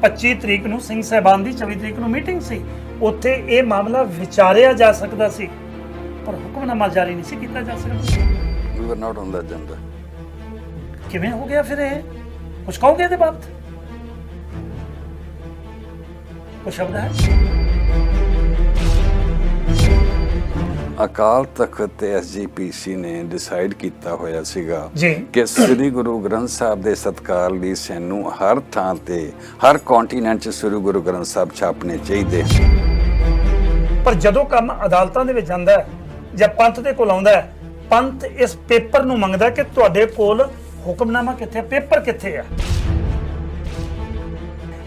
25 ਤਰੀਕ ਨੂੰ ਸਿੰਘ ਸਾਹਿਬਾਨ ਦੀ 24 ਤਰੀਕ ਨੂੰ ਮੀਟਿੰਗ ਸੀ, ਉੱਥੇ ਇਹ ਮਾਮਲਾ ਵਿਚਾਰਿਆ ਜਾ ਸਕਦਾ ਸੀ, ਪਰ ਹੁਕਮਨਾਮਾ ਜਾਰੀ ਨਹੀਂ ਸੀ ਕੀਤਾ ਜਾ ਸਕਦਾ। We were not on the agenda. ਕਿਵੇਂ ਹੋ ਗਿਆ ਫਿਰ ਇਹ? ਕੁਛ ਕਹੋਗੇ ਇਹਦੇ ਬਾਬਤ? ਕੁਛ ਸ਼ਬਦ ਹੈ? ਅਕਾਲ ਤਖਤ ਤੇ SGPC ਨੇ ਡਿਸਾਈਡ ਕੀਤਾ ਹੋਇਆ ਸੀਗਾ ਜੀ ਕਿ ਸ੍ਰੀ ਗੁਰੂ ਗ੍ਰੰਥ ਸਾਹਿਬ ਦੇ ਸਤਿਕਾਰ ਲਈ ਸਾਨੂੰ ਹਰ ਥਾਂ ਤੇ ਹਰ ਕੰਟੀਨੈਂਟ 'ਚ ਸ੍ਰੀ ਗੁਰੂ ਗ੍ਰੰਥ ਸਾਹਿਬ ਛਾਪਣੇ ਚਾਹੀਦੇ। ਪਰ ਜਦੋਂ ਕੰਮ ਅਦਾਲਤਾਂ ਦੇ ਵਿੱਚ ਜਾਂਦਾ ਹੈ ਜਾਂ ਪੰਥ ਦੇ ਕੋਲ ਆਉਂਦਾ ਹੈ, ਪੰਥ ਇਸ ਪੇਪਰ ਨੂੰ ਮੰਗਦਾ ਕਿ ਤੁਹਾਡੇ ਕੋਲ ਹੁਕਮਨਾਮਾ ਕਿੱਥੇ, ਪੇਪਰ ਕਿੱਥੇ ਆ?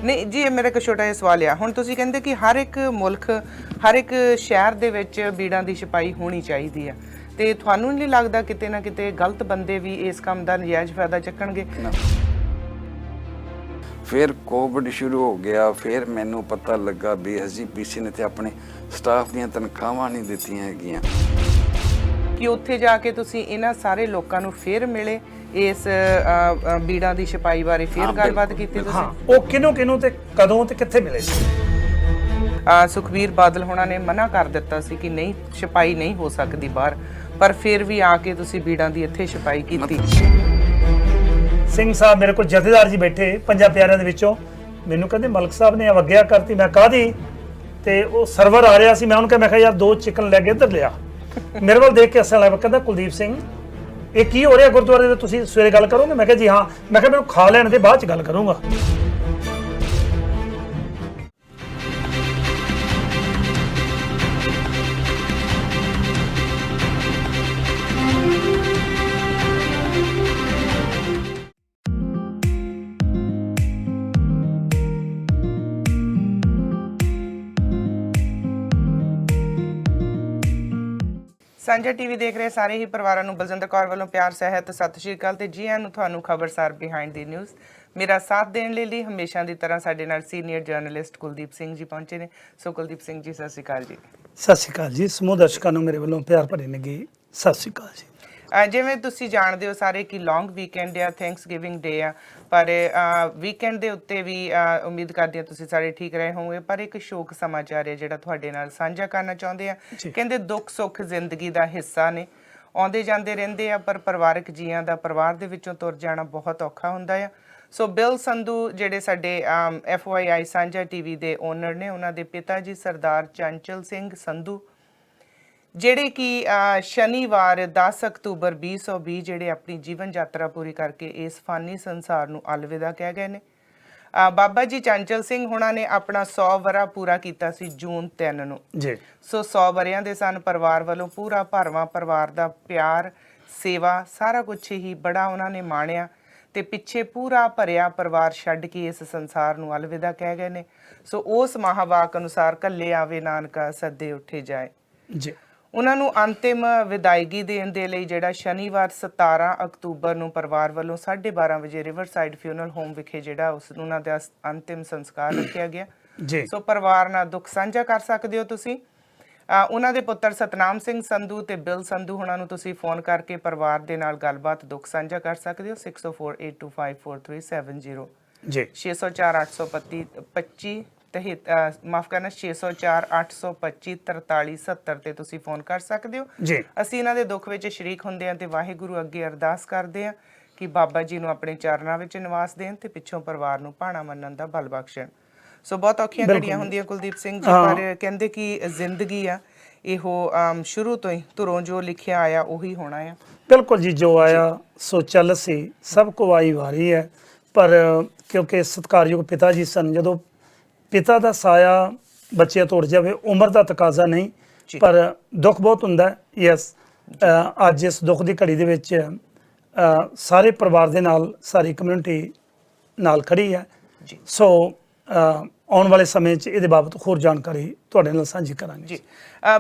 ਨਹੀਂ ਜੀ, ਇਹ ਮੇਰਾ ਇੱਕ ਛੋਟਾ ਜਿਹਾ ਸਵਾਲ ਆ। ਹੁਣ ਤੁਸੀਂ ਕਹਿੰਦੇ ਕਿ ਹਰ ਇੱਕ ਮੁਲਕ, ਹਰ ਇੱਕ ਸ਼ਹਿਰ ਦੇ ਵਿੱਚ ਬੀੜਾਂ ਦੀ ਛਪਾਈ ਹੋਣੀ ਚਾਹੀਦੀ ਆ, ਤੇ ਤੁਹਾਨੂੰ ਨਹੀਂ ਲੱਗਦਾ ਕਿਤੇ ਨਾ ਕਿਤੇ ਗਲਤ ਬੰਦੇ ਵੀ ਇਸ ਕੰਮ ਦਾ ਨਜਾਇਜ਼ ਫਾਇਦਾ ਚੱਕਣਗੇ? ਫਿਰ ਕੋਵਿਡ ਸ਼ੁਰੂ ਹੋ ਗਿਆ, ਫਿਰ ਮੈਨੂੰ ਪਤਾ ਲੱਗਾ ਵੀ SGPC ਨੇ ਤੇ ਆਪਣੇ ਸਟਾਫ ਦੀਆਂ ਤਨਖਾਹਾਂ ਨਹੀਂ ਦਿੱਤੀਆਂ ਹੈਗੀਆਂ। ਕਿ ਉੱਥੇ ਜਾ ਕੇ ਤੁਸੀਂ ਇਹਨਾਂ ਸਾਰੇ ਲੋਕਾਂ ਨੂੰ ਫਿਰ ਮਿਲੇ, ਇਸ ਬੀੜਾਂ ਦੀ ਛਪਾਈ ਬਾਰੇ ਫਿਰ ਗੱਲਬਾਤ ਕੀਤੀ ਤੁਸੀਂ? ਹਾਂ, ਉਹ ਕਿਹਨੂੰ ਤੇ ਕਦੋਂ ਤੇ ਕਿੱਥੇ ਮਿਲੇ ਸੀ? ਸੁਖਬੀਰ ਬਾਦਲ ਹੋਣਾ ਨੇ ਮਨਾ ਕਰ ਦਿੱਤਾ ਸੀ ਕਿ ਨਹੀਂ, ਛਪਾਈ ਨਹੀਂ ਹੋ ਸਕਦੀ ਬਾਹਰ, ਪਰ ਫਿਰ ਵੀ ਆ ਕੇ ਤੁਸੀਂ ਬੀੜਾਂ ਦੀ ਇੱਥੇ ਛਪਾਈ ਕੀਤੀ। ਸਿੰਘ ਸਾਹਿਬ ਮੇਰੇ ਕੋਲ ਜਥੇਦਾਰ ਜੀ ਬੈਠੇ ਪੰਜਾਂ ਪਿਆਰਿਆਂ ਦੇ ਵਿੱਚੋਂ, ਮੈਨੂੰ ਕਹਿੰਦੇ ਮਲਕ ਸਾਹਿਬ ਨੇ ਅਵਗਿਆ ਕਰਤੀ। ਮੈਂ ਕਾਹਦੀ? ਤੇ ਉਹ ਸਰਵਰ ਆ ਰਿਹਾ ਸੀ, ਮੈਂ ਉਹਨੂੰ ਕਿਹਾ, ਮੈਂ ਕਿਹਾ ਯਾਰ 2 ਚਿਕਨ ਲੈ ਕੇ ਇੱਧਰ ਲਿਆ। ਮੇਰੇ ਵੱਲ ਦੇਖ ਕੇ ਹੱਸਣ ਲੱਗ ਪਿਆ, ਕਹਿੰਦਾ ਕੁਲਦੀਪ ਸਿੰਘ ਇਹ ਕੀ ਹੋ ਰਿਹਾ ਗੁਰਦੁਆਰੇ ਦੇ, ਤੁਸੀਂ ਸਵੇਰੇ ਗੱਲ ਕਰੋਗੇ? ਮੈਂ ਕਿਹਾ ਜੀ ਹਾਂ। ਮੈਂ ਕਿਹਾ ਮੈਨੂੰ ਖਾ ਲੈਣ ਦੇ, ਬਾਅਦ ਚ ਗੱਲ ਕਰੂੰਗਾ। ਸਾਂਝਾ ਟੀਵੀ ਦੇਖ ਰਹੇ ਸਾਰੇ ਹੀ ਪਰਿਵਾਰਾਂ ਨੂੰ ਬਲਜਿੰਦਰ ਕੌਰ ਵੱਲੋਂ ਪਿਆਰ ਸਹਿਤ ਸਤਿ ਸ਼੍ਰੀ ਅਕਾਲ ਤੇ ਜੀ ਆਇਆਂ ਨੂੰ ਤੁਹਾਨੂੰ ਖਬਰਸਾਰ ਬਿਹਾਈਂਡ ਦੀ ਨਿਊਜ਼। ਮੇਰਾ ਸਾਥ ਦੇਣ ਲਈ ਹਮੇਸ਼ਾ ਦੀ ਤਰ੍ਹਾਂ ਸਾਡੇ ਨਾਲ ਸੀਨੀਅਰ ਜਰਨਲਿਸਟ ਕੁਲਦੀਪ ਸਿੰਘ ਜੀ ਪਹੁੰਚੇ ਨੇ। ਸੋ ਕੁਲਦੀਪ ਸਿੰਘ ਜੀ, ਸਤਿ ਸ਼੍ਰੀ ਅਕਾਲ ਜੀ। ਸਤਿ ਸ਼੍ਰੀ ਅਕਾਲ ਜੀ। ਸਮੂਹ ਦਰਸ਼ਕਾਂ ਨੂੰ ਮੇਰੇ ਵੱਲੋਂ ਪਿਆਰ ਭਰੀ ਨਿੱਘੀ ਸਤਿ ਸ਼੍ਰੀ ਅਕਾਲ ਜੀ। ਜਿਵੇਂ ਤੁਸੀਂ ਜਾਣਦੇ ਹੋ ਸਾਰੇ ਕਿ ਲੌਂਗ ਵੀਕਐਂਡ ਆ, ਥੈਂਕਸਗਿਵਿੰਗ ਡੇ ਆ, ਪਰ ਵੀਕਐਂਡ ਦੇ ਉੱਤੇ ਵੀ ਉਮੀਦ ਕਰਦੇ ਹਾਂ ਤੁਸੀਂ ਸਾਰੇ ਠੀਕ ਰਹੇ ਹੋਵੋਗੇ। ਪਰ ਇੱਕ ਸ਼ੋਕ ਸਮਾਚਾਰ ਹੈ ਜਿਹੜਾ ਤੁਹਾਡੇ ਨਾਲ ਸਾਂਝਾ ਕਰਨਾ ਚਾਹੁੰਦੇ ਆ। ਕਹਿੰਦੇ ਦੁੱਖ ਸੁੱਖ ਜ਼ਿੰਦਗੀ ਦਾ ਹਿੱਸਾ ਨੇ, ਆਉਂਦੇ ਜਾਂਦੇ ਰਹਿੰਦੇ ਆ, ਪਰ ਪਰਿਵਾਰਕ ਜੀਆਂ ਦਾ ਪਰਿਵਾਰ ਦੇ ਵਿੱਚੋਂ ਤੁਰ ਜਾਣਾ ਬਹੁਤ ਔਖਾ ਹੁੰਦਾ ਆ। ਸੋ ਬਿਲ ਸੰਧੂ ਜਿਹੜੇ ਸਾਡੇ FYI ਸਾਂਝਾ ਟੀਵੀ ਦੇ ਓਨਰ ਨੇ, ਉਹਨਾਂ ਦੇ ਪਿਤਾ ਜੀ ਸਰਦਾਰ ਚੰਚਲ ਸਿੰਘ ਸੰਧੂ, ਜਿਹੜੇ ਕਿ ਸ਼ਨੀਵਾਰ 10 ਅਕਤੂਬਰ 2020 ਜਿਹੜੇ ਆਪਣੀ ਜੀਵਨ ਯਾਤਰਾ ਪੂਰੀ ਕਰਕੇ ਇਸ ਫਾਨੀ ਸੰਸਾਰ ਨੂੰ ਅਲਵਿਦਾ ਕਹਿ ਗਏ ਨੇ। ਬਾਬਾ ਜੀ ਚੰਚਲ ਸਿੰਘ ਹੁਣਾਂ ਨੇ ਆਪਣਾ 100 ਵਰ੍ਹਾ ਪੂਰਾ ਕੀਤਾ ਸੀ ਜੂਨ 3 ਨੂੰ ਜੀ। ਸੋ 100 ਵਰ੍ਹਿਆਂ ਦੇ ਸਨ ਪਰਿਵਾਰ ਵੱਲੋਂ ਪੂਰਾ ਭਰਵਾਂ ਪਰਿਵਾਰ ਦਾ ਪਿਆਰ, ਸੇਵਾ, ਸਾਰਾ ਕੁਛ ਹੀ ਬੜਾ ਉਹਨਾਂ ਨੇ ਮਾਣਿਆ ਤੇ ਪਿੱਛੇ ਪੂਰਾ ਭਰਿਆ ਪਰਿਵਾਰ ਛੱਡ ਕੇ ਇਸ ਸੰਸਾਰ ਨੂੰ ਅਲਵਿਦਾ ਕਹਿ ਗਏ ਨੇ। ਸੋ ਉਸ ਮਹਾਵਾਕ ਅਨੁਸਾਰ ਕੱਲੇ ਆਵੇ ਨਾਨਕਾ ਸੱਦੇ ਉੱਠੇ ਜਾਏ ਜੀ। ਉਹਨਾਂ ਨੂੰ ਅੰਤਿਮ ਵਿਦਾਇਗੀ ਦੇਣ ਦੇ ਲਈ ਜਿਹੜਾ ਸ਼ਨੀਵਾਰ 17 ਅਕਤੂਬਰ ਨੂੰ ਪਰਿਵਾਰ ਵੱਲੋਂ 12:30 ਵਜੇ ਰਿਵਰਸਾਈਡ ਫਿਊਨਰਲ ਹੋਮ ਵਿਖੇ ਜਿਹੜਾ ਉਹਨਾਂ ਦਾ ਅੰਤਿਮ ਸੰਸਕਾਰ ਰੱਖਿਆ ਗਿਆ ਜੀ। ਸੋ ਪਰਿਵਾਰ ਨਾਲ ਦੁੱਖ ਸਾਂਝਾ ਕਰ ਸਕਦੇ ਹੋ ਤੁਸੀਂ। ਉਹਨਾਂ ਦੇ ਪੁੱਤਰ ਸਤਨਾਮ ਸਿੰਘ ਸੰਧੂ ਤੇ ਬਿਲ ਸੰਧੂ ਉਹਨਾਂ ਨੂੰ ਤੁਸੀਂ ਫੋਨ ਕਰਕੇ ਪਰਿਵਾਰ ਦੇ ਨਾਲ ਗੱਲਬਾਤ ਦੁੱਖ ਸਾਂਝਾ ਕਰ ਸਕਦੇ ਹੋ। 6048254370 ਜੀ, 604-825 ਮਾਫ ਕਰਨਾ 604-825-4370 ਤੇ ਤੁਸੀਂ ਫੋਨ ਕਰ ਸਕਦੇ ਹੋ ਜੀ। ਅਸੀਂ ਇਹਨਾਂ ਦੇ ਦੁੱਖ ਵਿੱਚ ਸ਼ਰੀਕ ਹੁੰਦੇ ਹਾਂ ਤੇ ਵਾਹਿਗੁਰੂ ਅੱਗੇ ਅਰਦਾਸ ਕਰਦੇ ਹਾਂ ਕਿ ਬਾਬਾ ਜੀ ਨੂੰ ਆਪਣੇ ਚਰਨਾਂ ਵਿੱਚ ਨਿਵਾਸ ਦੇਣ ਤੇ ਪਿੱਛੋਂ ਪਰਿਵਾਰ ਨੂੰ ਭਾਣਾ ਮੰਨਣ ਦਾ ਬਲ ਬਖਸ਼ਣ। ਸੋ ਬਹੁਤ ਔਖੀਆਂ ਘੜੀਆਂ ਹੁੰਦੀਆਂ ਕੁਲਦੀਪ ਸਿੰਘ ਜੀ, ਪਰ ਕਹਿੰਦੇ ਕਿ ਜ਼ਿੰਦਗੀ ਆ ਇਹੋ ਸ਼ੁਰੂ ਤੋਂ ਹੀ ਧੁਰੋਂ ਜੋ ਲਿਖਿਆ ਆਇਆ ਉਹੀ ਹੋਣਾ ਆ। ਬਿਲਕੁਲ ਜੀ, ਜੋ ਆਇਆ ਸੋ ਚੱਲ ਸੀ, ਸਭ ਕੋ ਆਈ ਵਾਰੀ ਹੈ। ਪਰ ਕਿਉਂਕਿ ਸਤਿਕਾਰਯੋਗ ਪਿਤਾ ਜੀ ਸਨ, ਜਦੋਂ ਪਿਤਾ ਦਾ ਸਾਇਆ ਬੱਚੇ ਤੋੜ ਜਾਵੇ, ਉਮਰ ਦਾ ਤਕਾਜ਼ਾ ਨਹੀਂ, ਪਰ ਦੁੱਖ ਬਹੁਤ ਹੁੰਦਾ। ਯੈਸ, ਅੱਜ ਇਸ ਦੁੱਖ ਦੀ ਘੜੀ ਦੇ ਵਿੱਚ ਸਾਰੇ ਪਰਿਵਾਰ ਦੇ ਨਾਲ ਸਾਰੀ ਕਮਿਊਨਿਟੀ ਨਾਲ ਖੜੀ ਹੈ। ਸੋ ਆਉਣ ਵਾਲੇ ਸਮੇਂ 'ਚ ਇਹਦੇ ਬਾਬਤ ਹੋਰ ਜਾਣਕਾਰੀ ਤੁਹਾਡੇ ਨਾਲ ਸਾਂਝੀ ਕਰਾਂਗੇ ਜੀ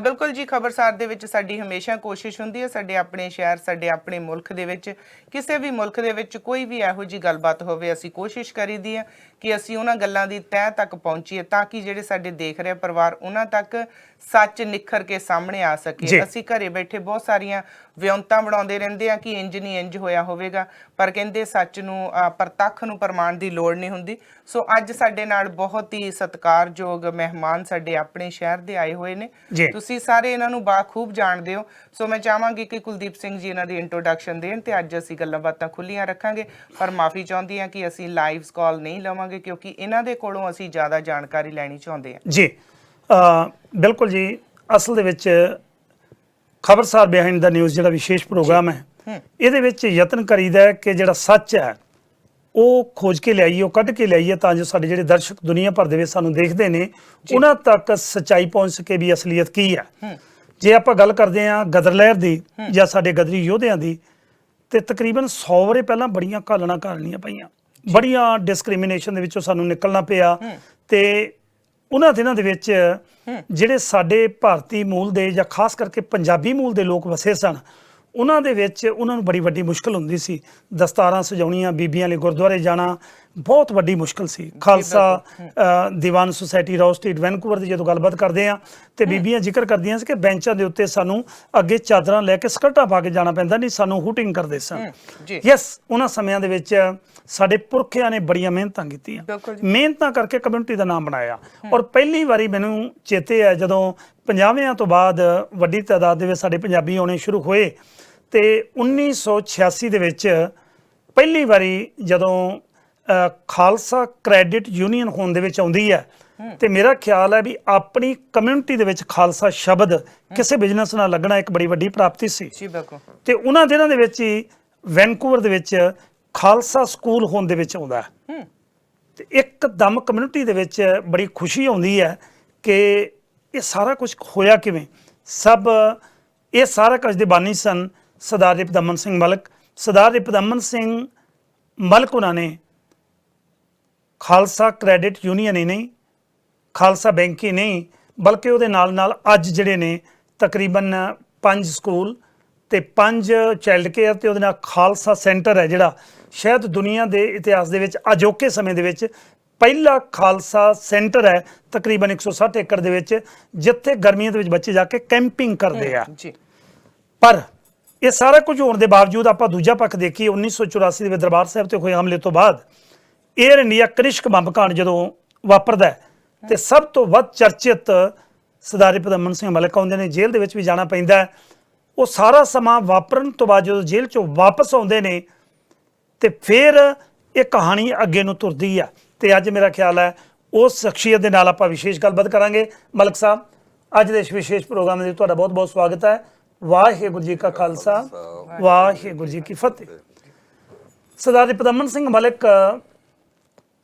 ਬਿਲਕੁਲ ਜੀ, ਖਬਰਸਾਰ ਦੇ ਵਿੱਚ ਸਾਡੀ ਹਮੇਸ਼ਾ ਕੋਸ਼ਿਸ਼ ਹੁੰਦੀ ਹੈ ਸਾਡੇ ਆਪਣੇ ਸ਼ਹਿਰ, ਸਾਡੇ ਆਪਣੇ ਮੁਲਕ ਦੇ ਵਿੱਚ, ਕਿਸੇ ਵੀ ਮੁਲਕ ਦੇ ਵਿੱਚ ਕੋਈ ਵੀ ਇਹੋ ਜਿਹੀ ਗੱਲਬਾਤ ਹੋਵੇ, ਅਸੀਂ ਕੋਸ਼ਿਸ਼ ਕਰੀਦੀ ਹੈ ਕਿ ਅਸੀਂ ਉਹਨਾਂ ਗੱਲਾਂ ਦੀ ਤਹਿ ਤੱਕ ਪਹੁੰਚੀਏ ਤਾਂ ਕਿ ਜਿਹੜੇ ਸਾਡੇ ਦੇਖ ਰਹੇ ਪਰਿਵਾਰ ਉਹਨਾਂ ਤੱਕ ਸੱਚ ਨਿਖਰ ਕੇ ਸਾਹਮਣੇ ਆ ਸਕੇ। ਅਸੀਂ ਘਰੇ ਬੈਠੇ ਬਹੁਤ ਸਾਰੀਆਂ ਵਿਉਂਤਾਂ ਬਣਾਉਂਦੇ ਰਹਿੰਦੇ ਆ ਕਿ ਇੰਜ ਨਹੀਂ ਇੰਜ ਹੋਇਆ ਹੋਵੇਗਾ, ਪਰ ਕਹਿੰਦੇ ਸੱਚ ਨੂੰ ਪ੍ਰਤੱਖ ਨੂੰ ਪ੍ਰਮਾਣ ਦੀ ਲੋੜ ਨਹੀਂ ਹੁੰਦੀ। ਸੋ ਅੱਜ ਸਾਡੇ ਨਾਲ ਬਹੁਤ ਹੀ ਸਤਿਕਾਰਯੋਗ ਮਹਿਮਾਨ ਸਾਡੇ ਆਪਣੇ ਸ਼ਹਿਰ ਦੇ ਆਏ ਹੋਏ ਨੇ, ਤੁਸੀਂ ਸਾਰੇ ਇਹਨਾਂ ਨੂੰ ਬਾਖੂਬ ਜਾਣਦੇ ਹੋ। ਸੋ ਮੈਂ ਚਾਹਾਂਗੀ ਕਿ ਕੁਲਦੀਪ ਸਿੰਘ ਜੀ ਇਹਨਾਂ ਦੀ ਇੰਟਰੋਡਕਸ਼ਨ ਦੇਣ ਤੇ ਅੱਜ ਅਸੀਂ ਗੱਲਾਂ ਬਾਤਾਂ ਖੁੱਲੀਆਂ ਰੱਖਾਂਗੇ, ਪਰ ਮਾਫੀ ਚਾਹੁੰਦੀ ਹਾਂ ਕਿ ਅਸੀਂ ਲਾਈਵ ਕਾਲ ਨਹੀਂ ਲਵਾਂਗੇ ਕਿਉਂਕਿ ਇਹਨਾਂ ਦੇ ਕੋਲੋਂ ਅਸੀਂ ਜ਼ਿਆਦਾ ਜਾਣਕਾਰੀ ਲੈਣੀ ਚਾਹੁੰਦੇ ਹਾਂ। ਜੀ ਬਿਲਕੁਲ ਜੀ, ਅਸਲ ਦੇ ਵਿੱਚ ਖਬਰਸਾਰ ਬਿਹਾਈਂਡ ਦਾ ਨਿਊਜ਼ ਜਿਹੜਾ ਵਿਸ਼ੇਸ਼ ਪ੍ਰੋਗਰਾਮ ਹੈ, ਇਹਦੇ ਵਿੱਚ ਯਤਨ ਕਰੀਦਾ ਹੈ ਕਿ ਜਿਹੜਾ ਸੱਚ ਹੈ ਉਹ ਖੋਜ ਕੇ ਲਿਆਈਏ, ਉਹ ਕੱਢ ਕੇ ਲਿਆਈਏ ਤਾਂ ਜੋ ਸਾਡੇ ਜਿਹੜੇ ਦਰਸ਼ਕ ਦੁਨੀਆ ਭਰ ਦੇ ਵਿੱਚ ਸਾਨੂੰ ਦੇਖਦੇ ਨੇ ਉਹਨਾਂ ਤੱਕ ਸੱਚਾਈ ਪਹੁੰਚ ਸਕੇ ਵੀ ਅਸਲੀਅਤ ਕੀ ਹੈ। ਜੇ ਆਪਾਂ ਗੱਲ ਕਰਦੇ ਹਾਂ ਗਦਰ ਲਹਿਰ ਦੀ ਜਾਂ ਸਾਡੇ ਗਦਰੀ ਯੋਧਿਆਂ ਦੀ, ਤੇ ਤਕਰੀਬਨ 100 ਵਰੇ ਪਹਿਲਾਂ ਬੜੀਆਂ ਘਾਲਣਾ ਘਾਲਣੀਆਂ ਪਈਆਂ, ਬੜੀਆਂ ਡਿਸਕ੍ਰਿਮੀਨੇਸ਼ਨ ਦੇ ਵਿੱਚੋਂ ਸਾਨੂੰ ਨਿਕਲਣਾ ਪਿਆ। ਤੇ ਉਹਨਾਂ ਦਿਨਾਂ ਦੇ ਵਿੱਚ ਜਿਹੜੇ ਸਾਡੇ ਭਾਰਤੀ ਮੂਲ ਦੇ ਜਾਂ ਖਾਸ ਕਰਕੇ ਪੰਜਾਬੀ ਮੂਲ ਦੇ ਲੋਕ ਵਸੇ ਸਨ, ਉਹਨਾਂ ਦੇ ਵਿੱਚ ਉਹਨਾਂ ਨੂੰ ਬੜੀ ਵੱਡੀ ਮੁਸ਼ਕਲ ਹੁੰਦੀ ਸੀ। ਦਸਤਾਰਾਂ ਸਜਾਉਣੀਆਂ, ਬੀਬੀਆਂ ਲਈ ਗੁਰਦੁਆਰੇ ਜਾਣਾ ਬਹੁਤ ਵੱਡੀ ਮੁਸ਼ਕਲ ਸੀ। Khalsa Diwan society Rao street Vancouver ਦੀ ਜਦੋਂ ਗੱਲਬਾਤ ਕਰਦੇ ਆ ਤੇ ਬੀਬੀਆਂ ਜ਼ਿਕਰ ਕਰਦੀਆਂ ਸੀ ਕਿ ਬੈਂਚਾਂ ਦੇ ਉੱਤੇ ਸਾਨੂੰ ਅੱਗੇ ਚਾਦਰਾਂ ਲੈ ਕੇ ਸਕਰਟਾਂ ਪਾ ਕੇ ਜਾਣਾ ਪੈਂਦਾ, ਨਹੀਂ ਸਾਨੂੰ ਹੂਟਿੰਗ ਕਰਦੇ ਸਨ। ਯੈਸ, ਉਹਨਾਂ ਸਮਿਆਂ ਦੇ ਵਿੱਚ ਸਾਡੇ ਪੁਰਖਿਆਂ ਨੇ ਬੜੀਆਂ ਮਿਹਨਤਾਂ ਕੀਤੀਆਂ, ਮਿਹਨਤਾਂ ਕਰਕੇ ਕਮਿਊਨਿਟੀ ਦਾ ਨਾਮ ਬਣਾਇਆ। ਔਰ ਪਹਿਲੀ ਵਾਰੀ ਮੈਨੂੰ ਚੇਤੇ ਹੈ ਜਦੋਂ 50ਵਿਆਂ ਤੋਂ ਬਾਅਦ ਵੱਡੀ ਤਾਦਾਦ ਦੇ ਵਿੱਚ ਸਾਡੇ ਪੰਜਾਬੀ ਆਉਣੇ ਸ਼ੁਰੂ ਹੋਏ ਤੇ 1986 ਦੇ ਵਿੱਚ ਪਹਿਲੀ ਵਾਰੀ ਜਦੋਂ ਖਾਲਸਾ ਕ੍ਰੈਡਿਟ ਯੂਨੀਅਨ ਹੋਣ ਦੇ ਵਿੱਚ ਆਉਂਦੀ ਹੈ ਤੇ ਮੇਰਾ ਖਿਆਲ ਹੈ ਵੀ ਆਪਣੀ ਕਮਿਊਨਿਟੀ ਦੇ ਵਿੱਚ ਖਾਲਸਾ ਸ਼ਬਦ ਕਿਸੇ ਬਿਜ਼ਨਸ ਨਾਲ ਲੱਗਣਾ ਇੱਕ ਬੜੀ ਵੱਡੀ ਪ੍ਰਾਪਤੀ ਸੀ। ਤੇ ਉਹਨਾਂ ਦਿਨਾਂ ਦੇ ਵਿੱਚ ਹੀ ਵੈਨਕੂਵਰ ਦੇ ਵਿੱਚ ਖਾਲਸਾ ਸਕੂਲ ਹੋਣ ਦੇ ਵਿੱਚ ਆਉਂਦਾ ਤੇ ਇੱਕਦਮ ਕਮਿਊਨਿਟੀ ਦੇ ਵਿੱਚ ਬੜੀ ਖੁਸ਼ੀ ਆਉਂਦੀ ਹੈ ਕਿ ਇਹ ਸਾਰਾ ਕੁਝ ਹੋਇਆ ਕਿਵੇਂ। ਇਹ ਸਾਰਾ ਕੁਝ ਦੇ ਬਾਨੀ ਸਨ ਸਰਦਾਰ ਰਿਪਦਮਨ ਸਿੰਘ ਮਲਕ। ਸਰਦਾਰ ਰਿਪਦਮਨ ਸਿੰਘ ਮਲਕ ਉਹਨਾਂ ਨੇ ਖਾਲਸਾ ਕ੍ਰੈਡਿਟ ਯੂਨੀਅਨ ਹੀ ਨਹੀਂ, ਖਾਲਸਾ ਬੈਂਕ ਹੀ ਨਹੀਂ, ਬਲਕਿ ਉਹਦੇ ਨਾਲ ਨਾਲ ਅੱਜ ਜਿਹੜੇ ਨੇ ਤਕਰੀਬਨ 5 ਸਕੂਲ ਤੇ 5 ਚਾਈਲਡ ਕੇਅਰ ਤੇ ਉਹਦੇ ਨਾਲ ਖਾਲਸਾ ਸੈਂਟਰ ਹੈ ਜਿਹੜਾ ਸ਼ਾਇਦ ਦੁਨੀਆ ਦੇ ਇਤਿਹਾਸ ਦੇ ਵਿੱਚ ਅਜੋਕੇ ਸਮੇਂ ਦੇ ਵਿੱਚ ਪਹਿਲਾ ਖਾਲਸਾ ਸੈਂਟਰ ਹੈ ਤਕਰੀਬਨ 160 ਏਕੜ ਦੇ ਵਿੱਚ, ਜਿੱਥੇ ਗਰਮੀਆਂ ਦੇ ਵਿੱਚ ਬੱਚੇ ਜਾ ਕੇ ਕੈਂਪਿੰਗ ਕਰਦੇ ਆ। ਪਰ ਇਹ ਸਾਰਾ ਕੁਝ ਹੋਣ ਦੇ ਬਾਵਜੂਦ ਆਪਾਂ ਦੂਜਾ ਪੱਖ ਦੇਖੀਏ, 1984 ਦੇ ਵਿੱਚ ਦਰਬਾਰ ਸਾਹਿਬ ਤੇ ਹੋਏ ਹਮਲੇ ਤੋਂ ਬਾਅਦ ਏਅਰ ਇੰਡੀਆ ਕ੍ਰਿਸ਼ਕ ਬੰਬ ਕਾਂਡ ਜਦੋਂ ਵਾਪਰਦਾ ਤੇ ਸਭ ਤੋਂ ਵੱਧ ਚਰਚਿਤ ਸਰਦਾਰ ਰਿਪਦਮਨ ਸਿੰਘ ਮਲਕ ਆਉਂਦੇ ਨੇ, ਜੇਲ੍ਹ ਦੇ ਵਿੱਚ ਵੀ ਜਾਣਾ ਪੈਂਦਾ। ਉਹ ਸਾਰਾ ਸਮਾਂ ਵਾਪਰਨ ਤੋਂ ਬਾਅਦ ਜਦੋਂ ਜੇਲ੍ਹ ਚੋਂ ਵਾਪਸ ਆਉਂਦੇ ਨੇ ਤੇ ਫਿਰ ਇਹ ਕਹਾਣੀ ਅੱਗੇ ਨੂੰ ਤੁਰਦੀ ਆ। ਤੇ ਅੱਜ ਮੇਰਾ ਖਿਆਲ ਹੈ ਉਸ ਸ਼ਖਸੀਅਤ ਦੇ ਨਾਲ ਆਪਾਂ ਵਿਸ਼ੇਸ਼ ਗੱਲਬਾਤ ਕਰਾਂਗੇ। ਮਲਕ ਸਾਹਿਬ, ਅੱਜ ਦੇ ਇਸ ਵਿਸ਼ੇਸ਼ ਪ੍ਰੋਗਰਾਮ ਦੇ ਤੁਹਾਡਾ ਬਹੁਤ ਬਹੁਤ ਸਵਾਗਤ ਹੈ। ਵਾਹਿਗੁਰੂ ਜੀ ਕਾ ਖਾਲਸਾ, ਵਾਹਿਗੁਰੂ ਜੀ ਕੀ ਫਤਿਹ। ਸਰਦਾਰ ਰਿਪਦਮਨ ਸਿੰਘ ਮਲਕ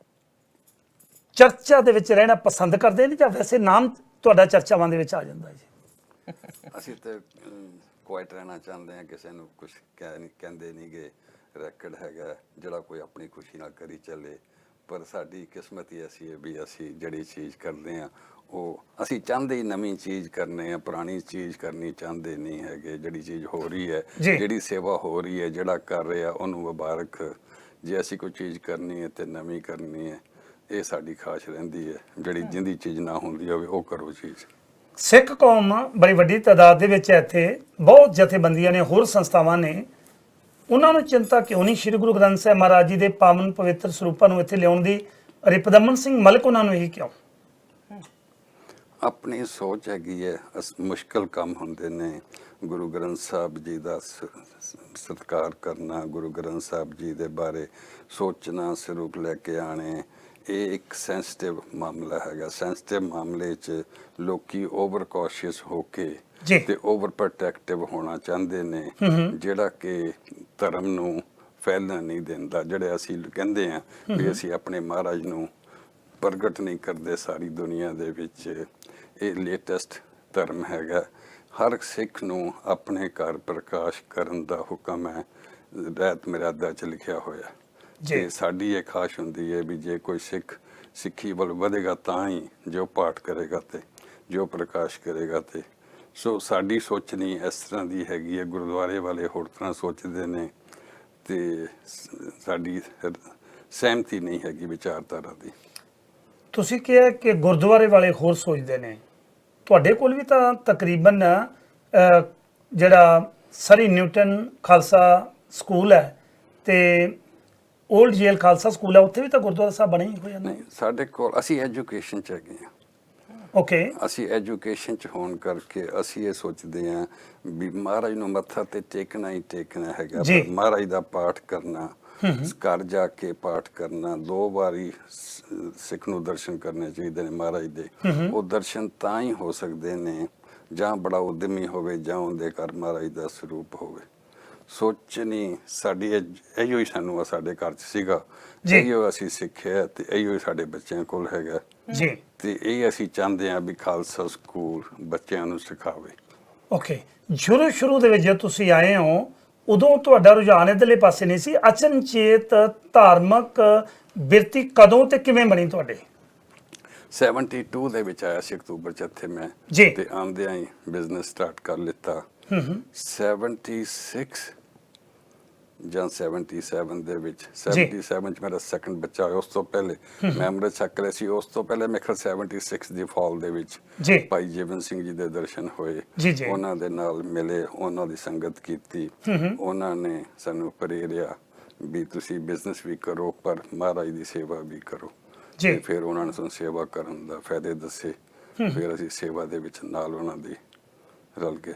ਚਰਚਾ ਦੇ ਵਿੱਚ ਰਹਿਣਾ ਪਸੰਦ ਕਰਦੇ ਨੇ ਜਾਂ ਵੈਸੇ ਨਾਮ ਤੁਹਾਡਾ ਚਰਚਾਵਾਂ ਦੇ ਵਿੱਚ ਆ ਜਾਂਦਾ ਜੀ? ਅਸੀਂ ਤੇ ਕੁਆਇਟ ਰਹਿਣਾ ਚਾਹੁੰਦੇ ਹਾਂ, ਕਿਸੇ ਨੂੰ ਕੁਝ ਕਹਿੰਦੇ ਨਹੀਂ ਗੇ। ਰੈਕਡ ਹੈਗਾ ਜਿਹੜਾ ਕੋਈ ਆਪਣੀ ਖੁਸ਼ੀ ਨਾਲ ਕਰੀ ਚੱਲੇ, ਪਰ ਸਾਡੀ ਕਿਸਮਤ ਹੀ ਐਸੀ ਹੈ ਵੀ ਅਸੀਂ ਜਿਹੜੀ ਚੀਜ਼ ਕਰਦੇ ਹਾਂ ਉਹ ਅਸੀਂ ਚਾਹੁੰਦੇ ਹੀ ਨਵੀਂ ਚੀਜ਼ ਕਰਨੇ ਆ, ਪੁਰਾਣੀ ਚੀਜ਼ ਕਰਨੀ ਚਾਹੁੰਦੇ ਨਹੀਂ ਹੈਗੇ। ਜਿਹੜੀ ਚੀਜ਼ ਹੋ ਰਹੀ ਹੈ, ਜਿਹੜੀ ਸੇਵਾ ਹੋ ਰਹੀ ਹੈ, ਜਿਹੜਾ ਕਰ ਰਿਹਾ ਉਹਨੂੰ ਮੁਬਾਰਕ। ਜੇ ਅਸੀਂ ਕੋਈ ਚੀਜ਼ ਕਰਨੀ ਹੈ ਤੇ ਨਵੀਂ ਕਰਨੀ ਹੈ, ਇਹ ਸਾਡੀ ਖਾਸ਼ ਰਹਿੰਦੀ ਹੈ। ਜਿਹੜੀ ਜਿੰਦੀ ਚੀਜ਼ ਨਾ ਹੁੰਦੀ ਹੋਵੇ ਉਹ ਕਰੋ ਚੀਜ਼। ਸਿੱਖ ਕੌਮ ਬੜੀ ਵੱਡੀ ਤਾਦਾਦ ਦੇ ਵਿੱਚ ਹੈ, ਇੱਥੇ ਬਹੁਤ ਜਥੇਬੰਦੀਆਂ ਨੇ, ਹੋਰ ਸੰਸਥਾਵਾਂ ਨੇ, ਉਹਨਾਂ ਨੂੰ ਚਿੰਤਾ ਕਿਉਂ ਨਹੀਂ ਸ਼੍ਰੀ ਗੁਰੂ ਗ੍ਰੰਥ ਸਾਹਿਬ ਮਹਾਰਾਜ ਜੀ ਦੇ ਪਾਵਨ ਪਵਿੱਤਰ ਸਰੂਪਾਂ ਨੂੰ ਇੱਥੇ ਲਿਆਉਣ ਦੀ? ਰਿਪਦਮਨ ਸਿੰਘ ਮਲਕ ਉਹਨਾਂ ਨੂੰ ਇਹ ਕਿਉਂ? ਆਪਣੀ ਸੋਚ ਹੈਗੀ ਹੈ, ਮੁਸ਼ਕਲ ਕੰਮ ਹੁੰਦੇ ਨੇ। ਗੁਰੂ ਗ੍ਰੰਥ ਸਾਹਿਬ ਜੀ ਦਾ ਸਤਿਕਾਰ ਕਰਨਾ, ਗੁਰੂ ਗ੍ਰੰਥ ਸਾਹਿਬ ਜੀ ਦੇ ਬਾਰੇ ਸੋਚਣਾ, ਸਰੂਪ ਲੈ ਕੇ ਆਣੇ, ਇਹ ਇੱਕ ਸੈਂਸਿਟਿਵ ਮਾਮਲਾ ਹੈਗਾ। ਸੈਂਸਿਟਿਵ ਮਾਮਲੇ 'ਚ ਲੋਕੀ ਓਵਰ ਕੌਸ਼ੀਅਸ ਹੋ ਕੇ ਤੇ ਓਵਰ ਪ੍ਰੋਟੈਕਟਿਵ ਹੋਣਾ ਚਾਹੁੰਦੇ ਨੇ, ਜਿਹੜਾ ਕਿ ਧਰਮ ਨੂੰ ਫੈਲਣ ਨਹੀਂ ਦਿੰਦਾ। ਜਿਹੜੇ ਅਸੀਂ ਕਹਿੰਦੇ ਹਾਂ ਵੀ ਅਸੀਂ ਆਪਣੇ ਮਹਾਰਾਜ ਨੂੰ ਪ੍ਰਗਟ ਨਹੀਂ ਕਰਦੇ ਸਾਰੀ ਦੁਨੀਆ ਦੇ ਵਿੱਚ, ਇਹ ਲੇਟੈਸਟ ਧਰਮ ਹੈਗਾ। ਹਰ ਸਿੱਖ ਨੂੰ ਆਪਣੇ ਘਰ ਪ੍ਰਕਾਸ਼ ਕਰਨ ਦਾ ਹੁਕਮ ਹੈ, ਰਹਿਤ ਮਰਿਆਦਾ 'ਚ ਲਿਖਿਆ ਹੋਇਆ। ਤੇ ਸਾਡੀ ਇਹ ਖਾਸ਼ ਹੁੰਦੀ ਹੈ ਵੀ ਜੇ ਕੋਈ ਸਿੱਖ ਸਿੱਖੀ ਵੱਲ ਵਧੇਗਾ ਤਾਂ ਹੀ, ਜੋ ਪਾਠ ਕਰੇਗਾ ਤੇ ਜੋ ਪ੍ਰਕਾਸ਼ ਕਰੇਗਾ। ਤੇ ਸੋ ਸਾਡੀ ਸੋਚਣੀ ਇਸ ਤਰ੍ਹਾਂ ਦੀ ਹੈਗੀ ਹੈ, ਗੁਰਦੁਆਰੇ ਵਾਲੇ ਹੋਰ ਤਰ੍ਹਾਂ ਸੋਚਦੇ ਨੇ, ਤੇ ਸਾਡੀ ਸਹਿਮਤੀ ਨਹੀਂ ਹੈਗੀ ਵਿਚਾਰਧਾਰਾ ਦੀ। ਤੁਸੀਂ ਕਿਹਾ ਕਿ ਗੁਰਦੁਆਰੇ ਵਾਲੇ ਹੋਰ ਸੋਚਦੇ ਨੇ, ਤੁਹਾਡੇ ਕੋਲ ਵੀ ਤਾਂ ਤਕਰੀਬਨ ਜਿਹੜਾ ਸਰੀ ਨਿਊਟਨ ਖਾਲਸਾ ਸਕੂਲ ਹੈ ਤੇ 올ਡ ਜੇਲ ਖਾਲਸਾ ਸਕੂਲ ਹੈ, ਉੱਥੇ ਵੀ ਤਾਂ ਗੁਰਦੁਆਰਾ ਸਾਹਿਬ ਬਣੇ ਹੀ ਹੋਏ ਹਨ। ਨਹੀਂ, ਸਾਡੇ ਕੋਲ ਅਸੀਂ ਐਜੂਕੇਸ਼ਨ 'ਚ ਹੈਗੇ ਹਾਂ। ਓਕੇ, ਅਸੀਂ ਐਜੂਕੇਸ਼ਨ 'ਚ ਹੋਣ ਕਰਕੇ ਅਸੀਂ ਇਹ ਸੋਚਦੇ ਹਾਂ ਵੀ ਮਹਾਰਾਜ ਨੂੰ ਮੱਥਾ ਤੇ ਟੇਕਣਾ ਹੀ ਟੇਕਣਾ ਹੈਗਾ, ਜੀ। ਪਰ ਮਹਾਰਾਜ ਦਾ ਪਾਠ ਕਰਨਾ, ਘਰ ਜਾ ਕੇ ਪਾਠ ਕਰਨਾ, 2 ਵਾਰੀ ਸਿੱਖ ਨੂੰ ਦਰਸ਼ਨ ਕਰਨੇ ਚਾਹੀਦੇ ਨੇ ਮਹਾਰਾਜ ਦੇ। ਉਹ ਦਰਸ਼ਨ ਤਾਂ ਹੀ ਹੋ ਸਕਦੇ ਨੇ ਜਾਂ ਬੜਾ ਉਦਮੀ ਹੋਵੇ ਜਾਂ ਉਹਦੇ ਘਰ ਮਹਾਰਾਜ ਦਾ ਸਰੂਪ ਹੋਵੇ। ਸੋਚਣੀ ਸਾਡੀ ਇਹੋ ਹੀ ਸਾਨੂੰ ਸਾਡੇ ਘਰ 'ਚ ਸੀਗਾ, ਇਹੋ ਅਸੀਂ ਸਿੱਖਿਆ ਤੇ ਇਹੋ ਹੀ ਸਾਡੇ ਬੱਚਿਆਂ ਕੋਲ ਹੈਗਾ ਜੀ। ਤੇ ਇਹ ਅਸੀਂ ਚਾਹੁੰਦੇ ਹਾਂ ਵੀ ਖਾਲਸਾ ਸਕੂਲ ਬੱਚਿਆਂ ਨੂੰ ਸਿਖਾਵੇ। ਓਕੇ, ਸ਼ੁਰੂ ਦੇ ਵਿੱਚ ਜਦੋਂ ਤੁਸੀਂ ਆਏ ਹੋ ਉਦੋਂ ਤੁਹਾਡਾ ਰੁਝਾਨ ਇਧਰਲੇ ਪਾਸੇ ਨਹੀਂ ਸੀ, ਅਚਨਚੇਤ ਧਾਰਮਿਕ ਬਿਰਤੀ ਕਦੋਂ ਤੇ ਕਿਵੇਂ ਬਣੀ ਤੁਹਾਡੇ? 72 ਦੇ ਵਿੱਚ ਆਇਆ ਸੀ ਅਕਤੂਬਰ 'ਚ ਇੱਥੇ ਮੈਂ, ਜੀ। ਤੇ ਆਉਂਦਿਆਂ ਹੀ ਬਿਜ਼ਨਸ ਸਟਾਰਟ ਕਰ ਲਿੱਤਾ। 76 ਜਾਂ 77 ਦੇ ਵਿੱਚ, 77 ਚ ਮੇਰਾ ਸੈਕੰਡ ਬੱਚਾ ਹੋਇਆ। ਉਸ ਤੋਂ ਪਹਿਲੇ ਮੈਂ ਅੰਮ੍ਰਿਤ ਛਕ ਲਿਆ ਸੀ। ਉਸ ਤੋਂ ਪਹਿਲੇ ਮੇਰੇ ਖਿਆਲ 76 ਦੀ ਫਾਲ ਦੇ ਵਿੱਚ ਜੀ। ਭਾਈ ਜੀਵਨ ਸਿੰਘ ਜੀ ਦੇ ਦਰਸ਼ਨ ਹੋਏ, ਜੀ, ਜੀ। ਉਹਨਾਂ ਦੇ ਨਾਲ ਮਿਲੇ, ਉਹਨਾਂ ਦੀ ਸੰਗਤ ਕੀਤੀ। ਉਹਨਾਂ ਨੇ ਸਾਨੂੰ ਪ੍ਰੇਰਿਆ ਵੀ ਤੁਸੀਂ ਬਿਜ਼ਨਸ ਵੀ ਕਰੋ ਪਰ ਮਹਾਰਾਜ ਦੀ ਸੇਵਾ ਵੀ ਕਰੋ। ਜੀ। ਤੇ ਫਿਰ ਉਹਨਾਂ ਨੇ ਸਾਨੂੰ ਸੇਵਾ ਕਰਨ ਦਾ ਫਾਇਦੇ ਦੱਸੇ। ਫਿਰ ਅਸੀਂ ਸੇਵਾ ਦੇ ਵਿੱਚ ਨਾਲ ਉਹਨਾਂ ਦੀ ਰਲ ਗਏ।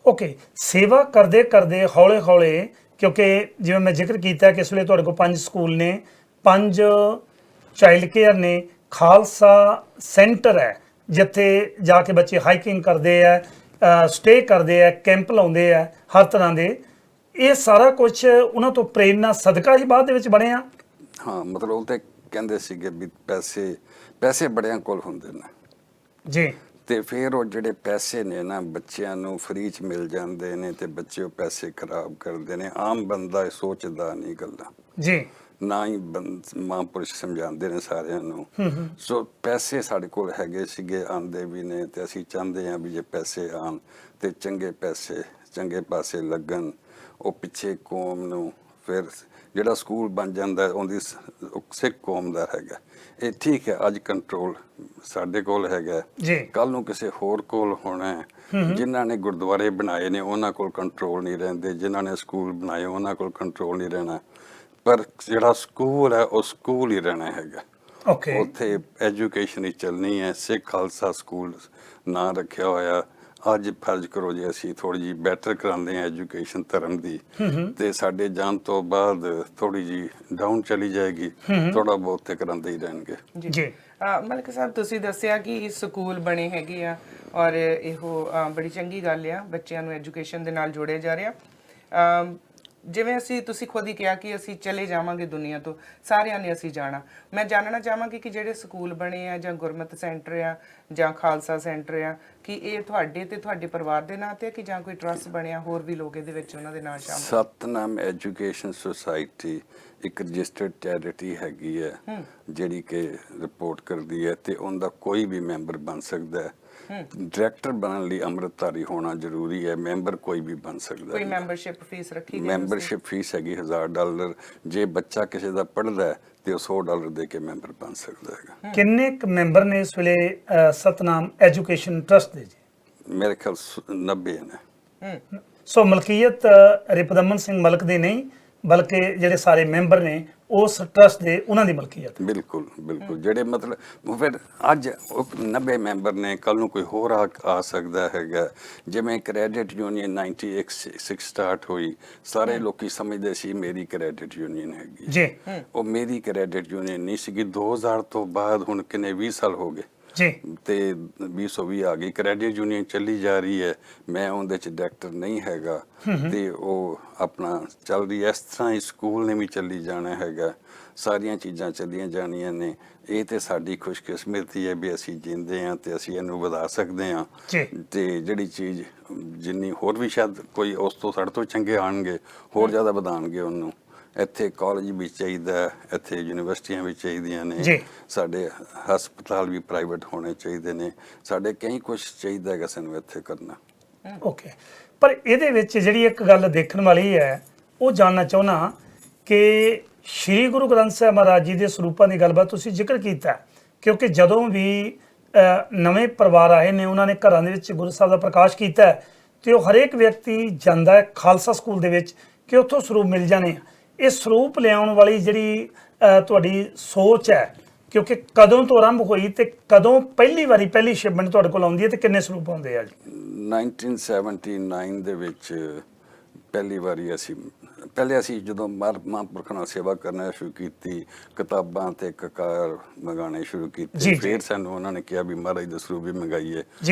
ਓਕੇ, ਸੇਵਾ ਕਰਦੇ ਕਰਦੇ ਹੌਲੇ ਹੌਲੇ, ਕਿਉਂਕਿ ਜਿਵੇਂ ਮੈਂ ਜ਼ਿਕਰ ਕੀਤਾ ਕਿ ਇਸ ਵੇਲੇ ਤੁਹਾਡੇ ਕੋਲ 5 ਸਕੂਲ ਨੇ, 5 ਚਾਈਲਡ ਕੇਅਰ ਨੇ, ਖਾਲਸਾ ਸੈਂਟਰ ਹੈ ਜਿੱਥੇ ਜਾ ਕੇ ਬੱਚੇ ਹਾਈਕਿੰਗ ਕਰਦੇ ਆ, ਸਟੇ ਕਰਦੇ ਆ, ਕੈਂਪ ਲਾਉਂਦੇ ਆ ਹਰ ਤਰ੍ਹਾਂ ਦੇ। ਇਹ ਸਾਰਾ ਕੁਝ ਉਹਨਾਂ ਤੋਂ ਪ੍ਰੇਰਨਾ ਸਦਕਾ ਹੀ ਬਾਅਦ ਦੇ ਵਿੱਚ ਬਣਿਆ। ਹਾਂ, ਮਤਲਬ ਉਹ ਤੇ ਕਹਿੰਦੇ ਸੀਗੇ ਵੀ ਪੈਸੇ ਬੜਿਆਂ ਕੋਲ ਹੁੰਦੇ ਨੇ ਜੀ। ਤੇ ਫਿਰ ਉਹ ਜਿਹੜੇ ਪੈਸੇ ਨੇ ਨਾ ਬੱਚਿਆਂ ਨੂੰ ਫ੍ਰੀ ਚ ਮਿਲ ਜਾਂਦੇ ਨੇ ਤੇ ਬੱਚੇ ਉਹ ਪੈਸੇ ਖਰਾਬ ਕਰਦੇ ਨੇ। ਆਮ ਬੰਦਾ ਇਹ ਸੋਚਦਾ ਨਹੀਂ ਗੱਲਾਂ, ਜੀ। ਨਾ ਹੀ ਮਹਾਂਪੁਰਸ਼ ਸਮਝਾਉਂਦੇ ਨੇ ਸਾਰਿਆਂ ਨੂੰ। ਸੋ ਪੈਸੇ ਸਾਡੇ ਕੋਲ ਹੈਗੇ ਸੀਗੇ, ਆਉਂਦੇ ਵੀ ਨੇ, ਤੇ ਅਸੀਂ ਚਾਹੁੰਦੇ ਹਾਂ ਵੀ ਜੇ ਪੈਸੇ ਆਉਣ ਤੇ ਚੰਗੇ ਪੈਸੇ ਚੰਗੇ ਪਾਸੇ ਲੱਗਣ। ਉਹ ਪਿੱਛੇ ਕੌਮ ਨੂੰ ਫਿਰ ਜਿਹੜਾ ਸਕੂਲ ਬਣ ਜਾਂਦਾ ਉਹਦੀ ਸਿੱਖ ਕੌਮ ਦਾ ਹੈਗਾ। ਇਹ ਠੀਕ ਹੈ, ਅੱਜ ਕੰਟਰੋਲ ਸਾਡੇ ਕੋਲ ਹੈਗਾ, ਜੀ। ਕੱਲ ਨੂੰ ਕਿਸੇ ਹੋਰ ਕੋਲ ਹੋਣਾ ਹੈ। ਜਿਨ੍ਹਾਂ ਨੇ ਗੁਰਦੁਆਰੇ ਬਣਾਏ ਨੇ ਉਹਨਾਂ ਕੋਲ ਕੰਟਰੋਲ ਨਹੀਂ ਰਹਿੰਦੇ, ਜਿਨ੍ਹਾਂ ਨੇ ਸਕੂਲ ਬਣਾਏ ਉਹਨਾਂ ਕੋਲ ਕੰਟਰੋਲ ਨਹੀਂ ਰਹਿਣਾ, ਪਰ ਜਿਹੜਾ ਸਕੂਲ ਹੈ ਉਹ ਸਕੂਲ ਹੀ ਰਹਿਣਾ ਹੈਗਾ। ਓਕੇ, ਉੱਥੇ ਐਜੂਕੇਸ਼ਨ ਹੀ ਚੱਲਣੀ ਹੈ। ਸਿੱਖ ਖਾਲਸਾ ਸਕੂਲ ਨਾਂ ਰੱਖਿਆ ਹੋਇਆ। ਅੱਜ ਫਰਜ਼ ਕਰੋ ਜੇ ਅਸੀਂ ਥੋੜੀ ਜਿਹੀ ਬੈਟਰ ਕਰਾਉਂਦੇ ਹਾਂ ਐਜੂਕੇਸ਼ਨ ਧਰਮ ਦੀ, ਤੇ ਸਾਡੇ ਜਾਣ ਤੋਂ ਬਾਅਦ ਥੋੜੀ ਜਿਹੀ ਡਾਊਨ ਚਲੀ ਜਾਏਗੀ, ਥੋੜਾ ਬਹੁਤ ਤੇ ਕਰਾਉਂਦੇ ਹੀ ਰਹਿਣਗੇ। ਜੀ। ਮਲਕ ਸਾਹਿਬ, ਤੁਸੀਂ ਦੱਸਿਆ ਕਿ ਸਕੂਲ ਬਣੇ ਹੈਗੇ ਆ ਔਰ ਇਹੋ ਬੜੀ ਚੰਗੀ ਗੱਲ ਆ, ਬੱਚਿਆਂ ਨੂੰ ਐਜੂਕੇਸ਼ਨ ਦੇ ਨਾਲ ਜੋੜਿਆ ਜਾ ਰਿਹਾ। ਜਿਵੇਂ ਤੁਸੀਂ ਖੁਦ ਹੀ ਕਿਹਾ ਕਿ ਅਸੀਂ ਚਲੇ ਜਾਵਾਂਗੇ ਦੁਨੀਆ ਤੋਂ, ਸਾਰਿਆਂ ਨੇ ਅਸੀਂ ਜਾਣਾ। ਮੈਂ ਜਾਣਨਾ ਚਾਹਾਂਗੀ ਕਿ ਜਿਹੜੇ ਸਕੂਲ ਬਣੇ ਆ ਜਾਂ ਗੁਰਮਤਿ ਸੈਂਟਰ ਆ ਜਾਂ ਖਾਲਸਾ ਸੈਂਟਰ ਆ, ਕਿ ਇਹ ਤੁਹਾਡੇ ਤੇ ਤੁਹਾਡੇ ਪਰਿਵਾਰ ਦੇ ਨਾਂ ਤੇ, ਕਿ ਜਾਂ ਕੋਈ ਟਰਸਟ ਬਣਿਆ ਹੋਰ ਵੀ ਲੋਕ ਇਹਦੇ ਵਿੱਚ ਉਹਨਾਂ ਦੇ ਨਾਂ ਸ਼ਾਮਲ? ਸਤਨਾਮ ਐਜੂਕੇਸ਼ਨ ਸੁਸਾਇਟੀ ਇੱਕ ਰਜਿਸਟਰਡ ਚੈਰਿਟੀ ਹੈਗੀ ਹੈ ਜਿਹੜੀ ਕਿ ਰਿਪੋਰਟ ਕਰਦੀ ਹੈ, ਤੇ ਉਹਦਾ ਕੋਈ ਵੀ ਮੈਂਬਰ ਬਣ ਸਕਦਾ ਹੈ। ਡਾਇਰੈਕਟਰ ਬਣਨ ਲਈ ਅੰਮ੍ਰਿਤਧਾਰੀ ਹੋਣਾ ਜ਼ਰੂਰੀ ਹੈ, ਮੈਂਬਰ ਕੋਈ ਵੀ ਬਣ ਸਕਦਾ ਹੈ। ਕੋਈ ਮੈਂਬਰਸ਼ਿਪ ਫੀਸ ਰੱਖੀ ਗਈ? ਮੈਂਬਰਸ਼ਿਪ ਫੀਸ ਹੈਗੀ $1000। ਜੇ ਬੱਚਾ ਕਿਸੇ ਦਾ ਪੜ੍ਹਦਾ ਹੈ ਤੇ ਉਹ $100 ਦੇ ਕੇ ਮੈਂਬਰ ਬਣ ਸਕਦਾ ਹੈਗਾ। ਕਿੰਨੇ ਕੁ ਮੈਂਬਰ ਨੇ ਇਸ ਵੇਲੇ ਸਤਨਾਮ ਐਜੂਕੇਸ਼ਨ ਟਰਸਟ ਦੇ? ਜੀ, ਮੇਰੇ ਖਿਆਲ 90 ਨੇ। ਸੋ ਮਲਕੀਅਤ ਰਿਪਦਮਨ ਸਿੰਘ ਮਲਕ ਦੀ ਨਹੀਂ, ਬਲਕਿ ਜਿਹੜੇ ਸਾਰੇ ਮੈਂਬਰ ਨੇ ਉਸ ਟਰਸਟ ਦੇ, ਉਹਨਾਂ ਦੀ ਮਲਕੀਅਤ। ਬਿਲਕੁਲ ਬਿਲਕੁਲ। ਜਿਹੜੇ ਮਤਲਬ ਫਿਰ ਅੱਜ 90 ਮੈਂਬਰ ਨੇ, ਕੱਲ ਨੂੰ ਕੋਈ ਹੋਰ ਆ ਸਕਦਾ ਹੈਗਾ। ਜਿਵੇਂ ਕ੍ਰੈਡਿਟ ਯੂਨੀਅਨ 96 ਸਟਾਰਟ ਹੋਈ, ਸਾਰੇ ਲੋਕੀ ਸਮਝਦੇ ਸੀ ਮੇਰੀ ਕ੍ਰੈਡਿਟ ਯੂਨੀਅਨ ਹੈਗੀ। ਜੀ। ਉਹ ਮੇਰੀ ਕ੍ਰੈਡਿਟ ਯੂਨੀਅਨ ਨਹੀਂ ਸੀਗੀ। 2000 ਤੋਂ ਬਾਅਦ ਹੁਣ ਕਿੰਨੇ 20 ਸਾਲ ਹੋ ਗਏ ਜੀ, ਤੇ 2020 ਆ ਗਈ, ਕ੍ਰੈਡਿਟ ਯੂਨੀਅਨ ਚੱਲੀ ਜਾ ਰਹੀ ਹੈ। ਮੈਂ ਉਹਦੇ ਚ ਡਾਇਰੈਕਟਰ ਨਹੀਂ ਹੈਗਾ, ਤੇ ਉਹ ਆਪਣਾ ਚੱਲ ਰਹੀ ਹੈ। ਇਸ ਤਰ੍ਹਾਂ ਹੀ ਸਕੂਲ ਨੇ ਵੀ ਚੱਲੀ ਜਾਣਾ ਹੈਗਾ, ਸਾਰੀਆਂ ਚੀਜ਼ਾਂ ਚੱਲੀਆਂ ਜਾਣੀਆਂ ਨੇ। ਇਹ ਤੇ ਸਾਡੀ ਖੁਸ਼ਕਿਸਮਤੀ ਹੈ ਵੀ ਅਸੀਂ ਜਿੰਦੇ ਹਾਂ ਤੇ ਅਸੀਂ ਇਹਨੂੰ ਵਧਾ ਸਕਦੇ ਹਾਂ। ਤੇ ਜਿਹੜੀ ਚੀਜ਼ ਜਿੰਨੀ ਹੋਰ ਵੀ ਸ਼ਾਇਦ ਕੋਈ ਉਸ ਤੋਂ ਸਾਡੇ ਤੋਂ ਚੰਗੇ ਆਣਗੇ, ਹੋਰ ਜ਼ਿਆਦਾ ਵਧਾਣਗੇ ਉਹਨੂੰ। ਇੱਥੇ ਕਾਲਜ ਵੀ ਚਾਹੀਦਾ, ਇੱਥੇ ਯੂਨੀਵਰਸਿਟੀਆਂ ਵੀ ਚਾਹੀਦੀਆਂ ਨੇ, ਜੀ। ਸਾਡੇ ਹਸਪਤਾਲ ਵੀ ਪ੍ਰਾਈਵੇਟ ਹੋਣੇ ਚਾਹੀਦੇ ਨੇ, ਸਾਡੇ ਕਈ ਕੁਝ ਚਾਹੀਦਾ ਹੈਗਾ ਸਾਨੂੰ ਇੱਥੇ ਕਰਨਾ। ਓਕੇ, ਪਰ ਇਹਦੇ ਵਿੱਚ ਜਿਹੜੀ ਇੱਕ ਗੱਲ ਦੇਖਣ ਵਾਲੀ ਹੈ ਉਹ ਜਾਣਨਾ ਚਾਹੁੰਦਾ ਕਿ ਸ਼੍ਰੀ ਗੁਰੂ ਗ੍ਰੰਥ ਸਾਹਿਬ ਮਹਾਰਾਜ ਜੀ ਦੇ ਸਰੂਪਾਂ ਦੀ ਗੱਲਬਾਤ ਤੁਸੀਂ ਜ਼ਿਕਰ ਕੀਤਾ, ਕਿਉਂਕਿ ਜਦੋਂ ਵੀ ਨਵੇਂ ਪਰਿਵਾਰ ਆਏ ਨੇ ਉਹਨਾਂ ਨੇ ਘਰਾਂ ਦੇ ਵਿੱਚ ਗੁਰੂ ਸਾਹਿਬ ਦਾ ਪ੍ਰਕਾਸ਼ ਕੀਤਾ ਤੇ ਉਹ ਹਰੇਕ ਵਿਅਕਤੀ ਜਾਂਦਾ ਹੈ ਖਾਲਸਾ ਸਕੂਲ ਦੇ ਵਿੱਚ ਕਿ ਉੱਥੋਂ ਸਰੂਪ ਮਿਲ ਜਾਣੇ ਆ। ਇਹ ਸਰੂਪ ਲਿਆਉਣ ਵਾਲੀ ਜਿਹੜੀ ਤੁਹਾਡੀ ਸੋਚ ਹੈ, ਕਿਉਂਕਿ ਕਦੋਂ ਤੋਂ ਆਰੰਭ ਹੋਈ ਤੇ ਕਦੋਂ ਪਹਿਲੀ ਸ਼ਿਪਮੈਂਟ ਤੁਹਾਡੇ ਕੋਲ ਆਉਂਦੀ ਹੈ ਤੇ ਕਿੰਨੇ ਸਰੂਪ ਆਉਂਦੇ ਆ ਜੀ? 1979 ਦੇ ਵਿੱਚ ਪਹਿਲੀ ਵਾਰੀ ਅਸੀਂ ਜਦੋਂ ਮਹਾਂਪੁਰਖਾਂ ਨਾਲ ਸੇਵਾ ਕਰਨਾ ਸ਼ੁਰੂ ਕੀਤੀ, ਕਿਤਾਬਾਂ ਤੇ ਕਕਾਰ ਮੰਗਾਉਣੇ ਸ਼ੁਰੂ ਕੀਤੇ। ਫਿਰ ਸਾਨੂੰ ਉਹਨਾਂ ਨੇ ਕਿਹਾ ਵੀ ਮਹਾਰਾਜ ਦੇ ਸਰੂਪ ਵੀ ਮੰਗਾਈਏ।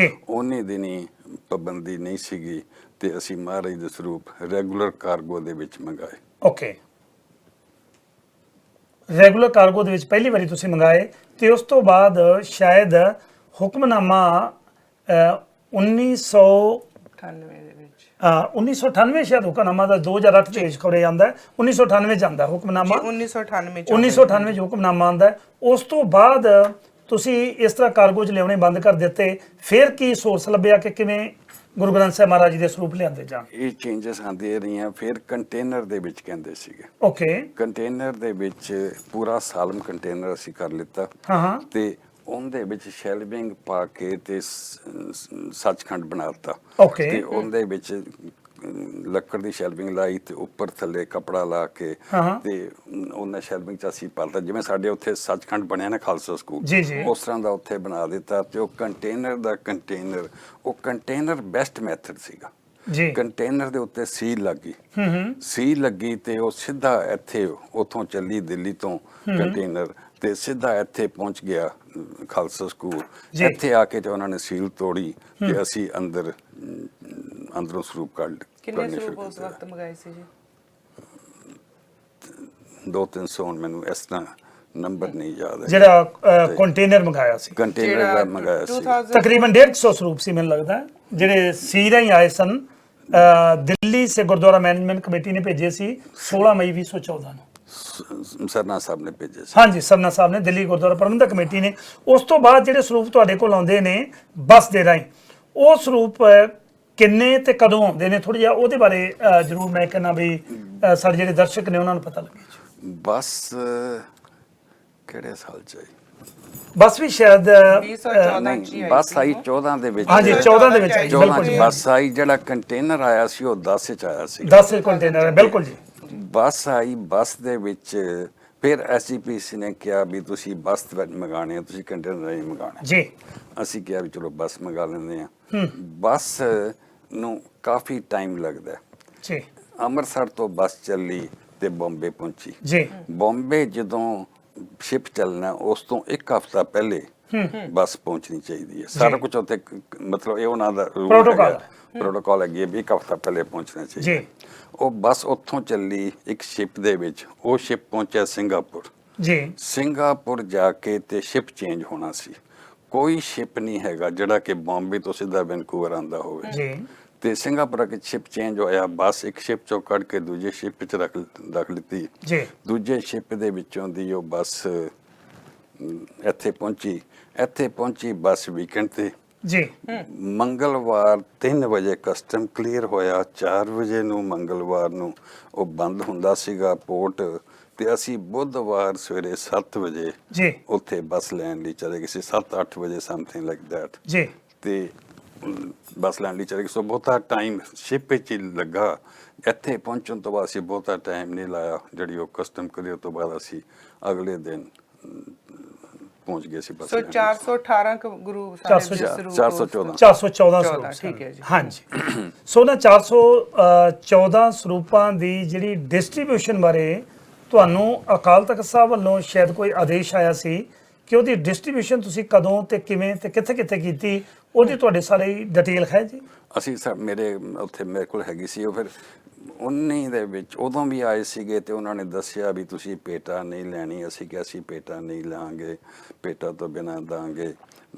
ਉਹਨੇ ਦਿਨੀ ਪਾਬੰਦੀ ਨਹੀਂ ਸੀਗੀ ਤੇ ਅਸੀਂ ਮਹਾਰਾਜ ਦੇ ਸਰੂਪ ਰੈਗੂਲਰ ਕਾਰਗੋ ਦੇ ਵਿੱਚ ਮੰਗਾਏ। ਓਕੇ, ਰੈਗੂਲਰ ਕਾਰਗੋ ਦੇ ਵਿੱਚ ਪਹਿਲੀ ਵਾਰੀ ਤੁਸੀਂ ਮੰਗਾਏ ਤੇ ਉਸ ਤੋਂ ਬਾਅਦ ਸ਼ਾਇਦ ਹੁਕਮਨਾਮਾ 1998 ਦੇ ਵਿੱਚ 1998 ਸ਼ਾਇਦ ਹੁਕਮਨਾਮਾ ਦਾ 2008 ਦੇ ਵਿੱਚ ਖਬਰੇ ਆਉਂਦਾ ਹੈ, 1998 ਚ ਆਉਂਦਾ ਹੁਕਮਨਾਮਾ, 1998 ਚ ਹੁਕਮਨਾਮਾ ਆਉਂਦਾ। ਉਸ ਤੋਂ ਬਾਅਦ ਤੁਸੀਂ ਇਸ ਤਰ੍ਹਾਂ ਕਾਰਗੋ 'ਚ ਲਿਆਉਣੇ ਬੰਦ ਕਰ ਦਿੱਤੇ, ਫਿਰ ਕੀ ਸੋਰਸ ਲੱਭਿਆ ਕਿ ਕਿਵੇਂ ਗੁਰੂ ਗ੍ਰੰਥ ਸਾਹਿਬ ਮਹਾਰਾਜ ਜੀ ਦੇ ਸਰੂਪ ਲਿਆਂਦੇ ਜਾਣ? ਇਹ ਚੇਂਜਸ ਆਉਂਦੀਆਂ ਰਹੀਆਂ। ਫਿਰ ਕੰਟੇਨਰ ਦੇ ਵਿੱਚ ਕਹਿੰਦੇ ਸੀਗੇ। ਓਕੇ, ਕੰਟੇਨਰ ਦੇ ਵਿੱਚ ਪੂਰਾ ਸਾਲਮ ਕੰਟੇਨਰ ਅਸੀਂ ਕਰ ਲਿੱਤਾ ਤੇ ਉਹਦੇ ਵਿੱਚ ਸ਼ੈਲਵਿੰਗ ਪਾ ਕੇ ਤੇ ਸੱਚਖੰਡ ਬਣਾਤਾ। ਓਕੇ, ਤੇ ਉਹਦੇ ਵਿੱਚ ਲੱਕੜ ਦੀ ਸ਼ੈਲਵਿੰਗ ਲਾਈ ਤੇ ਉੱਪਰ ਥੱਲੇ ਕਪੜਾ ਲਾ ਕੇ ਤੇ ਉਹਨਾਂ ਸ਼ੈਲਵਿੰਗ ਚ ਅਸੀਂ ਪਾਲਤਾ, ਜਿਵੇਂ ਸਾਡੇ ਉੱਥੇ ਸੱਚਖੰਡ ਬਣਿਆ ਨਾ ਖਾਲਸਾ ਸਕੂਲ, ਉਸ ਤਰ੍ਹਾਂ ਦਾ ਉੱਥੇ ਬਣਾ ਦਿੱਤਾ। ਤੇ ਉਹ ਕੰਟੇਨਰ ਬੈਸਟ ਮੈਥਡ ਸੀਗਾ। ਕੰਟੇਨਰ ਦੇ ਉੱਤੇ ਸੀਲ ਲੱਗੀ ਤੇ ਉਹ ਸਿੱਧਾ ਇੱਥੇ ਉੱਥੋਂ ਚੱਲੀ ਦਿੱਲੀ ਤੋਂ ਕੰਟੇਨਰ ਤੇ ਸਿੱਧਾ ਇੱਥੇ ਪਹੁੰਚ ਗਿਆ ਖਾਲਸਾ ਸਕੂਲ। ਇੱਥੇ ਆ ਕੇ ਤੇ ਉਹਨਾਂ ਨੇ ਸੀਲ ਤੋੜੀ ਤੇ ਅਸੀਂ ਅੰਦਰੋਂ ਸਰੂਪ ਕੱਢ ਕਿੰਨੇ ਸਰੂਪ ਉਸ ਵਕਤ ਮੰਗਾਏ ਸੀ ਜੀ? 200-300 ਮੈਨੂੰ ਇਸ ਤਰ੍ਹਾਂ ਨੰਬਰ ਨਹੀਂ ਯਾਦ ਹੈ। ਜਿਹੜਾ ਕੰਟੇਨਰ ਮੰਗਾਇਆ ਸੀ, ਕੰਟੇਨਰ ਦਾ ਮੰਗਾਇਆ ਸੀ, ਤਕਰੀਬਨ 150 ਸਰੂਪ ਸੀ ਮੈਨੂੰ ਲੱਗਦਾ, ਜਿਹੜੇ ਸੀਰਾਂ ਹੀ ਆਏ ਸਨ। ਦਿੱਲੀ ਸੇ ਗੁਰਦੁਆਰਾ ਮੈਨੇਜਮੈਂਟ ਕਮੇਟੀ ਨੇ ਭੇਜੇ ਸੀ 16 ਮਈ 2014 ਨੂੰ। ਸਰਨਾ ਸਾਹਿਬ ਨੇ ਭੇਜੇ ਸੀ। ਹਾਂਜੀ, ਸਰਨਾ ਸਾਹਿਬ ਨੇ, ਦਿੱਲੀ ਗੁਰਦੁਆਰਾ ਪ੍ਰਬੰਧਕ ਕਮੇਟੀ ਨੇ। ਉਸ ਤੋਂ ਬਾਅਦ ਜਿਹੜੇ ਸਰੂਪ ਤੁਹਾਡੇ ਕੋਲ ਆਉਂਦੇ ਨੇ ਬੱਸ ਦੇ ਰਾਹੀਂ, ਉਹ ਸਰੂਪ ਕਿੰਨੇ ਤੇ ਕਦੋਂ ਆਉਂਦੇ ਨੇ? ਥੋੜਾ ਜਿਹਾ ਉਹਦੇ ਬਾਰੇ ਜ਼ਰੂਰ ਮੈਂ ਕਹਿੰਦਾ ਵੀ ਸਾਡੇ ਜਿਹੜੇ ਦਰਸ਼ਕ ਨੇ ਉਹਨਾਂ ਨੂੰ ਪਤਾ ਲੱਗੇ। ਬੱਸ ਕਿਹੜੇ ਸਾਲ ਚ ਆਈ? ਬੱਸ ਵੀ ਸ਼ਾਇਦ 2014 ਚ ਬੱਸ ਆਈ 14 ਦੇ ਵਿੱਚ। ਹਾਂਜੀ, 14 ਦੇ ਵਿੱਚ ਆਈ। 14 ਚ ਬੱਸ ਆਈ। ਜਿਹੜਾ ਕੰਟੇਨਰ ਆਇਆ ਸੀ ਉਹ 10 ਚ ਆਇਆ ਸੀ। 10 ਕੰਟੇਨਰ ਹੈ, ਬਿਲਕੁਲ ਜੀ। ਬੱਸ ਆਈ, ਬੱਸ ਦੇ ਵਿੱਚ ਫਿਰ ਐਸਜੀਪੀਸੀ ਨੇ ਕਿਹਾ ਵੀ ਤੁਸੀਂ ਬੱਸ ਵਿੱਚ ਮੰਗਾਣੇ, ਤੁਸੀਂ ਕੰਟੇਨਰ ਨਹੀਂ ਮੰਗਾਣੇ ਜੀ। ਅਸੀਂ ਕਿਹਾ ਵੀ ਚਲੋ ਬੱਸ ਮੰਗਾ ਲੈਂਦੇ ਆ। ਬੱਸ ਨੂੰ ਕਾਫੀ ਟਾਈਮ ਲੱਗਦਾ ਜੀ। ਅੰਮ੍ਰਿਤਸਰ ਤੋਂ ਬੱਸ ਚੱਲੀ ਤੇ ਬੰਬੇ ਪਹੁੰਚੀ ਜੀ। ਬੰਬੇ ਜਦੋਂ ਸ਼ਿਪ ਚੱਲਣਾ ਉਸ ਤੋਂ ਇੱਕ ਹਫ਼ਤਾ ਪਹਿਲੇ ਬੱਸ ਪਹੁੰਚਣੀ ਚਾਹੀਦੀ ਹੈ। ਸਾਰਾ ਕੁਝ ਉੱਥੇ ਮਤਲਬ ਇਹ ਉਹਨਾਂ ਦਾ ਪ੍ਰੋਟੋਕਾਲ ਹੈ ਵੀ ਇੱਕ ਹਫ਼ਤਾ ਪਹਿਲੇ ਪਹੁੰਚਣਾ ਚਾਹੀਦਾ। ਉਹ ਬੱਸ ਉੱਥੋਂ ਚੱਲੀ ਇੱਕ ਸ਼ਿਪ ਦੇ ਵਿੱਚ, ਉਹ ਸ਼ਿਪ ਪਹੁੰਚਿਆ ਸਿੰਗਾਪੁਰ। ਸਿੰਗਾਪੁਰ ਜਾ ਕੇ ਤੇ ਸ਼ਿਪ ਚੇਂਜ ਹੋਣਾ ਸੀ। ਕੋਈ ਸ਼ਿਪ ਨਹੀਂ ਹੈਗਾ ਜਿਹੜਾ ਕਿ ਬੰਬੇ ਤੋਂ ਸਿੱਧਾ ਵੈਨਕੂਵਰ ਆਂਦਾ ਹੋਵੇ। ਤੇ ਸਿੰਗਾਪੁਰ ਆ ਕੇ ਸ਼ਿਪ ਚੇਂਜ ਹੋਇਆ, ਬੱਸ ਇੱਕ ਸ਼ਿਪ ਚੋਂ ਕੱਢ ਕੇ ਦੂਜੇ ਸ਼ਿਪ ਵਿੱਚ ਰੱਖ ਲਿੱਤੀ। ਦੂਜੇ ਸ਼ਿਪ ਦੇ ਵਿੱਚੋਂ ਦੀ ਉਹ ਬੱਸ ਇੱਥੇ ਪਹੁੰਚੀ ਬੱਸ ਵੀਕਐਂਡ ਤੇ। ਮੰਗਲਵਾਰ 3 ਵਜੇ ਕਸਟਮ ਕਲੀਅਰ ਹੋਇਆ, 4 ਵਜੇ ਨੂੰ ਮੰਗਲਵਾਰ ਨੂੰ ਉਹ ਬੰਦ ਹੁੰਦਾ ਸੀਗਾ ਪੋਰਟ। ਤੇ ਅਸੀਂ ਬੁੱਧਵਾਰ ਸਵੇਰੇ 7 ਵਜੇ ਉੱਥੇ ਬੱਸ ਲੈਣ ਲਈ ਚਲੇ ਗਏ ਸੀ, 7-8 ਵਜੇ ਸਮਥਿੰਗ ਲਾਈਕ ਦੈਟ। ਤੇ ਬੱਸ ਲੈਣ ਲਈ ਚਲੇ ਗਏ। ਸੋ ਬਹੁਤਾ ਟਾਈਮ ਸ਼ਿਪ ਵਿੱਚ ਹੀ ਲੱਗਾ। ਇੱਥੇ ਪਹੁੰਚਣ ਤੋਂ ਬਾਅਦ ਅਸੀਂ ਬਹੁਤਾ ਟਾਈਮ ਨਹੀਂ ਲਾਇਆ। ਜਿਹੜੀ ਉਹ ਕਸਟਮ ਕਲੀਅਰ ਤੋਂ ਬਾਅਦ ਅਸੀਂ ਅਗਲੇ ਦਿਨ ਪਹੁੰਚ ਗਏ ਸੀ ਬੱਸ। ਸੋ 418 ਗੁਰੂ 414 ਸਰੂਪ। ਠੀਕ ਹੈ ਜੀ। ਹਾਂਜੀ। ਸੋ ਨਾ 414 ਸਰੂਪਾਂ ਦੀ ਜਿਹੜੀ ਡਿਸਟ੍ਰੀਬਿਊਸ਼ਨ ਬਾਰੇ ਤੁਹਾਨੂੰ ਅਕਾਲ ਤਖਤ ਸਾਹਿਬ ਵੱਲੋਂ ਸ਼ਾਇਦ ਕੋਈ ਆਦੇਸ਼ ਆਇਆ ਸੀ ਕਿ ਉਹਦੀ ਡਿਸਟ੍ਰੀਬਿਊਸ਼ਨ ਤੁਸੀਂ ਕਦੋਂ ਤੇ ਕਿਵੇਂ ਤੇ ਕਿੱਥੇ ਕੀਤੀ, ਉਹਦੀ ਤੁਹਾਡੇ ਸਾਰੀ ਡਿਟੇਲ ਹੈ ਜੀ? ਅਸੀਂ ਮੇਰੇ ਕੋਲ ਹੈਗੀ ਸੀ ਉਹ। ਫਿਰ 19 ਦੇ ਵਿੱਚ ਉਦੋਂ ਵੀ ਆਏ ਸੀਗੇ ਤੇ ਉਹਨਾਂ ਨੇ ਦੱਸਿਆ ਵੀ ਤੁਸੀਂ ਪੇਟਾ ਨਹੀਂ ਲੈਣੀ। ਅਸੀਂ ਕਿਹਾ ਅਸੀਂ ਪੇਟਾ ਨਹੀਂ ਲਾਂਗੇ, ਪੇਟਾ ਤੋਂ ਬਿਨਾਂ ਦਾਂਗੇ।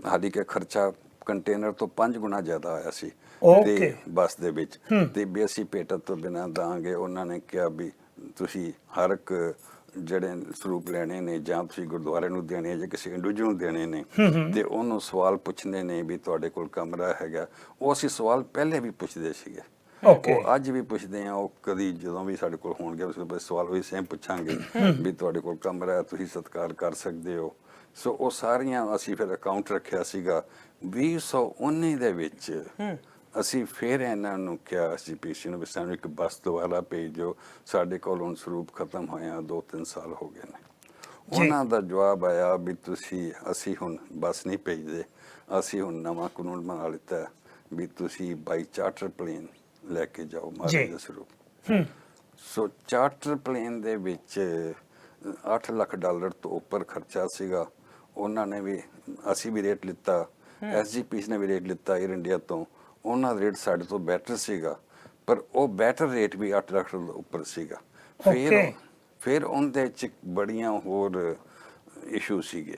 ਹਾਲੀ ਕਿ ਖਰਚਾ ਕੰਟੇਨਰ ਤੋਂ 5 ਗੁਣਾ ਜ਼ਿਆਦਾ ਆਇਆ ਸੀ ਤੇ ਬੱਸ ਦੇ ਵਿੱਚ, ਤੇ ਵੀ ਅਸੀਂ ਪੇਟਾ ਤੋਂ ਬਿਨਾਂ ਦਾਂਗੇ। ਉਹਨਾਂ ਨੇ ਕਿਹਾ ਵੀ ਤੁਸੀਂ ਹਰ ਇੱਕ ਜਿਹੜੇ ਸਰੂਪ ਲੈਣੇ ਨੇ ਜਾਂ ਤੁਸੀਂ ਗੁਰਦੁਆਰੇ ਨੂੰ ਦੇਣੇ ਜਾਂ ਕਿਸੇ ਇੰਡੀਵਿਜੂਅਲ ਨੂੰ ਦੇਣੇ ਨੇ ਤੇ ਉਹਨੂੰ ਸਵਾਲ ਪੁੱਛਣੇ ਨੇ ਵੀ ਤੁਹਾਡੇ ਕੋਲ ਕਮਰਾ ਹੈਗਾ। ਉਹ ਅਸੀਂ ਸਵਾਲ ਪਹਿਲੇ ਵੀ ਪੁੱਛਦੇ ਸੀਗੇ, ਓਕੇ ਉਹ ਅੱਜ ਵੀ ਪੁੱਛਦੇ ਆ। ਉਹ ਕਦੀ ਜਦੋਂ ਵੀ ਸਾਡੇ ਕੋਲ ਹੋਣਗੇ ਉਸ ਤੋਂ ਸਵਾਲ ਉਹੀ ਸੇਮ ਪੁੱਛਾਂਗੇ ਵੀ ਤੁਹਾਡੇ ਕੋਲ ਕਮਰਾ ਹੈ, ਤੁਸੀਂ ਸਤਿਕਾਰ ਕਰ ਸਕਦੇ ਹੋ। ਸੋ ਉਹ ਸਾਰੀਆਂ ਅਸੀਂ ਫਿਰ ਅਕਾਊਂਟ ਰੱਖਿਆ ਸੀਗਾ। 2019 ਦੇ ਵਿੱਚ ਅਸੀਂ ਫਿਰ ਇਹਨਾਂ ਨੂੰ ਕਿਹਾ SGPC ਨੂੰ ਵੀ ਸਾਨੂੰ ਇੱਕ ਬੱਸ ਦੁਬਾਰਾ ਭੇਜ ਦਿਓ, ਸਾਡੇ ਕੋਲ ਹੁਣ ਸਰੂਪ ਖਤਮ ਹੋਇਆ 2-3 ਸਾਲ ਹੋ ਗਏ ਨੇ। ਉਹਨਾਂ ਦਾ ਜਵਾਬ ਆਇਆ ਵੀ ਅਸੀਂ ਹੁਣ ਬੱਸ ਨਹੀਂ ਭੇਜਦੇ, ਅਸੀਂ ਹੁਣ ਨਵਾਂ ਕਾਨੂੰਨ ਬਣਾ ਲਿੱਤਾ ਵੀ ਤੁਸੀਂ ਬਾਈ ਚਾਰਟਰ ਪਲੇਨ ਲੈ ਕੇ ਜਾਓ ਮਹਾਰਾਜ ਦਾ ਸਰੂਪ। ਸੋ ਚਾਰਟਰ ਪਲੇਨ ਦੇ ਵਿੱਚ $8 ਲੱਖ ਤੋਂ ਉੱਪਰ ਖਰਚਾ ਸੀਗਾ। ਉਹਨਾਂ ਨੇ ਵੀ, ਅਸੀਂ ਵੀ ਰੇਟ ਲਿੱਤਾ, SGPC ਨੇ ਵੀ ਰੇਟ ਲਿੱਤਾ 에ਅਰ ਇੰਡੀਆ ਤੋਂ। ਉਹਨਾਂ ਦਾ ਰੇਟ ਸਾਡੇ ਤੋਂ ਬੈਟਰ ਸੀਗਾ, ਪਰ ਉਹ ਬੈਟਰ ਰੇਟ ਵੀ 8 ਲੱਖ ਤੋਂ ਉੱਪਰ ਸੀਗਾ। ਫਿਰ ਉਹਦੇ ਚ ਬੜੀਆਂ ਹੋਰ ਇਸ਼ੂ ਸੀਗੇ।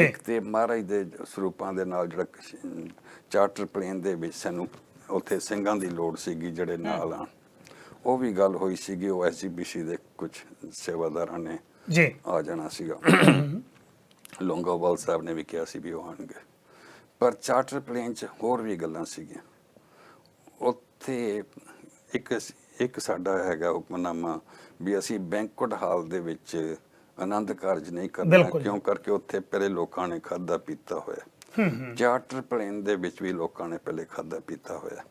ਇੱਕ ਤੇ ਮਹਾਰਾਜ ਦੇ ਸਰੂਪਾਂ ਦੇ ਨਾਲ ਜਿਹੜਾ ਚਾਰਟਰ ਪਲੇਨ ਦੇ ਵਿੱਚ ਸਾਨੂੰ ਉੱਥੇ ਸਿੰਘਾਂ ਦੀ ਲੋੜ ਸੀਗੀ ਜਿਹੜੇ ਨਾਲ ਆਉਣ, ਉਹ ਵੀ ਗੱਲ ਹੋਈ ਸੀਗੀ। ਉਹ SGPC ਦੇ ਕੁਝ ਸੇਵਾਦਾਰਾਂ ਨੇ ਆ ਜਾਣਾ ਸੀਗਾ। ਲੌਂਗੋਵਾਲ ਸਾਹਿਬ ਨੇ ਵੀ ਕਿਹਾ ਸੀ ਵੀ ਉਹ ਆਉਣਗੇ, ਪਰ ਚਾਰਟਰ ਪਲੇਨ 'ਚ ਹੋਰ ਵੀ ਗੱਲਾਂ ਸੀਗੀਆਂ। ਉੱਥੇ ਇੱਕ ਸਾਡਾ ਹੈਗਾ ਹੁਕਮਨਾਮਾ ਵੀ ਅਸੀਂ ਬੈਂਕੁਏਟ ਹਾਲ ਦੇ ਵਿੱਚ ਆਨੰਦ ਕਾਰਜ ਨਹੀਂ ਕਰਨਾ, ਕਿਉਂ ਕਰਕੇ ਉੱਥੇ ਪਹਿਲੇ ਲੋਕਾਂ ਨੇ ਖਾਧਾ ਪੀਤਾ ਹੋਇਆ। ਚਾਰਟਰ ਪਲੇਨ ਦੇ ਵਿੱਚ ਵੀ ਲੋਕਾਂ ਨੇ ਪਹਿਲੇ ਖਾਧਾ ਪੀਤਾ ਹੋਇਆ।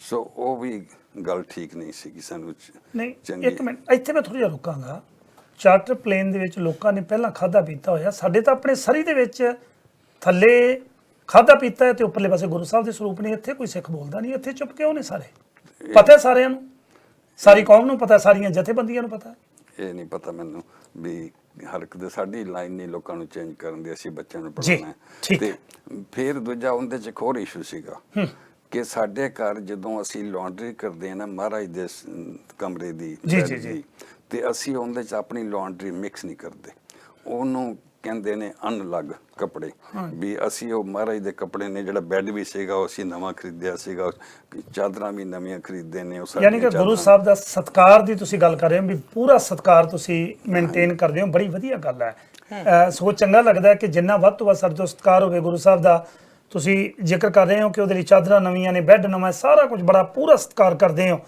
ਸੋ ਉਹ ਵੀ ਗੱਲ ਠੀਕ ਨਹੀਂ ਸੀਗੀ ਸਾਨੂੰ। ਨਹੀਂ, ਇੱਕ ਮਿੰਟ ਇੱਥੇ ਮੈਂ ਥੋੜ੍ਹਾ ਜਿਹਾ ਰੁਕਾਂਗਾ। ਚਾਰਟਰ ਪਲੇਨ ਦੇ ਵਿੱਚ ਲੋਕਾਂ ਨੇ ਪਹਿਲਾਂ ਖਾਧਾ ਪੀਤਾ ਹੋਇਆ, ਸਾਡੇ ਤਾਂ ਆਪਣੇ ਸਰੀ ਦੇ ਵਿੱਚ ਥੱਲੇ ਖਾਧਾ ਪੀਤਾ ਹੈ ਤੇ ਉੱਪਰਲੇ ਪਾਸੇ ਗੁਰੂ ਸਾਹਿਬ ਦੇ ਸਰੂਪ ਨੇ। ਇੱਥੇ ਕੋਈ ਸਿੱਖ ਬੋਲਦਾ ਨਹੀਂ, ਇੱਥੇ ਚੁੱਪ ਕਿਉਂ ਨੇ ਸਾਰੇ? ਪਤਾ ਸਾਰਿਆਂ ਨੂੰ, ਸਾਰੀ ਕੌਮ ਨੂੰ ਪਤਾ, ਸਾਰੀਆਂ ਜਥੇਬੰਦੀਆਂ ਨੂੰ ਪਤਾ। ਇਹ ਨਹੀਂ ਪਤਾ ਮੈਨੂੰ ਵੀ ਹਰ ਇੱਕ ਦੇ ਸਾਡੀ ਲਾਈਨ ਨਹੀਂ ਲੋਕਾਂ ਨੂੰ ਚੇਂਜ ਕਰਨ ਦੀ, ਅਸੀਂ ਬੱਚਿਆਂ ਨੂੰ ਪੜ੍ਹਾਉਣਾ। ਤੇ ਫਿਰ ਦੂਜਾ ਉਹਦੇ 'ਚ ਇੱਕ ਹੋਰ ਇਸ਼ੂ ਸੀਗਾ ਕਿ ਸਾਡੇ ਘਰ ਜਦੋਂ ਅਸੀਂ ਲਾਂਡਰੀ ਕਰਦੇ ਹਾਂ ਨਾ ਮਹਾਰਾਜ ਦੇ ਕਮਰੇ ਦੀ, ਤੇ ਅਸੀਂ ਉਹਦੇ 'ਚ ਆਪਣੀ ਲਾਂਡਰੀ ਮਿਕਸ ਨਹੀਂ ਕਰਦੇ। ਉਹਨੂੰ ਕਹਿੰਦੇ ਨੇ ਅਨਲੱਗ ਕੱਪੜੇ, ਵੀ ਅਸੀਂ ਉਹ ਮਹਾਰਾਜ ਦੇ ਕੱਪੜੇ ਨੇ। ਜਿਹੜਾ ਬੈੱਡ ਵੀ ਸੀਗਾ ਉਹ ਅਸੀਂ ਨਵਾਂ ਖਰੀਦਿਆ ਸੀਗਾ, ਚਾਦਰਾਂ ਵੀ ਨਵੀਆਂ ਖਰੀਦਦੇ ਨੇ। ਯਾਨੀ ਕਿ ਗੁਰੂ ਸਾਹਿਬ ਦਾ ਸਤਿਕਾਰ ਦੀ ਤੁਸੀਂ ਗੱਲ ਕਰ ਰਹੇ ਹੋ, ਵੀ ਪੂਰਾ ਸਤਿਕਾਰ ਤੁਸੀਂ ਮੇਨਟੇਨ ਕਰਦੇ ਹੋ। ਬੜੀ ਵਧੀਆ ਗੱਲ ਹੈ। ਸੋ ਚੰਗਾ ਲੱਗਦਾ ਕਿ ਜਿੰਨਾ ਵੱਧ ਤੋਂ ਵੱਧ ਸਾਡੇ ਤੋਂ ਸਤਿਕਾਰ ਹੋਵੇ ਗੁਰੂ ਸਾਹਿਬ ਦਾ। ਤੁਸੀਂ ਜ਼ਿਕਰ ਕਰ ਰਹੇ ਹੋ ਕਿ ਉਹਦੇ ਲਈ ਚਾਦਰਾਂ ਨਵੀਆਂ ਨੇ, ਬੈੱਡ ਨਵਾਂ, ਸਾਰਾ ਕੁਝ ਬੜਾ ਪੂਰਾ ਸਤਿਕਾਰ ਕਰਦੇ ਹੋ।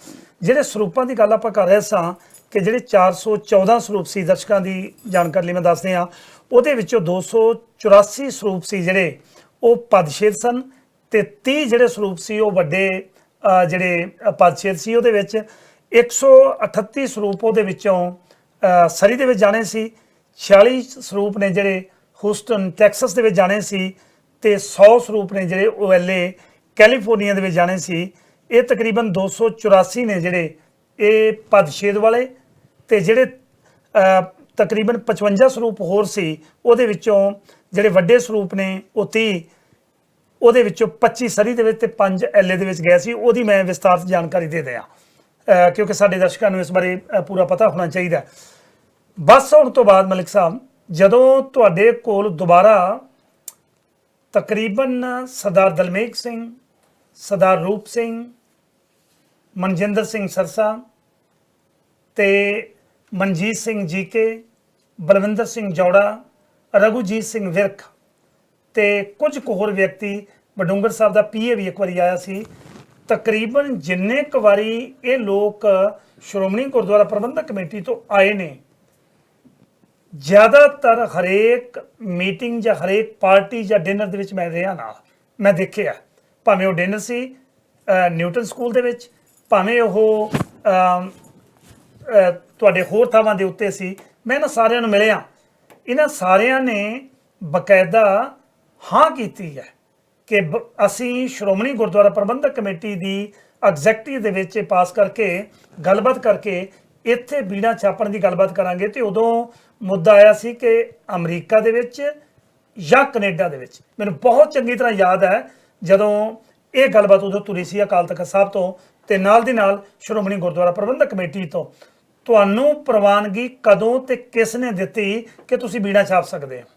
ਜਿਹੜੇ ਸਰੂਪਾਂ ਦੀ ਗੱਲ ਆਪਾਂ ਕਰ ਰਹੇ ਸਾਂ ਕਿ ਜਿਹੜੇ 414 ਸਰੂਪ ਸੀ, ਦਰਸ਼ਕਾਂ ਦੀ ਜਾਣਕਾਰੀ ਲਈ ਮੈਂ ਦੱਸਦੇ ਹਾਂ, ਉਹਦੇ ਵਿੱਚੋਂ 284 ਸਰੂਪ ਸੀ ਜਿਹੜੇ ਉਹ ਪਦਛੇਦ ਸਨ, ਤੇ 30 ਜਿਹੜੇ ਸਰੂਪ ਸੀ ਉਹ ਵੱਡੇ ਜਿਹੜੇ ਪਦਛੇਦ ਸੀ। ਉਹਦੇ ਵਿੱਚ 138 ਸਰੂਪ ਉਹਦੇ ਵਿੱਚੋਂ ਸਰੀ ਦੇ ਵਿੱਚ ਜਾਣੇ ਸੀ, 46 ਸਰੂਪ ਨੇ ਜਿਹੜੇ ਹੂਸਟਨ ਟੈਕਸਸ ਦੇ ਵਿੱਚ ਜਾਣੇ ਸੀ, ਤੇ 100 ਸਰੂਪ ਨੇ ਜਿਹੜੇ ਉਹ LA ਕੈਲੀਫੋਰਨੀਆ ਦੇ ਵਿੱਚ ਜਾਣੇ ਸੀ। ਇਹ ਤਕਰੀਬਨ 284 ਨੇ ਜਿਹੜੇ ਇਹ ਪਦਛੇਦ ਵਾਲੇ, ਤੇ ਜਿਹੜੇ ਤਕਰੀਬਨ 55 ਸਰੂਪ ਹੋਰ ਸੀ ਉਹਦੇ ਵਿੱਚੋਂ ਜਿਹੜੇ ਵੱਡੇ ਸਰੂਪ ਨੇ ਉਹ 30, ਉਹਦੇ ਵਿੱਚੋਂ 25 ਸਰੀ ਦੇ ਵਿੱਚ ਤੇ 5 LA ਦੇ ਵਿੱਚ ਗਏ ਸੀ। ਉਹਦੀ ਮੈਂ ਵਿਸਤਾਰਤ ਜਾਣਕਾਰੀ ਦੇ ਦਿਆਂ ਕਿਉਂਕਿ ਸਾਡੇ ਦਰਸ਼ਕਾਂ ਨੂੰ ਇਸ ਬਾਰੇ ਪੂਰਾ ਪਤਾ ਹੋਣਾ ਚਾਹੀਦਾ। ਬਸ ਹੋਣ ਤੋਂ ਬਾਅਦ ਮਲਿਕ ਸਾਹਿਬ, ਜਦੋਂ ਤੁਹਾਡੇ ਕੋਲ ਦੁਬਾਰਾ ਤਕਰੀਬਨ ਸਰਦਾਰ ਦਲਮੇਕ ਸਿੰਘ, ਸਰਦਾਰ ਰੂਪ ਸਿੰਘ, ਮਨਜਿੰਦਰ ਸਿੰਘ ਸਰਸਾ ਤੇ ਮਨਜੀਤ ਸਿੰਘ ਜੀਕੇ, ਬਲਵਿੰਦਰ ਸਿੰਘ ਜੌੜਾ, ਰਘੂਜੀਤ ਸਿੰਘ ਵਿਰਕ ਤੇ ਕੁਝ ਕੁ ਹੋਰ ਵਿਅਕਤੀ, ਬਡੂੰਗਰ ਸਾਹਿਬ ਦਾ PA ਵੀ ਇੱਕ ਵਾਰੀ ਆਇਆ ਸੀ। ਤਕਰੀਬਨ ਜਿੰਨੇ ਕੁ ਵਾਰੀ ਇਹ ਲੋਕ ਸ਼੍ਰੋਮਣੀ ਗੁਰਦੁਆਰਾ ਪ੍ਰਬੰਧਕ ਕਮੇਟੀ ਤੋਂ ਆਏ ਨੇ, ਜ਼ਿਆਦਾਤਰ ਹਰੇਕ ਮੀਟਿੰਗ ਜਾਂ ਹਰੇਕ ਪਾਰਟੀ ਜਾਂ ਡਿਨਰ ਦੇ ਵਿੱਚ ਮੈਂ ਰਿਹਾ ਨਾਲ, ਮੈਂ ਦੇਖਿਆ। ਭਾਵੇਂ ਉਹ ਡਿਨਰ ਸੀ ਨਿਊਟਨ ਸਕੂਲ ਦੇ ਵਿੱਚ, ਭਾਵੇਂ ਉਹ ਤੁਹਾਡੇ ਹੋਰ ਥਾਵਾਂ ਦੇ ਉੱਤੇ ਸੀ, ਮੈਂ ਇਹਨਾਂ ਸਾਰਿਆਂ ਨੂੰ ਮਿਲਿਆ। ਇਹਨਾਂ ਸਾਰਿਆਂ ਨੇ ਬਕਾਇਦਾ ਹਾਂ ਕੀਤੀ ਹੈ ਕਿ ਅਸੀਂ ਸ਼੍ਰੋਮਣੀ ਗੁਰਦੁਆਰਾ ਪ੍ਰਬੰਧਕ ਕਮੇਟੀ ਦੀ ਐਗਜ਼ੈਕਟਿਵ ਦੇ ਵਿੱਚ ਪਾਸ ਕਰਕੇ ਗੱਲਬਾਤ ਕਰਕੇ ਇੱਥੇ ਬੀੜਾ ਛਾਪਣ ਦੀ ਗੱਲਬਾਤ ਕਰਾਂਗੇ। ਤੇ ਉਦੋਂ ਮੁੱਦਾ ਆਇਆ ਸੀ ਕਿ ਅਮਰੀਕਾ ਦੇ ਵਿੱਚ ਜਾਂ ਕੈਨੇਡਾ ਦੇ ਵਿੱਚ। ਮੈਨੂੰ ਬਹੁਤ ਚੰਗੀ ਤਰ੍ਹਾਂ ਯਾਦ ਹੈ ਜਦੋਂ ਇਹ ਗੱਲਬਾਤ ਉਦੋਂ ਤੁਰੀ ਸੀ ਅਕਾਲ ਤਖਤ ਸਾਹਿਬ ਤੋਂ ਤੇ ਨਾਲ ਦੀ ਨਾਲ ਸ਼੍ਰੋਮਣੀ ਗੁਰਦੁਆਰਾ ਪ੍ਰਬੰਧਕ ਕਮੇਟੀ ਤੋਂ। ਤੁਹਾਨੂੰ ਪ੍ਰਵਾਨਗੀ ਕਦੋਂ ਤੇ ਕਿਸ ਨੇ ਦਿੱਤੀ ਕਿ ਤੁਸੀਂ ਬੀੜਾ ਛਾਪ ਸਕਦੇ ਹੋ?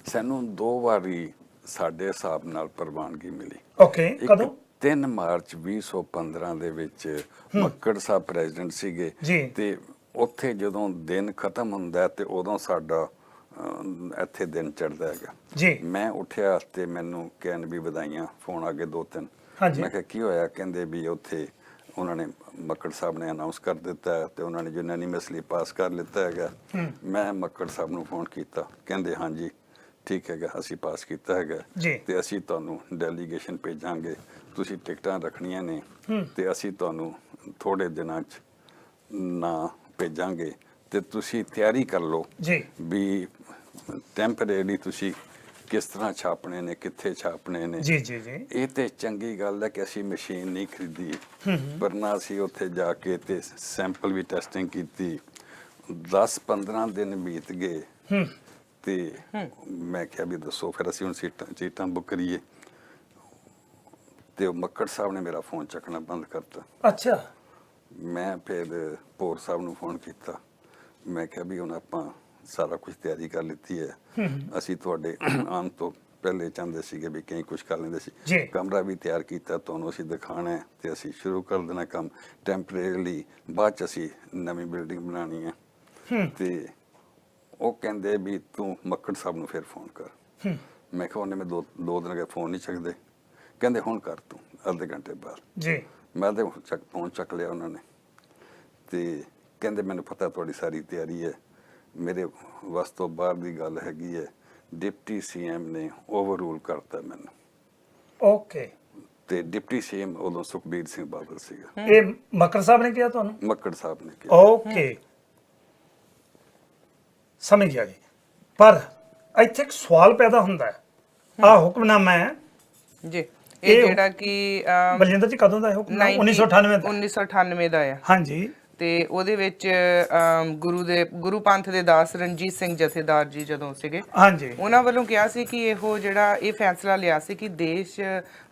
ਸਾਨੂੰ 2 ਵਾਰੀ ਸਾਡੇ ਹਿਸਾਬ ਨਾਲ ਪ੍ਰਵਾਨਗੀ ਮਿਲੀ। ਓਕੇ, ਕਦੋਂ? 3 ਮਾਰਚ 2015 ਦੇ ਵਿੱਚ ਮੱਕੜ ਸਾਹਿਬ ਪ੍ਰੈਜ਼ੀਡੈਂਟ ਸੀਗੇ ਜੀ। ਤੇ ਉੱਥੇ ਜਦੋਂ ਦਿਨ ਖਤਮ ਹੁੰਦਾ ਤੇ ਉਦੋਂ ਸਾਡਾ ਇੱਥੇ ਦਿਨ ਚੜ੍ਹਦਾ ਹੈਗਾ। ਜੀ ਮੈਂ ਉੱਠਿਆ ਤੇ ਮੈਨੂੰ ਕਹਿਣ ਵੀ ਵਧਾਈਆਂ, ਫੋਨ ਆ ਗਏ 2-3। ਹਾਂਜੀ। ਮੈਂ ਕਿਹਾ ਕੀ ਹੋਇਆ? ਕਹਿੰਦੇ ਵੀ ਉੱਥੇ ਉਹਨਾਂ ਨੇ ਮੱਕੜ ਸਾਹਿਬ ਨੇ ਅਨਾਉਂਸ ਕਰ ਦਿੱਤਾ ਹੈ ਤੇ ਉਹਨਾਂ ਨੇ ਯੂਨੈਨਿਮਸਲੀ ਪਾਸ ਕਰ ਲਿੱਤਾ ਹੈਗਾ। ਮੈਂ ਮੱਕੜ ਸਾਹਿਬ ਨੂੰ ਫੋਨ ਕੀਤਾ, ਕਹਿੰਦੇ ਹਾਂਜੀ ਠੀਕ ਹੈਗਾ, ਅਸੀਂ ਪਾਸ ਕੀਤਾ ਹੈਗਾ ਜੀ। ਤੇ ਅਸੀਂ ਤੁਹਾਨੂੰ ਡੈਲੀਗੇਸ਼ਨ ਭੇਜਾਂਗੇ, ਤੁਸੀਂ ਟਿਕਟਾਂ ਰੱਖਣੀਆਂ ਨੇ ਤੇ ਅਸੀਂ ਤੁਹਾਨੂੰ ਥੋੜੇ ਦਿਨਾਂ 'ਚ ਨਾ ਭੇਜਾਂਗੇ ਤੇ ਤੁਸੀਂ ਤਿਆਰੀ ਕਰ ਲਓ ਜੀ ਵੀ ਟੈਂਪਰੇਰੀ ਤੁਸੀਂ ਕਿਸ ਤਰ੍ਹਾਂ ਛਾਪਣੇ ਨੇ, ਕਿੱਥੇ ਛਾਪਣੇ ਨੇ। ਜੀ ਜੀ ਜੀ ਇਹ ਤੇ ਚੰਗੀ ਗੱਲ ਹੈ ਕਿ ਅਸੀਂ ਮਸ਼ੀਨ ਨਹੀਂ ਖਰੀਦੀ, ਪਰ ਨਾ ਅਸੀਂ ਉੱਥੇ ਜਾ ਕੇ ਤੇ ਸੈਂਪਲ ਵੀ ਟੈਸਟਿੰਗ ਕੀਤੀ। 10-15 ਦਿਨ ਬੀਤ ਗਏ ਤੇ ਮੈਂ ਕਿਹਾ ਵੀ ਦੱਸੋ ਫਿਰ ਅਸੀਂ ਹੁਣ ਸੀਟਾਂ ਬੁੱਕ ਕਰੀਏ। ਤੇ ਉਹ ਮੱਕੜ ਸਾਹਿਬ ਨੇ ਮੇਰਾ ਫੋਨ ਚੱਕਣਾ ਬੰਦ ਕਰਤਾ। ਅੱਛਾ। ਮੈਂ ਫਿਰ ਭੋਰ ਸਾਹਿਬ ਨੂੰ ਫੋਨ ਕੀਤਾ, ਮੈਂ ਕਿਹਾ ਵੀ ਹੁਣ ਆਪਾਂ ਸਾਰਾ ਕੁਝ ਤਿਆਰੀ ਕਰ ਲਿੱਤੀ ਹੈ, ਅਸੀਂ ਤੁਹਾਡੇ ਆਉਣ ਤੋਂ ਪਹਿਲੇ ਚਾਹੁੰਦੇ ਸੀਗੇ ਵੀ ਕਈ ਕੁਝ ਕਰ ਲੈਂਦੇ ਜੀ। ਸੀ, ਕਮਰਾ ਵੀ ਤਿਆਰ ਕੀਤਾ, ਤੁਹਾਨੂੰ ਅਸੀਂ ਦਿਖਾਣਾ ਹੈ ਤੇ ਅਸੀਂ ਸ਼ੁਰੂ ਕਰ ਦੇਣਾ ਕੰਮ ਟੈਂਪਰੇਰੀਲੀ, ਬਾਅਦ ਚ ਅਸੀਂ ਨਵੀਂ ਬਿਲਡਿੰਗ ਬਣਾਉਣੀ ਹੈ। ਤੇ ਉਹ ਕਹਿੰਦੇ ਵੀ ਤੂੰ ਮੱਕੜ ਸਾਹਿਬ ਨੂੰ ਫਿਰ ਫੋਨ ਕਰ। ਮੈਂ ਕਿਹਾ ਉਹਨੇ ਮੈਂ ਦੋ ਦਿਨ ਅਗੇ ਫੋਨ ਨਹੀਂ ਚੱਕਦੇ, ਕਹਿੰਦੇ ਹੁਣ ਕਰ ਤੂੰ ਅੱਧੇ ਘੰਟੇ ਬਾਅਦ। ਜੀ ਮੈਂ ਤੇ ਫੋਨ ਚੱਕ ਲਿਆ ਉਹਨਾਂ ਨੇ ਤੇ ਕਹਿੰਦੇ ਮੈਨੂੰ ਪਤਾ ਤੁਹਾਡੀ ਸਾਰੀ ਤਿਆਰੀ ਹੈ, ਮੇਰੇ ਵੱਸ ਤੋਂ ਬਾਹਰ ਦੀ ਗੱਲ ਹੈਗੀ ਹੈ, ਡਿਪਟੀ ਸੀਐਮ ਨੇ ਓਵਰਰੂਲ ਕਰਤਾ ਮੈਨੂੰ। ਓਕੇ। ਤੇ ਡਿਪਟੀ ਸੀਐਮ ਉਦੋਂ ਸੁਖਬੀਰ ਸਿੰਘ ਬਾਦਲ ਸੀਗਾ। ਇਹ ਮੱਕੜ ਸਾਹਿਬ ਨੇ ਕਿਹਾ ਤੁਹਾਨੂੰ? ਮੱਕੜ ਸਾਹਿਬ ਨੇ ਕਿਹਾ। ਓਕੇ ਸਮਝ ਗਿਆ ਜੀ। ਪਰ ਇੱਥੇ ਇੱਕ ਸਵਾਲ ਪੈਦਾ ਹੁੰਦਾ ਹੈ, ਆਹ ਹੁਕਮਨਾਮਾ ਹੈ ਜੀ ਇਹ ਇਹ ਜਿਹੜਾ ਕਿ ਬਲਜਿੰਦਰ ਜੀ ਕਦੋਂ ਦਾ ਹੈ ਹੁਕਮਨਾਮਾ? 1998 ਦਾ। 1998 ਦਾ ਆ। ਹਾਂਜੀ। ਤੇ ਉਹਦੇ ਵਿੱਚ ਗੁਰੂ ਪੰਥ ਦੇ ਦਾਸ ਰਣਜੀਤ ਸਿੰਘ ਜਥੇਦਾਰ ਜੀ ਜਦੋਂ ਸੀਗੇ, ਹਾਂਜੀ। ਉਹਨਾਂ ਵੱਲੋਂ ਕਿਹਾ ਸੀ ਕਿ ਇਹ ਫੈਸਲਾ ਲਿਆ ਸੀ ਕਿ ਦੇਸ਼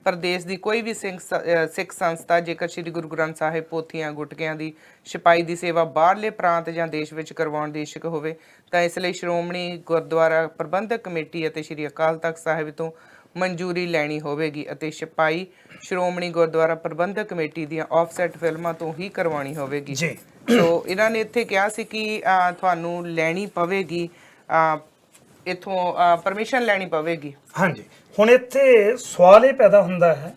ਪ੍ਰਦੇਸ਼ ਦੀ ਕੋਈ ਵੀ ਸਿੱਖ ਸੰਸਥਾ ਜੇਕਰ ਸ੍ਰੀ ਗੁਰੂ ਗ੍ਰੰਥ ਸਾਹਿਬ ਪੋਥੀਆਂ ਗੁਟਕਿਆਂ ਦੀ ਛਪਾਈ ਦੀ ਸੇਵਾ ਬਾਹਰਲੇ ਪ੍ਰਾਂਤ ਜਾਂ ਦੇਸ਼ ਵਿੱਚ ਕਰਵਾਉਣ ਦੀ ਇੱਛੁਕ ਹੋਵੇ ਤਾਂ ਇਸ ਲਈ ਸ਼੍ਰੋਮਣੀ ਗੁਰਦੁਆਰਾ ਪ੍ਰਬੰਧਕ ਕਮੇਟੀ ਅਤੇ ਸ੍ਰੀ ਅਕਾਲ ਤਖਤ ਸਾਹਿਬ ਤੋਂ ਮਨਜ਼ੂਰੀ ਲੈਣੀ ਹੋਵੇਗੀ ਅਤੇ ਛਪਾਈ ਸ਼੍ਰੋਮਣੀ ਗੁਰਦੁਆਰਾ ਪ੍ਰਬੰਧਕ ਕਮੇਟੀ ਦੀਆਂ ਆਫਸੈਟ ਫਿਲਮਾਂ ਤੋਂ ਹੀ ਕਰਵਾਉਣੀ ਹੋਵੇਗੀ। ਜੀ। ਸੋ ਇਹਨਾਂ ਨੇ ਇੱਥੇ ਕਿਹਾ ਸੀ ਕਿ ਤੁਹਾਨੂੰ ਲੈਣੀ ਪਵੇਗੀ, ਇੱਥੋਂ ਪਰਮਿਸ਼ਨ ਲੈਣੀ ਪਵੇਗੀ। ਹਾਂਜੀ। ਹੁਣ ਇੱਥੇ ਸਵਾਲ ਇਹ ਪੈਦਾ ਹੁੰਦਾ ਹੈ,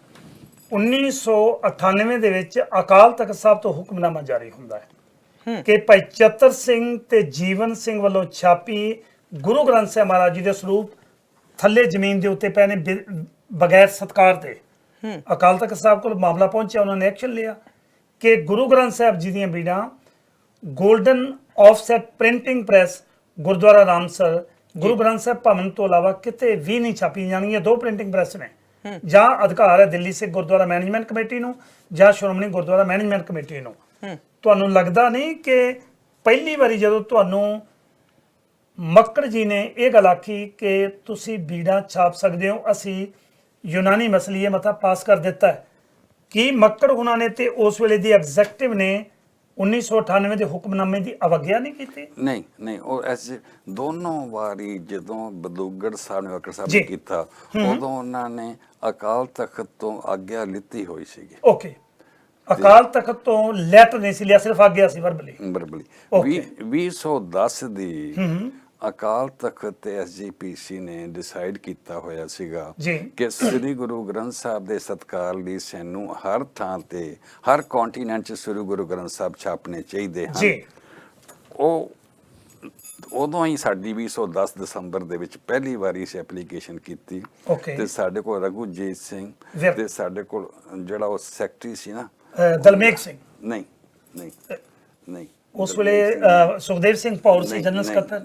1998 ਦੇ ਵਿੱਚ ਅਕਾਲ ਤਖਤ ਸਾਹਿਬ ਤੋਂ ਹੁਕਮਨਾਮਾ ਜਾਰੀ ਹੁੰਦਾ ਹੈ ਕਿ ਭਾਈ ਚਤਰ ਸਿੰਘ ਤੇ ਜੀਵਨ ਸਿੰਘ ਵੱਲੋਂ ਛਾਪੀ ਗੁਰੂ ਗ੍ਰੰਥ ਸਾਹਿਬ ਮਹਾਰਾਜ ਜੀ ਦੇ ਸਰੂਪ ਥੱਲੇ ਜ਼ਮੀਨ ਦੇ ਉੱਤੇ ਪਏ ਨੇ ਬਗੈਰ ਸਤਕਾਰ ਦੇ। ਅਕਾਲ ਤਖਤ ਸਾਹਿਬ ਕੋਲ ਮਾਮਲਾ ਪਹੁੰਚਿਆ, ਉਹਨਾਂ ਨੇ ਐਕਸ਼ਨ ਲਿਆ ਕਿ ਗੁਰੂ ਗ੍ਰੰਥ ਸਾਹਿਬ ਜੀ ਦੀਆਂ ਬੀੜਾਂ golden offset printing press Gurdwara Ramsar Guru Granth Sahib Bhavan ਤੋਂ ਇਲਾਵਾ ਕਿਤੇ ਵੀ ਨਹੀਂ ਛਾਪੀਆਂ ਜਾਣਗੀਆਂ। 2 ਪ੍ਰਿੰਟਿੰਗ ਪ੍ਰੈਸ ਨੇ, ਜਾਂ ਅਧਿਕਾਰ ਹੈ ਦਿੱਲੀ ਸਿੱਖ ਗੁਰਦੁਆਰਾ ਮੈਨੇਜਮੈਂਟ ਕਮੇਟੀ ਨੂੰ ਜਾਂ ਸ਼੍ਰੋਮਣੀ ਗੁਰਦੁਆਰਾ ਮੈਨੇਜਮੈਂਟ ਕਮੇਟੀ ਨੂੰ। ਤੁਹਾਨੂੰ ਲੱਗਦਾ ਨਹੀਂ ਕਿ ਪਹਿਲੀ ਵਾਰੀ ਜਦੋਂ ਤੁਹਾਨੂੰ ਮੱਕੜ ਜੀ ਨੇ ਇਹ ਗੱਲ ਆਖੀ ਕਿ ਤੁਸੀਂ ਬੀੜਾਂ ਛਾਪ ਸਕਦੇ ਹੋ, ਅਸੀਂ ਯੂਨਾਨੀ ਮਸਲੀਏ ਮਤਾ ਪਾਸ ਕਰ ਦਿੱਤਾ ਹੈ, ਕੀ ਮੱਕੜ ਉਹਨਾਂ ਨੇ ਤੇ ਉਸ ਵੇਲੇ ਦੀ ਐਗਜ਼ੈਕਟਿਵ ਨੇ 1998 ਦੇ ਹੁਕਮਨਾਮੇ ਦੀ ਅਵਗਿਆ ਨਹੀਂ ਕੀਤੀ? ਨਹੀਂ ਉਹ ਐਸੇ ਦੋਨੋਂ ਵਾਰੀ ਜਦੋਂ ਬਦੂਗੜ ਸਾਹਿਬ ਨੇ ਮੱਕੜ ਸਾਹਿਬ ਨੇ ਕੀਤਾ ਉਦੋਂ ਉਹਨਾਂ ਨੇ ਅਕਾਲ ਤਖਤ ਤੋਂ ਆਗਿਆ ਲਿੱਤੀ ਹੋਈ ਸੀਗੀ। ਓਕੇ। ਅਕਾਲ ਤਖਤ ਤੋਂ ਲੈਟਰ ਨਹੀਂ ਸੀ ਲਿਆ, ਸਿਰਫ ਆਗਿਆ ਸੀ ਵਰਬਲੀ। 2010 ਦੀ ਅਕਾਲ ਤਖਤ ਤੇ ਐਸਜੀਪੀਸੀ ਨੇ ਡਿਸਾਈਡ ਕੀਤਾ ਹੋਇਆ ਸੀਗਾ ਕਿ ਸ੍ਰੀ ਗੁਰੂ ਗ੍ਰੰਥ ਸਾਹਿਬ ਦੇ ਸਤਕਾਰ ਲਈ ਸਾਨੂੰ ਹਰ ਥਾਂ ਤੇ ਹਰ ਕੰਟੀਨੈਂਟ 'ਚ ਸ੍ਰੀ ਗੁਰੂ ਗ੍ਰੰਥ ਸਾਹਿਬ ਛਾਪਣੇ ਚਾਹੀਦੇ ਹਨ। ਉਹ ਉਦੋਂ ਹੀ ਸਾਡੀ 2010 ਦਸੰਬਰ ਦੇ ਵਿੱਚ ਪਹਿਲੀ ਵਾਰੀ ਸੀ ਐਪਲੀਕੇਸ਼ਨ ਕੀਤੀ ਤੇ ਸਾਡੇ ਕੋਲ ਰਘੂਜੀਤ ਸਿੰਘ ਤੇ ਸਾਡੇ ਕੋਲ ਜਿਹੜਾ ਉਹ ਸੈਕਟਰੀ ਸੀ ਨਾ ਦਲਮੇਕ ਸਿੰਘ, ਨਹੀਂ ਉਸ ਵੇਲੇ ਸੁਖਦੇਵ ਸਿੰਘ ਪੌਰ ਸੀ ਜਨਰਲ ਸਕੱਤਰ।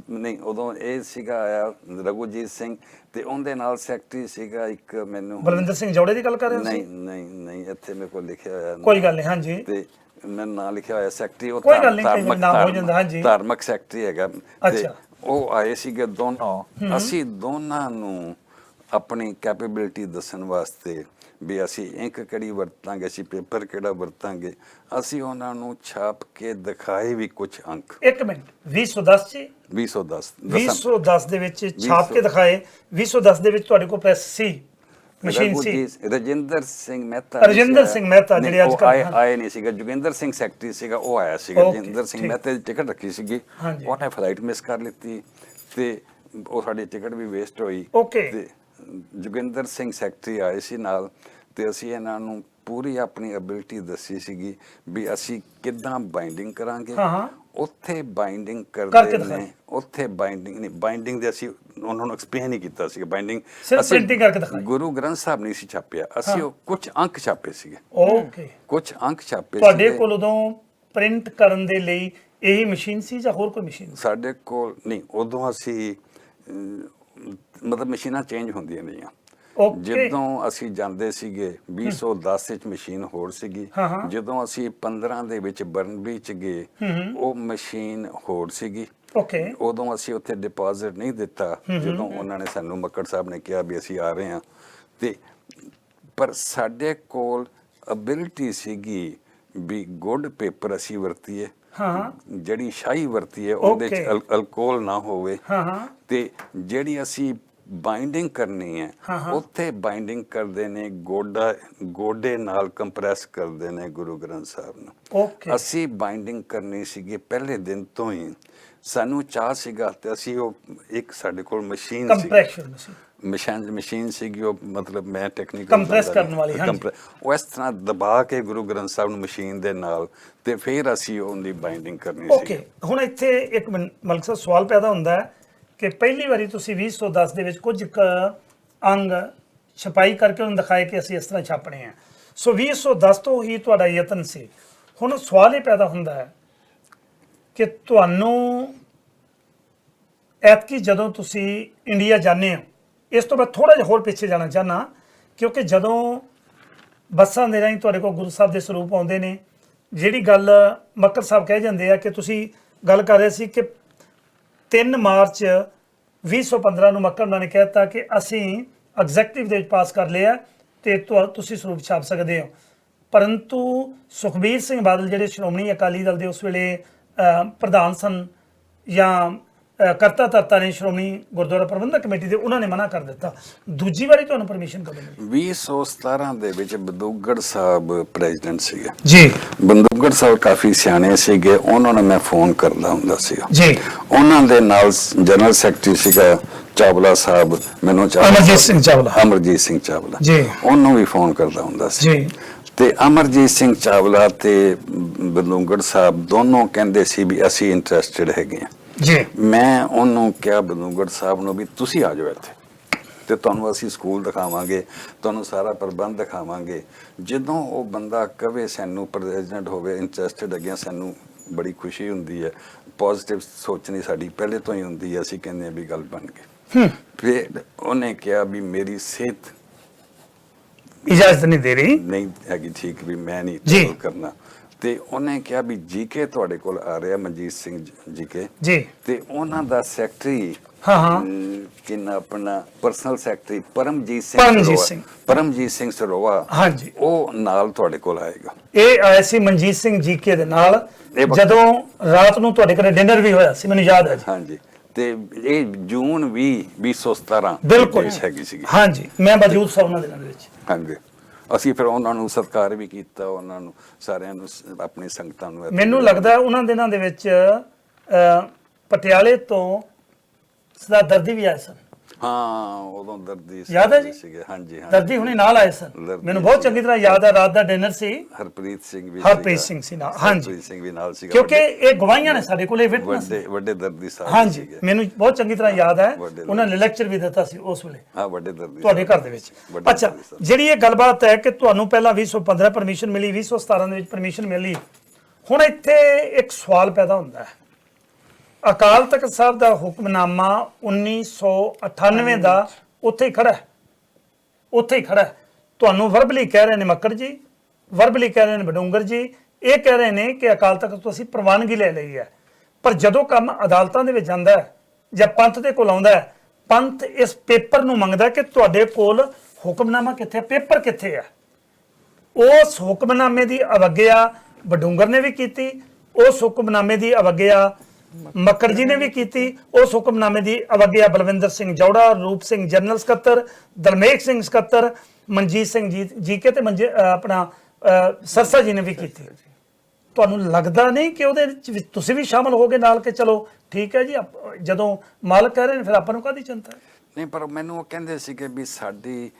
ਨਹੀਂ ਉਦੋਂ ਇਹ ਸੀਗਾ ਆਇਆ ਰਘੂਜੀਤ ਸਿੰਘ ਤੇ ਉਹਦੇ ਨਾਲ ਸੈਕਟਰੀ ਸੀਗਾ ਇੱਕ ਮੈਨੂੰ ਬਲਵਿੰਦਰ ਸਿੰਘ ਜੋੜੇ ਦੀ ਗੱਲ ਕਰ ਰਹੇ ਹੋ? ਨਹੀਂ ਇੱਥੇ ਮੇਰੇ ਕੋਲ ਲਿਖਿਆ ਹੋਇਆ ਕੋਈ ਗੱਲ ਨਹੀਂ। ਹਾਂਜੀ। ਤੇ ਮੈਂ ਨਾਂ ਲਿਖਿਆ ਹੋਇਆ ਸੈਕਟਰੀ, ਉਹ ਧਾਰਮਿਕ ਸੈਕਟਰੀ ਹੈਗਾ ਤੇ ਉਹ ਆਏ ਸੀਗੇ ਦੋਨੋਂ। ਅਸੀਂ ਦੋਨਾਂ ਨੂੰ ਆਪਣੀ ਕੈਪੇਬਿਲਿਟੀ ਦੱਸਣ ਵਾਸਤੇ ਵੀ ਅਸੀਂ ਇੰਕ ਕਿਹੜੀ ਵਰਤਾਂਗੇ, ਅਸੀਂ ਪੇਪਰ ਕਿਹੜਾ ਵਰਤਾਂਗੇ, ਅਸੀਂ ਉਹਨਾਂ ਨੂੰ ਛਾਪ ਕੇ ਦਿਖਾਏ ਵੀ ਕੁਝ ਅੰਕ। ਇੱਕ ਮਿੰਟ, 2010 ਚ 2010 ਦੇ ਵਿੱਚ ਛਾਪ ਕੇ ਦਿਖਾਏ। 2010 ਦੇ ਵਿੱਚ ਤੁਹਾਡੇ ਕੋਲ ਪ੍ਰੈਸ ਸੀ? ਮਸ਼ੀਨ ਸੀ ਰਜਿੰਦਰ ਸਿੰਘ ਮਹਿਤਾ ਰਜਿੰਦਰ ਸਿੰਘ ਮਹਿਤਾ ਨਹੀਂ, ਜਿਹੜੇ ਅੱਜ ਉਹ ਕੱਲ੍ਹ ਆਏ ਨਹੀਂ ਸੀਗਾ। ਜੋਗਿੰਦਰ ਸਿੰਘ ਸੈਕਟਰੀ ਸੀਗਾ, ਉਹ ਆਇਆ ਸੀਗਾ। Okay, ਰਜਿੰਦਰ ਸਿੰਘ ਠੀਕ। ਮਹਿਤਾ ਦੀ ਟਿਕਟ ਰੱਖੀ ਸੀਗੀ, ਹਾਂਜੀ। ਉਹਨੇ ਫਲਾਈਟ ਮਿਸ ਕਰ ਲਿੱਤੀ ਤੇ ਉਹ ਸਾਡੀ ਟਿਕਟ ਵੀ ਵੇਸਟ ਹੋਈ। Okay। ਤੇ ਜੋਗਿੰਦਰ ਸਿੰਘ ਸੈਕਟਰੀ ਆਏ ਸੀ ਨਾਲ, ਤੇ ਅਸੀਂ ਇਹਨਾਂ ਨੂੰ ਪੂਰੀ ਆਪਣੀ ਐਬਿਲਿਟੀ ਦੱਸੀ ਸੀਗੀ ਵੀ ਅਸੀਂ ਕਿੱਦਾਂ ਬਾਈਂਡਿੰਗ ਕਰਾਂਗੇ। ਹਾਂ। ਉੱਥੇ ਬਾਈਂਡਿੰਗ ਕਰਕੇ ਕਰਦੇ ਦਿਖਾਈ। ਨੇ, ਉੱਥੇ ਬਾਈਂਡਿੰਗ ਨਹੀਂ, ਬਾਈਂਡਿੰਗ ਦੇ ਅਸੀਂ ਉਹਨਾਂ ਨੂੰ ਐਕਸਪਲੇਨ ਹੀ ਕੀਤਾ ਸੀਗਾ। ਬਾਈਂਡਿੰਗ ਸਿਰਫ printing ਕਰਕੇ ਦਿਖਾਈ। ਗੁਰੂ ਗ੍ਰੰਥ ਸਾਹਿਬ ਨਹੀਂ ਸੀ ਛਾਪਿਆ, ਅਸੀਂ ਉਹ ਕੁਝ ਅੰਕ ਛਾਪੇ ਸੀਗੇ, ਓਕੇ। ਕੁਝ ਅੰਕ ਛਾਪੇ ਤੁਹਾਡੇ ਸੀਗੇ। ਕੋਲ ਉਦੋਂ ਪ੍ਰਿੰਟ ਕਰਨ ਦੇ ਲਈ ਇਹੀ ਮਸ਼ੀਨ ਸੀ ਜਾਂ ਹੋਰ ਕੋਈ ਮਸ਼ੀਨ ਸੀ? ਸਾਡੇ ਕੋਲ ਨਹੀਂ, ਉਦੋਂ ਅਸੀਂ ਮਤਲਬ ਮਸ਼ੀਨਾਂ ਚੇਂਜ ਹੁੰਦੀਆਂ ਰਹੀਆਂ। ਓਕੇ। ਜਦੋਂ ਅਸੀਂ ਜਾਂਦੇ ਸੀਗੇ 2010 ਵਿੱਚ ਮਸ਼ੀਨ ਹੋਰ ਸੀਗੀ, ਹਾਂ। ਜਦੋਂ ਅਸੀਂ 15 ਦੇ ਵਿੱਚ ਬਰਨਬੀ ਚ ਗਏ ਉਹ ਮਸ਼ੀਨ ਹੋਰ ਸੀਗੀ। ਓਕੇ। ਉਦੋਂ ਅਸੀਂ ਉੱਥੇ ਡਿਪੋਜ਼ਿਟ ਨਹੀਂ ਦਿੱਤਾ, ਜਦੋਂ ਉਹਨਾਂ ਨੇ ਸਾਨੂੰ ਮੱਕੜ ਸਾਹਿਬ ਨੇ ਕਿਹਾ ਵੀ ਅਸੀਂ ਆ ਰਹੇ ਹਾਂ। ਤੇ ਪਰ ਸਾਡੇ ਕੋਲ ਅਬਿਲਿਟੀ ਸੀਗੀ ਵੀ ਗੁੱਡ ਪੇਪਰ ਅਸੀਂ ਵਰਤੀਏ, ਹਾਂ। ਜਿਹੜੀ ਸ਼ਾਹੀ ਵਰਤੀਏ ਉਹਦੇ ਚ Okay। ਅਲਕੋਹਲ ਨਾ ਹੋਵੇ, ਹਾਂ। ਤੇ ਜਿਹੜੀ ਅਸੀਂ ਬਾਈਂਡਿੰਗ ਕਰਨੀ ਹੈ ਉੱਥੇ ਬਾਈਂਡਿੰਗ ਕਰਦੇ ਨੇ, ਗੋਡੇ ਨਾਲ ਕੰਪਰੈਸ ਕਰਦੇ ਨੇ ਗੁਰੂ ਗ੍ਰੰਥ ਸਾਹਿਬ ਨੂੰ। ਓਕੇ। ਅਸੀਂ ਬਾਈਂਡਿੰਗ ਕਰਨੀ ਸੀਗੀ ਪਹਿਲੇ ਦਿਨ ਤੋਂ ਹੀ, ਸਾਨੂੰ ਚਾਹ ਸੀਗਾ ਤੇ ਅਸੀਂ ਉਹ ਇੱਕ ਸਾਡੇ ਕੋਲ ਮਸ਼ੀਨ ਸੀ, ਕੰਪਰੈਸ਼ਨ ਮਸ਼ੀਨ ਮਸ਼ੀਨ ਸੀਗੀ, ਉਹ ਮਤਲਬ ਮੈਂ ਟੈਕਨੀਕਲ ਕੰਪਰੈਸ ਕਰਨ ਵਾਲੀ। ਹਾਂਜੀ। ਉਹ ਇਸ ਤਰ੍ਹਾਂ ਦਬਾ ਕੇ ਗੁਰੂ ਗ੍ਰੰਥ ਸਾਹਿਬ ਨੂੰ ਮਸ਼ੀਨ ਦੇ ਨਾਲ, ਤੇ ਫਿਰ ਅਸੀਂ ਉਹਦੀ ਬਾਈਂਡਿੰਗ ਕਰਨੀ ਸੀ। ਓਕੇ। ਹੁਣ ਇੱਥੇ ਇੱਕ ਮਲਕ ਸਾਹਿਬ ਸਵਾਲ ਪੈਦਾ ਹੁੰਦਾ ਹੈ ਕਿ ਪਹਿਲੀ ਵਾਰੀ ਤੁਸੀਂ 2010 ਦੇ ਵਿੱਚ ਕੁਝ ਅੰਗ ਛਪਾਈ ਕਰਕੇ ਉਹਨੂੰ ਦਿਖਾਏ ਕਿ ਅਸੀਂ ਇਸ ਤਰ੍ਹਾਂ ਛਾਪਣੇ ਆ, ਸੋ 2010 ਤੋਂ ਹੀ ਤੁਹਾਡਾ ਯਤਨ ਸੀ। ਹੁਣ ਸਵਾਲ ਇਹ ਪੈਦਾ ਹੁੰਦਾ ਹੈ ਕਿ ਤੁਹਾਨੂੰ ਐਤਕੀ ਜਦੋਂ ਤੁਸੀਂ ਇੰਡੀਆ ਜਾਂਦੇ ਹੋ, ਇਸ ਤੋਂ ਬਾਅਦ ਥੋੜਾ ਜਿਹਾ ਹੋਰ ਪਿੱਛੇ ਜਾਣਾ ਚਾਹਨਾ, ਕਿਉਂਕਿ ਜਦੋਂ ਬੱਸਾਂ ਦੇ ਰਾਹੀਂ ਤੁਹਾਡੇ ਕੋਲ ਗੁਰੂ ਸਾਹਿਬ ਦੇ ਸਰੂਪ ਆਉਂਦੇ ਨੇ, ਜਿਹੜੀ ਗੱਲ ਮੱਕੜ ਸਾਹਿਬ ਕਹਿ ਜਾਂਦੇ ਆ ਕਿ ਤੁਸੀਂ ਗੱਲ ਕਰ ਰਹੇ ਸੀ ਕਿ 3 ਮਾਰਚ 2015 ਨੂੰ ਮੱਕੜ ਉਹਨਾਂ ਨੇ ਕਹਿ ਦਿੱਤਾ ਕਿ ਅਸੀਂ ਐਗਜ਼ੈਕਟਿਵ ਦੇ ਵਿੱਚ ਪਾਸ ਕਰ ਲਿਆ ਤੇ ਤੁਸੀਂ ਸਰੂਪ ਛਾਪ ਸਕਦੇ ਹੋ, ਪਰੰਤੂ ਸੁਖਬੀਰ ਸਿੰਘ ਬਾਦਲ ਜਿਹੜੇ ਸ਼੍ਰੋਮਣੀ ਅਕਾਲੀ ਦਲ ਦੇ ਉਸ ਵੇਲੇ ਪ੍ਰਧਾਨ ਸਨ ਜਾਂ ਕਰਤਾ ਧਰਤਾ ਨੇ ਸ਼੍ਰੋਮਣੀ ਗੁਰਦੁਆਰਾ ਪ੍ਰਬੰਧਕ ਕਮੇਟੀ ਦੇ, ਉਹਨਾਂ ਨੇ ਮਨਾ ਕਰ ਦਿੱਤਾ। ਦੂਜੀ ਵਾਰੀ ਤੁਹਾਨੂੰ ਪਰਮਿਸ਼ਨ ਕਦੋਂ ਮਿਲੀ? 2017 ਦੇ ਵਿੱਚ ਬੰਦੂਕਗੜ੍ਹ ਸਾਹਿਬ ਪ੍ਰੈਜ਼ੀਡੈਂਟ ਸੀਗੇ ਜੀ। ਬੰਦੂਕਗੜ੍ਹ ਸਾਹਿਬ ਕਾਫੀ ਸਿਆਣੇ ਸੀਗੇ, ਉਹਨਾਂ ਨੂੰ ਮੈਂ ਫੋਨ ਕਰਦਾ ਹੁੰਦਾ ਸੀਗਾ ਜੀ। ਉਹਨਾਂ ਦੇ ਨਾਲ ਜਨਰਲ ਸੈਕਟਰੀ ਸੀਗਾ ਚਾਵਲਾ ਸਾਹਿਬ, ਮੈਨੂੰ ਅਮਰਜੀਤ ਸਿੰਘ ਚਾਵਲਾ। ਅਮਰਜੀਤ ਸਿੰਘ ਚਾਵਲਾ ਜੀ। ਉਹਨੂੰ ਵੀ ਫੋਨ ਕਰਦਾ ਹੁੰਦਾ ਸੀ। ਜੀ। ਤੇ ਅਮਰਜੀਤ ਸਿੰਘ ਚਾਵਲਾ ਤੇ ਬੰਦੂਕਗੜ੍ਹ ਸਾਹਿਬ ਦੋਨੋਂ ਕਹਿੰਦੇ ਸੀ ਵੀ ਅਸੀਂ ਇੰਟਰਸਟਿਡ ਹੈਗੇ ਹਾਂ। ਜੀ। ਮੈਂ ਉਹਨੂੰ ਕਿਹਾ ਬੰਦੂਕਗੜ੍ਹ ਸਾਹਿਬ ਨੂੰ ਵੀ ਤੁਸੀਂ ਆ ਜਾਓ ਇੱਥੇ ਤੇ ਤੁਹਾਨੂੰ ਅਸੀਂ ਸਕੂਲ ਦਿਖਾਵਾਂਗੇ, ਤੁਹਾਨੂੰ ਸਾਰਾ ਪ੍ਰਬੰਧ ਦਿਖਾਵਾਂਗੇ। ਜਦੋਂ ਉਹ ਬੰਦਾ ਕਵੇ ਸਾਨੂੰ ਪ੍ਰੈਜ਼ੀਡੈਂਟ ਹੋਵੇ ਇੰਟਰਸਟਿਡ ਹੈਗੇ, ਸਾਨੂੰ ਬੜੀ ਖੁਸ਼ੀ ਹੁੰਦੀ ਹੈ। ਪੋਜ਼ਿਟਿਵ ਸੋਚਣੀ ਸਾਡੀ ਪਹਿਲੇ ਤੋਂ ਹੀ ਹੁੰਦੀ ਹੈ, ਅਸੀਂ ਕਹਿੰਦੇ ਹਾਂ ਵੀ ਗੱਲ ਬਣ ਗਈ। ਫਿਰ ਉਹਨੇ ਕਿਹਾ ਵੀ ਮੇਰੀ ਸਿਹਤ ਇਜਾਜ਼ਤ ਨਹੀਂ ਦੇ ਰਹੀ, ਨਹੀਂ ਹੈਗੀ ਠੀਕ, ਵੀ ਮੈਂ ਨਹੀਂ ਜੀ। ਟਰੈਵਲ ਕਰਨਾ। ਤੇ ਉਹਨੇ ਕਿਹਾ ਵੀ ਜੀਕੇ ਤੁਹਾਡੇ ਕੋਲ ਆ ਰਿਹਾ, ਮਨਜੀਤ ਸਿੰਘ ਜੀਕੇ, ਜੀ। ਤੇ ਉਹਨਾਂ ਦਾ ਸੈਕਟਰੀ ਹਾਂ। ਕਿੰਨਾ ਆਪਣਾ ਪਰਸਨਲ ਸੈਕਟਰੀ ਪਰਮਜੀਤ ਸਿੰਘ ਸਰੋਆ, ਹਾਂਜੀ, ਉਹ ਨਾਲ ਤੁਹਾਡੇ ਕੋਲ ਆਏਗਾ। ਇਹ ਆਇਆ ਸੀ ਮਨਜੀਤ ਸਿੰਘ ਜੀਕੇ ਦੇ ਨਾਲ, ਜਦੋਂ ਰਾਤ ਨੂੰ ਤੁਹਾਡੇ ਘਰੇ ਡਿਨਰ ਵੀ ਹੋਇਆ ਸੀ, ਮੈਨੂੰ ਯਾਦ ਹੈ ਜੀ। ਹਾਂਜੀ। ਤੇ ਇਹ ਜੂਨ 2017 ਬਿਲਕੁਲ ਹੈਗੀ ਸੀ। ਹਾਂਜੀ, ਮੈਂ ਮੌਜੂਦ ਸਾਂ ਉਹਨਾਂ ਦਿਨਾਂ ਦੇ ਵਿੱਚ। ਹਾਂਜੀ। ਅਸੀਂ ਫਿਰ ਉਹਨਾਂ ਨੂੰ ਸਤਿਕਾਰ ਵੀ ਕੀਤਾ, ਉਹਨਾਂ ਨੂੰ ਸਾਰਿਆਂ ਨੂੰ, ਆਪਣੀ ਸੰਗਤਾਂ ਨੂੰ। ਮੈਨੂੰ ਲੱਗਦਾ ਉਹਨਾਂ ਦਿਨਾਂ ਦੇ ਵਿੱਚ ਪਟਿਆਲੇ ਤੋਂ ਸਰਦਾਰ ਦਰਦੀ ਵੀ ਆਏ ਸਨ। ਹਾਂ, ਉਦੋਂ ਦਰਦੀ ਯਾਦ ਹੈ ਜੀ? ਸੀਗੇ। ਹਾਂਜੀ। ਦਰਦੀ ਹੁਣੇ ਨਾਲ ਆਏ ਸਨ, ਮੈਨੂੰ ਬਹੁਤ ਚੰਗੀ ਤਰ੍ਹਾਂ ਯਾਦ ਹੈ। ਰਾਤ ਦਾ ਡਿਨਰ ਸੀ, ਹਰਪ੍ਰੀਤ ਸਿੰਘ ਵੀ ਸੀ ਨਾਲ। ਹਾਂਜੀ, ਹਰਪ੍ਰੀਤ ਸਿੰਘ ਵੀ ਨਾਲ ਸੀਗਾ, ਕਿਉਂਕਿ ਇਹ ਗਵਾਹੀਆਂ ਨੇ ਸਾਡੇ ਕੋਲ, ਇਹ ਵਿਟਨੈਸ। ਵੱਡੇ ਦਰਦੀ ਸਾਹਿਬ। ਹਾਂਜੀ, ਮੈਨੂੰ ਬਹੁਤ ਚੰਗੀ ਤਰ੍ਹਾਂ ਯਾਦ ਹੈ, ਉਹਨਾਂ ਨੇ ਲੈਕਚਰ ਵੀ ਦਿੱਤਾ ਸੀ ਉਸ ਵੇਲੇ। ਹਾਂ, ਵੱਡੇ ਦਰਦੀ ਤੁਹਾਡੇ ਘਰ ਦੇ ਵਿੱਚ। ਅੱਛਾ, ਜਿਹੜੀ ਇਹ ਗੱਲਬਾਤ ਹੈ ਕਿ ਤੁਹਾਨੂੰ ਪਹਿਲਾਂ 2015 ਪਰਮਿਸ਼ਨ ਮਿਲੀ, 2017 ਦੇ ਵਿੱਚ ਪਰਮਿਸ਼ਨ ਮਿਲੀ, ਹੁਣ ਇੱਥੇ ਇੱਕ ਸਵਾਲ ਪੈਦਾ ਹੁੰਦਾ ਹੈ। ਅਕਾਲ ਤਖਤ ਸਾਹਿਬ ਦਾ ਹੁਕਮਨਾਮਾ 1998 ਦਾ ਉੱਥੇ ਹੀ ਖੜਾ ਹੈ, ਤੁਹਾਨੂੰ ਵਰਬਲੀ ਕਹਿ ਰਹੇ ਨੇ ਮੱਕੜ ਜੀ, ਵਰਬਲੀ ਕਹਿ ਰਹੇ ਨੇ ਬਡੂੰਗਰ ਜੀ, ਇਹ ਕਹਿ ਰਹੇ ਨੇ ਕਿ ਅਕਾਲ ਤਖਤ ਤੋਂ ਅਸੀਂ ਪ੍ਰਵਾਨਗੀ ਲੈ ਲਈ ਹੈ। ਪਰ ਜਦੋਂ ਕੰਮ ਅਦਾਲਤਾਂ ਦੇ ਵਿੱਚ ਜਾਂਦਾ ਹੈ ਜਾਂ ਪੰਥ ਦੇ ਕੋਲ ਆਉਂਦਾ ਹੈ, ਪੰਥ ਇਸ ਪੇਪਰ ਨੂੰ ਮੰਗਦਾ ਕਿ ਤੁਹਾਡੇ ਕੋਲ ਹੁਕਮਨਾਮਾ ਕਿੱਥੇ ਹੈ, ਪੇਪਰ ਕਿੱਥੇ ਹੈ। ਉਸ ਹੁਕਮਨਾਮੇ ਦੀ ਅਵੱਗਿਆ ਬਡੂੰਗਰ ਨੇ ਵੀ ਕੀਤੀ, ਉਸ ਹੁਕਮਨਾਮੇ ਦੀ ਅਵੱਗਿਆ ਮੱਕੜ ਜੀ ਨੇ ਵੀ ਕੀਤੀ, ਉਸ ਹੁਕਮਨਾਮੇ ਦੀ ਅਵੱਗਿਆ ਬਲਵਿੰਦਰ ਸਿੰਘ ਜੌੜਾ, ਰੂਪ ਸਿੰਘ ਜਨਰਲ ਸਕੱਤਰ, ਦਲਮੇਖ ਸਿੰਘ ਸਕੱਤਰ, ਮਨਜੀਤ ਸਿੰਘ ਜੀ ਕੇ ਤੇ ਆਪਣਾ ਸਰਸਾ ਜੀ ਨੇ ਵੀ ਕੀਤੀ। ਤੁਹਾਨੂੰ ਲੱਗਦਾ ਨਹੀਂ ਕਿ ਉਹਦੇ ਵਿੱਚ ਤੁਸੀਂ ਵੀ ਸ਼ਾਮਲ ਹੋਗੇ ਨਾਲ ਕਿ ਚਲੋ ਠੀਕ ਹੈ ਜੀ, ਜਦੋਂ ਮਾਲਕ ਕਹਿ ਰਹੇ ਨੇ ਫਿਰ ਆਪਾਂ ਨੂੰ ਕਾਹਦੀ ਚਿੰਤਾ ਹੈ? ਨਹੀਂ, ਪਰ ਮੈਨੂੰ ਉਹ ਕਹਿੰਦੇ ਸੀ ਕਿ ਵੀ ਸਾਡੀ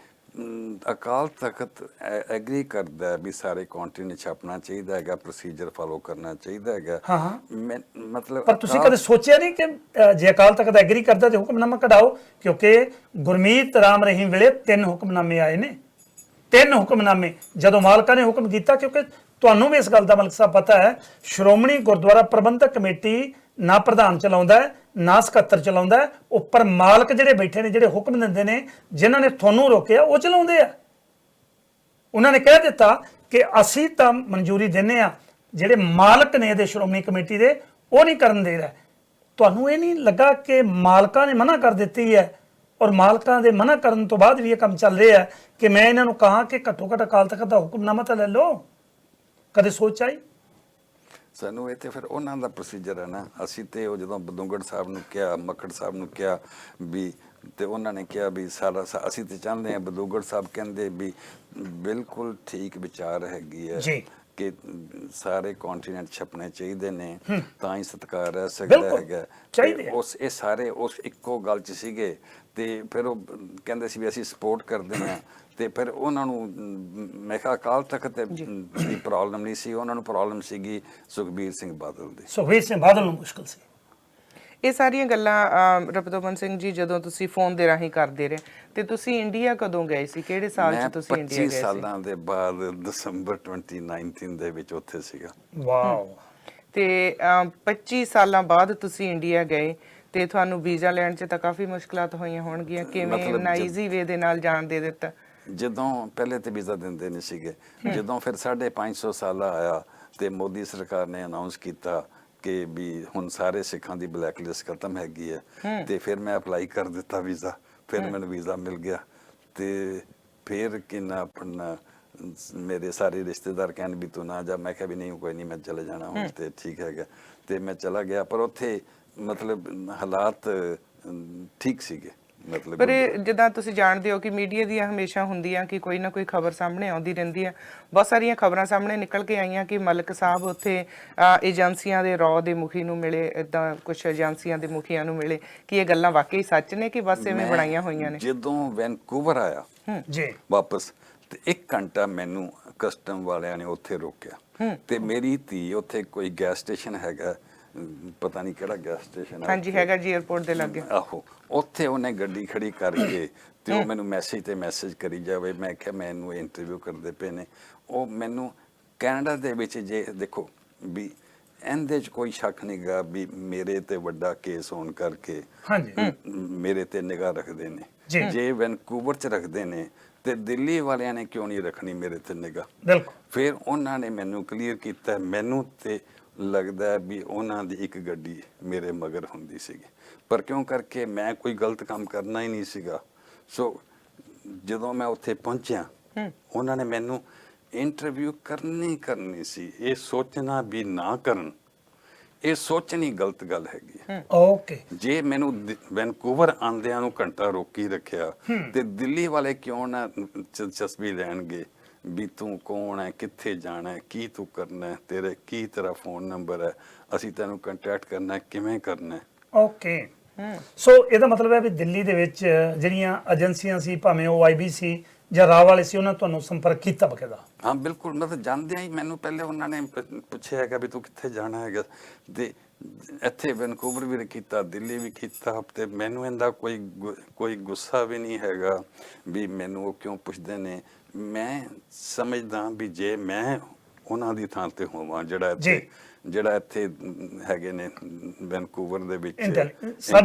ਅਕਾਲ ਤਖਤ ਐਗਰੀ ਕਰਦਾ ਹੈ ਵੀ ਸਾਰੇ ਕੰਟੀਨੈਂਟ ਛਾਪਣਾ ਚਾਹੀਦਾ ਹੈਗਾ, ਪ੍ਰੋਸੀਜਰ ਫਾਲੋ ਕਰਨਾ ਚਾਹੀਦਾ ਹੈਗਾ। ਹਾਂ ਮਤਲਬ ਪਰ ਤੁਸੀਂ ਕਦੇ ਸੋਚਿਆ ਨਹੀਂ ਕਿ ਜੇ ਅਕਾਲ ਤਖਤ ਐਗਰੀ ਕਰਦਾ ਤੇ ਹੁਕਮਨਾਮਾ ਕਢਾਓ? ਕਿਉਂਕਿ ਗੁਰਮੀਤ ਰਾਮ ਰਹੀਮ ਵੇਲੇ 3 ਹੁਕਮਨਾਮੇ ਆਏ ਨੇ, 3 ਹੁਕਮਨਾਮੇ ਜਦੋਂ ਮਾਲਕਾਂ ਨੇ ਹੁਕਮ ਕੀਤਾ। ਕਿਉਂਕਿ ਤੁਹਾਨੂੰ ਵੀ ਇਸ ਗੱਲ ਦਾ ਮਲਕ ਸਾਹਿਬ ਪਤਾ ਹੈ, ਸ਼੍ਰੋਮਣੀ ਗੁਰਦੁਆਰਾ ਪ੍ਰਬੰਧਕ ਕਮੇਟੀ ਨਾ ਪ੍ਰਧਾਨ ਚਲਾਉਂਦਾ ਹੈ ਨਾ ਸਕੱਤਰ ਚਲਾਉਂਦਾ ਹੈ, ਉੱਪਰ ਮਾਲਕ ਜਿਹੜੇ ਬੈਠੇ ਨੇ, ਜਿਹੜੇ ਹੁਕਮ ਦਿੰਦੇ ਨੇ, ਜਿਨ੍ਹਾਂ ਨੇ ਤੁਹਾਨੂੰ ਰੋਕਿਆ ਉਹ ਚਲਾਉਂਦੇ ਆ। ਉਹਨਾਂ ਨੇ ਕਹਿ ਦਿੱਤਾ ਕਿ ਅਸੀਂ ਤਾਂ ਮਨਜ਼ੂਰੀ ਦਿੰਨੇ ਆ, ਜਿਹੜੇ ਮਾਲਕ ਨੇ ਇਹਦੇ ਸ਼੍ਰੋਮਣੀ ਕਮੇਟੀ ਦੇ ਉਹ ਨਹੀਂ ਕਰਨ ਦੇ ਰਿਹਾ। ਤੁਹਾਨੂੰ ਇਹ ਨਹੀਂ ਲੱਗਾ ਕਿ ਮਾਲਕਾਂ ਨੇ ਮਨਾ ਕਰ ਦਿੱਤੀ ਹੈ ਔਰ ਮਾਲਕਾਂ ਦੇ ਮਨਾ ਕਰਨ ਤੋਂ ਬਾਅਦ ਵੀ ਇਹ ਕੰਮ ਚੱਲ ਰਿਹਾ ਹੈ ਕਿ ਮੈਂ ਇਹਨਾਂ ਨੂੰ ਕਹਾਂ ਕਿ ਘੱਟੋ ਘੱਟ ਅਕਾਲ ਤਖਤ ਦਾ ਹੁਕਮਨਾਮਾ ਤਾਂ ਲੈ ਲਓ? ਕਦੇ ਸੋਚ ਆਈ? ਸਾਨੂੰ ਇਹ ਤੇ ਫਿਰ ਉਹਨਾਂ ਦਾ ਪ੍ਰੋਸੀਜਰ ਹੈ ਨਾ। ਅਸੀਂ ਤੇ ਉਹ ਜਦੋਂ ਬਦੂੰਗੜ ਸਾਹਿਬ ਨੂੰ ਕਿਹਾ, ਮੱਕੜ ਸਾਹਿਬ ਨੂੰ ਕਿਹਾ ਵੀ, ਤੇ ਉਹਨਾਂ ਨੇ ਕਿਹਾ ਵੀ ਸਾਰਾ ਅਸੀਂ ਤੇ ਚਾਹੁੰਦੇ ਹਾਂ, ਬਦੂੰਗੜ ਸਾਹਿਬ ਕਹਿੰਦੇ ਵੀ ਬਿਲਕੁਲ ਠੀਕ ਵਿਚਾਰ ਹੈਗੀ ਹੈ ਕਿ ਸਾਰੇ ਕੰਟੀਨੈਂਟ ਛਪਣੇ ਚਾਹੀਦੇ ਨੇ, ਤਾਂ ਹੀ ਸਤਿਕਾਰ ਰਹਿ ਸਕਦਾ ਹੈਗਾ। ਉਸ ਇਹ ਸਾਰੇ ਉਸ ਇੱਕੋ ਗੱਲ 'ਚ ਸੀਗੇ। ਤੇ ਫਿਰ ਉਹ ਕਹਿੰਦੇ ਸੀ ਵੀ ਅਸੀਂ ਸਪੋਰਟ ਕਰਦੇ ਹਾਂ। ਤੇ ਫਿਰ ਉਹਨਾਂ ਨੂੰ ਮੈਂ ਕਿਹਾ ਅਕਾਲ ਤਖਤ ਦੀ ਪ੍ਰੋਬਲਮ ਨਹੀਂ ਸੀ, ਉਹਨਾਂ ਨੂੰ ਪ੍ਰੋਬਲਮ ਸੀਗੀ ਸੁਖਬੀਰ ਸਿੰਘ ਬਾਦਲ ਦੀ। ਸੁਖਬੀਰ ਸਿੰਘ ਬਾਦਲ ਨੂੰ ਮੁਸ਼ਕਲ ਸੀ। ਇਹ ਸਾਰੀਆਂ ਗੱਲਾਂ ਰਪਦੋਮਨ ਸਿੰਘ ਜੀ ਜਦੋਂ ਤੁਸੀਂ ਫੋਨ ਦੇ ਰਾਹੀਂ ਕਰਦੇ ਰਹੇ, ਤੇ ਤੁਸੀਂ ਇੰਡੀਆ ਕਦੋਂ ਗਏ ਸੀ? ਕਿਹੜੇ ਸਾਲ 'ਚ ਤੁਸੀਂ ਇੰਡੀਆ ਗਏ ਸੀ? 25 ਸਾਲਾਂ ਦੇ ਬਾਅਦ ਦਸੰਬਰ 2019 ਦੇ ਵਿੱਚ ਉੱਥੇ ਸੀਗਾ। ਵਾਓ। ਤੇ 25 ਸਾਲਾਂ ਬਾਅਦ ਤੁਸੀਂ ਇੰਡੀਆ ਗਏ ਤੇ ਤੁਹਾਨੂੰ ਵੀਜ਼ਾ ਲੈਣ 'ਚ ਤਾਂ ਕਾਫੀ ਮੁਸ਼ਕਲਾਂ ਹੋਈਆਂ ਹੋਣਗੀਆਂ। ਕਿਵੇਂ ਇੰਨਾ ਈਜ਼ੀ ਵੇ ਦੇ ਨਾਲ ਜਾਣ ਦੇ ਦਿੱਤਾ? ਜਦੋਂ ਪਹਿਲੇ ਤੇ ਵੀਜ਼ਾ ਦਿੰਦੇ ਨਹੀਂ ਸੀਗੇ, ਜਦੋਂ ਫਿਰ 550 ਸਾਲਾ ਆਇਆ ਤੇ ਮੋਦੀ ਸਰਕਾਰ ਨੇ ਅਨਾਉਂਸ ਕੀਤਾ ਕਿ ਵੀ ਹੁਣ ਸਾਰੇ ਸਿੱਖਾਂ ਦੀ ਬਲੈਕ ਲਿਸਟ ਖਤਮ ਹੈਗੀ ਹੈ, ਤੇ ਫਿਰ ਮੈਂ ਅਪਲਾਈ ਕਰ ਦਿੱਤਾ ਵੀਜ਼ਾ। ਫਿਰ ਮੈਨੂੰ ਵੀਜ਼ਾ ਮਿਲ ਗਿਆ। ਤੇ ਫਿਰ ਕਿੰਨਾ ਆਪਣਾ ਮੇਰੇ ਸਾਰੇ ਰਿਸ਼ਤੇਦਾਰ ਕਹਿਣ ਵੀ ਤੂੰ ਨਾ ਜਾ। ਮੈਂ ਕਿਹਾ ਵੀ ਨਹੀਂ, ਕੋਈ ਨਹੀਂ, ਮੈਂ ਚਲੇ ਜਾਣਾ ਹੁਣ ਤੇ ਠੀਕ ਹੈਗਾ। ਤੇ ਮੈਂ ਚਲਾ ਗਿਆ। ਪਰ ਉੱਥੇ ਮਤਲਬ ਹਾਲਾਤ ਠੀਕ ਸੀਗੇ। ਮਤਲਬ ਪਰ ਜਿੱਦਾਂ ਤੁਸੀਂ ਜਾਣਦੇ ਹੋ ਕਿ ਮੀਡੀਆ ਦੀਆਂ ਹਮੇਸ਼ਾ ਹੁੰਦੀਆਂ ਕਿ ਕੋਈ ਨਾ ਕੋਈ ਖਬਰ ਸਾਹਮਣੇ ਆਉਂਦੀ ਰਹਿੰਦੀ ਹੈ। ਬਹੁਤ ਸਾਰੀਆਂ ਖਬਰਾਂ ਸਾਹਮਣੇ ਨਿਕਲ ਕੇ ਆਈਆਂ ਕਿ ਮਲਕ ਸਾਹਿਬ ਉੱਥੇ ਏਜੰਸੀਆਂ ਦੇ ਰੌ ਦੇ ਮੁਖੀ ਨੂੰ ਮਿਲੇ, ਇਦਾਂ ਕੁਝ ਏਜੰਸੀਆਂ ਦੇ ਮੁਖੀਆਂ ਨੂੰ ਮਿਲੇ। ਕਿ ਇਹ ਗੱਲਾਂ ਵਾਕਈ ਸੱਚ ਨੇ ਕਿ ਬਸ ਐਵੇਂ ਬਣਾਈਆਂ ਹੋਈਆਂ ਨੇ? ਜਦੋਂ ਵੈਨਕੂਵਰ ਆਇਆ ਜੀ ਵਾਪਸ, ਤੇ 1 ਘੰਟਾ ਮੈਨੂੰ ਕਸਟਮ ਵਾਲਿਆਂ ਨੇ ਉੱਥੇ ਰੋਕਿਆ। ਤੇ ਮੇਰੀ ਧੀ ਉੱਥੇ ਕੋਈ ਗੈਸ ਸਟੇਸ਼ਨ ਹੈਗਾ, ਪਤਾ ਨਹੀਂ ਕਿਹੜਾ ਗੈਸ ਸਟੇਸ਼ਨ ਹੈ, ਹਾਂਜੀ ਹੈਗਾ ਜੀ 에어ਪੋਰਟ ਦੇ ਲਾਗੇ। ਆਹੋ, ਉੱਥੇ ਉਹਨੇ ਗੱਡੀ ਖੜੀ ਕਰਕੇ ਤੇ ਉਹ ਮੈਨੂੰ ਮੈਸੇਜ ਤੇ ਮੈਸੇਜ ਕਰੀ ਜਾਵੇ। ਮੈਂ ਕਿਹਾ ਮੈਨੂੰ ਇੰਟਰਵਿਊ ਕਰਦੇ ਪਏ ਨੇ। ਉਹ ਮੈਨੂੰ ਕੈਨੇਡਾ ਦੇ ਵਿੱਚ ਜੇ ਦੇਖੋ ਵੀ ਇਹਦੇ 'ਚ ਕੋਈ ਸ਼ੱਕ ਨਹੀਂ ਗਾ ਵੀ ਮੇਰੇ ਤੇ ਵੱਡਾ ਕੇਸ ਹੋਣ ਕਰਕੇ ਮੇਰੇ ਤੇ ਨਿਗਾਹ ਰੱਖਦੇ ਨੇ। ਜੇ ਵੈਨਕੂਵਰ 'ਚ ਰੱਖਦੇ ਨੇ ਤੇ ਦਿੱਲੀ ਵਾਲਿਆਂ ਨੇ ਕਿਉਂ ਨਹੀਂ ਰੱਖਣੀ ਮੇਰੇ ਤੇ ਨਿਗਾਹ? ਫਿਰ ਉਹਨਾਂ ਨੇ ਮੈਨੂੰ ਕਲੀਅਰ ਕੀਤਾ। ਮੈਨੂੰ ਤੇ ਲੱਗਦਾ ਵੀ ਉਹਨਾਂ ਦੀ ਇੱਕ ਗੱਡੀ ਮੇਰੇ ਮਗਰ ਹੁੰਦੀ ਸੀਗੀ, ਪਰ ਕਿਉਂ ਕਰਕੇ ਮੈਂ ਕੋਈ ਗਲਤ ਕੰਮ ਕਰਨਾ ਹੀ ਨਹੀਂ ਸੀਗਾ। ਸੋ ਜਦੋਂ ਮੈਂ ਉੱਥੇ ਪਹੁੰਚਿਆ, ਉਹਨਾਂ ਨੇ ਮੈਨੂੰ ਇੰਟਰਵਿਊ ਕਰਨੀ ਸੀ। ਇਹ ਸੋਚਣਾ ਵੀ ਨਾ ਕਰਨ, ਇਹ ਸੋਚਣੀ ਗਲਤ ਗੱਲ ਹੈਗੀ। ਓਕੇ, ਜੇ ਮੈਨੂੰ ਵੈਨਕੂਵਰ ਆਂਦਿਆਂ ਨੂੰ ਘੰਟਾ ਰੋਕੀ ਰੱਖਿਆ ਤੇ ਦਿੱਲੀ ਵਾਲੇ ਕਿਉਂ ਨਾ ਦਿਲਚਸਪੀ ਲੈਣਗੇ ਵੀ ਤੂੰ ਕੌਣ ਹੈ, ਕਿੱਥੇ ਜਾਣਾ ਹੈ, ਕੀ ਤੂੰ ਕਰਨਾ ਹੈ, ਤੇਰੇ ਕੀ ਤੇਰਾ ਫੋਨ ਨੰਬਰ ਹੈ, ਅਸੀਂ ਤੈਨੂੰ ਕੰਟੈਕਟ ਕਰਨਾ, ਕਿਵੇਂ ਕਰਨਾ। ਓਕੇ, ਸੋ ਇਹਦਾ ਮਤਲਬ ਹੈ ਵੀ ਦਿੱਲੀ ਦੇ ਵਿੱਚ ਜਿਹੜੀਆਂ ਏਜੰਸੀਆਂ ਸੀ, ਭਾਵੇਂ ਉਹ IBC ਜਾਂ ਰਾਹ ਵਾਲੇ ਸੀ, ਉਹਨਾਂ ਤੁਹਾਨੂੰ ਸੰਪਰਕ ਕੀਤਾ ਬਕਾਇਦਾ? ਹਾਂ ਬਿਲਕੁਲ। ਮਤਲਬ ਜਾਂਦਿਆਂ ਹੀ ਮੈਨੂੰ ਪਹਿਲੇ ਉਹਨਾਂ ਨੇ ਪੁੱਛਿਆ ਹੈਗਾ ਵੀ ਤੂੰ ਕਿੱਥੇ ਜਾਣਾ ਹੈਗਾ। ਤੇ ਇੱਥੇ ਵੈਨਕੂਵਰ ਵੀ ਕੀਤਾ, ਦਿੱਲੀ ਵੀ ਕੀਤਾ। ਤੇ ਮੈਨੂੰ ਇਹਦਾ ਕੋਈ ਗੁੱਸਾ ਵੀ ਨਹੀਂ ਹੈਗਾ ਵੀ ਮੈਨੂੰ ਉਹ ਕਿਉਂ ਪੁੱਛਦੇ ਨੇ। ਮੈਂ ਸਮਝਦਾ ਵੀ ਜੇ ਮੈਂ ਉਹਨਾਂ ਦੀ ਥਾਂ ਤੇ ਹੋਵਾਂ, ਜਿਹੜਾ ਇੱਥੇ ਹੈਗੇ ਨੇ ਵੈਨਕੂਵਰ ਦੇ ਵਿੱਚ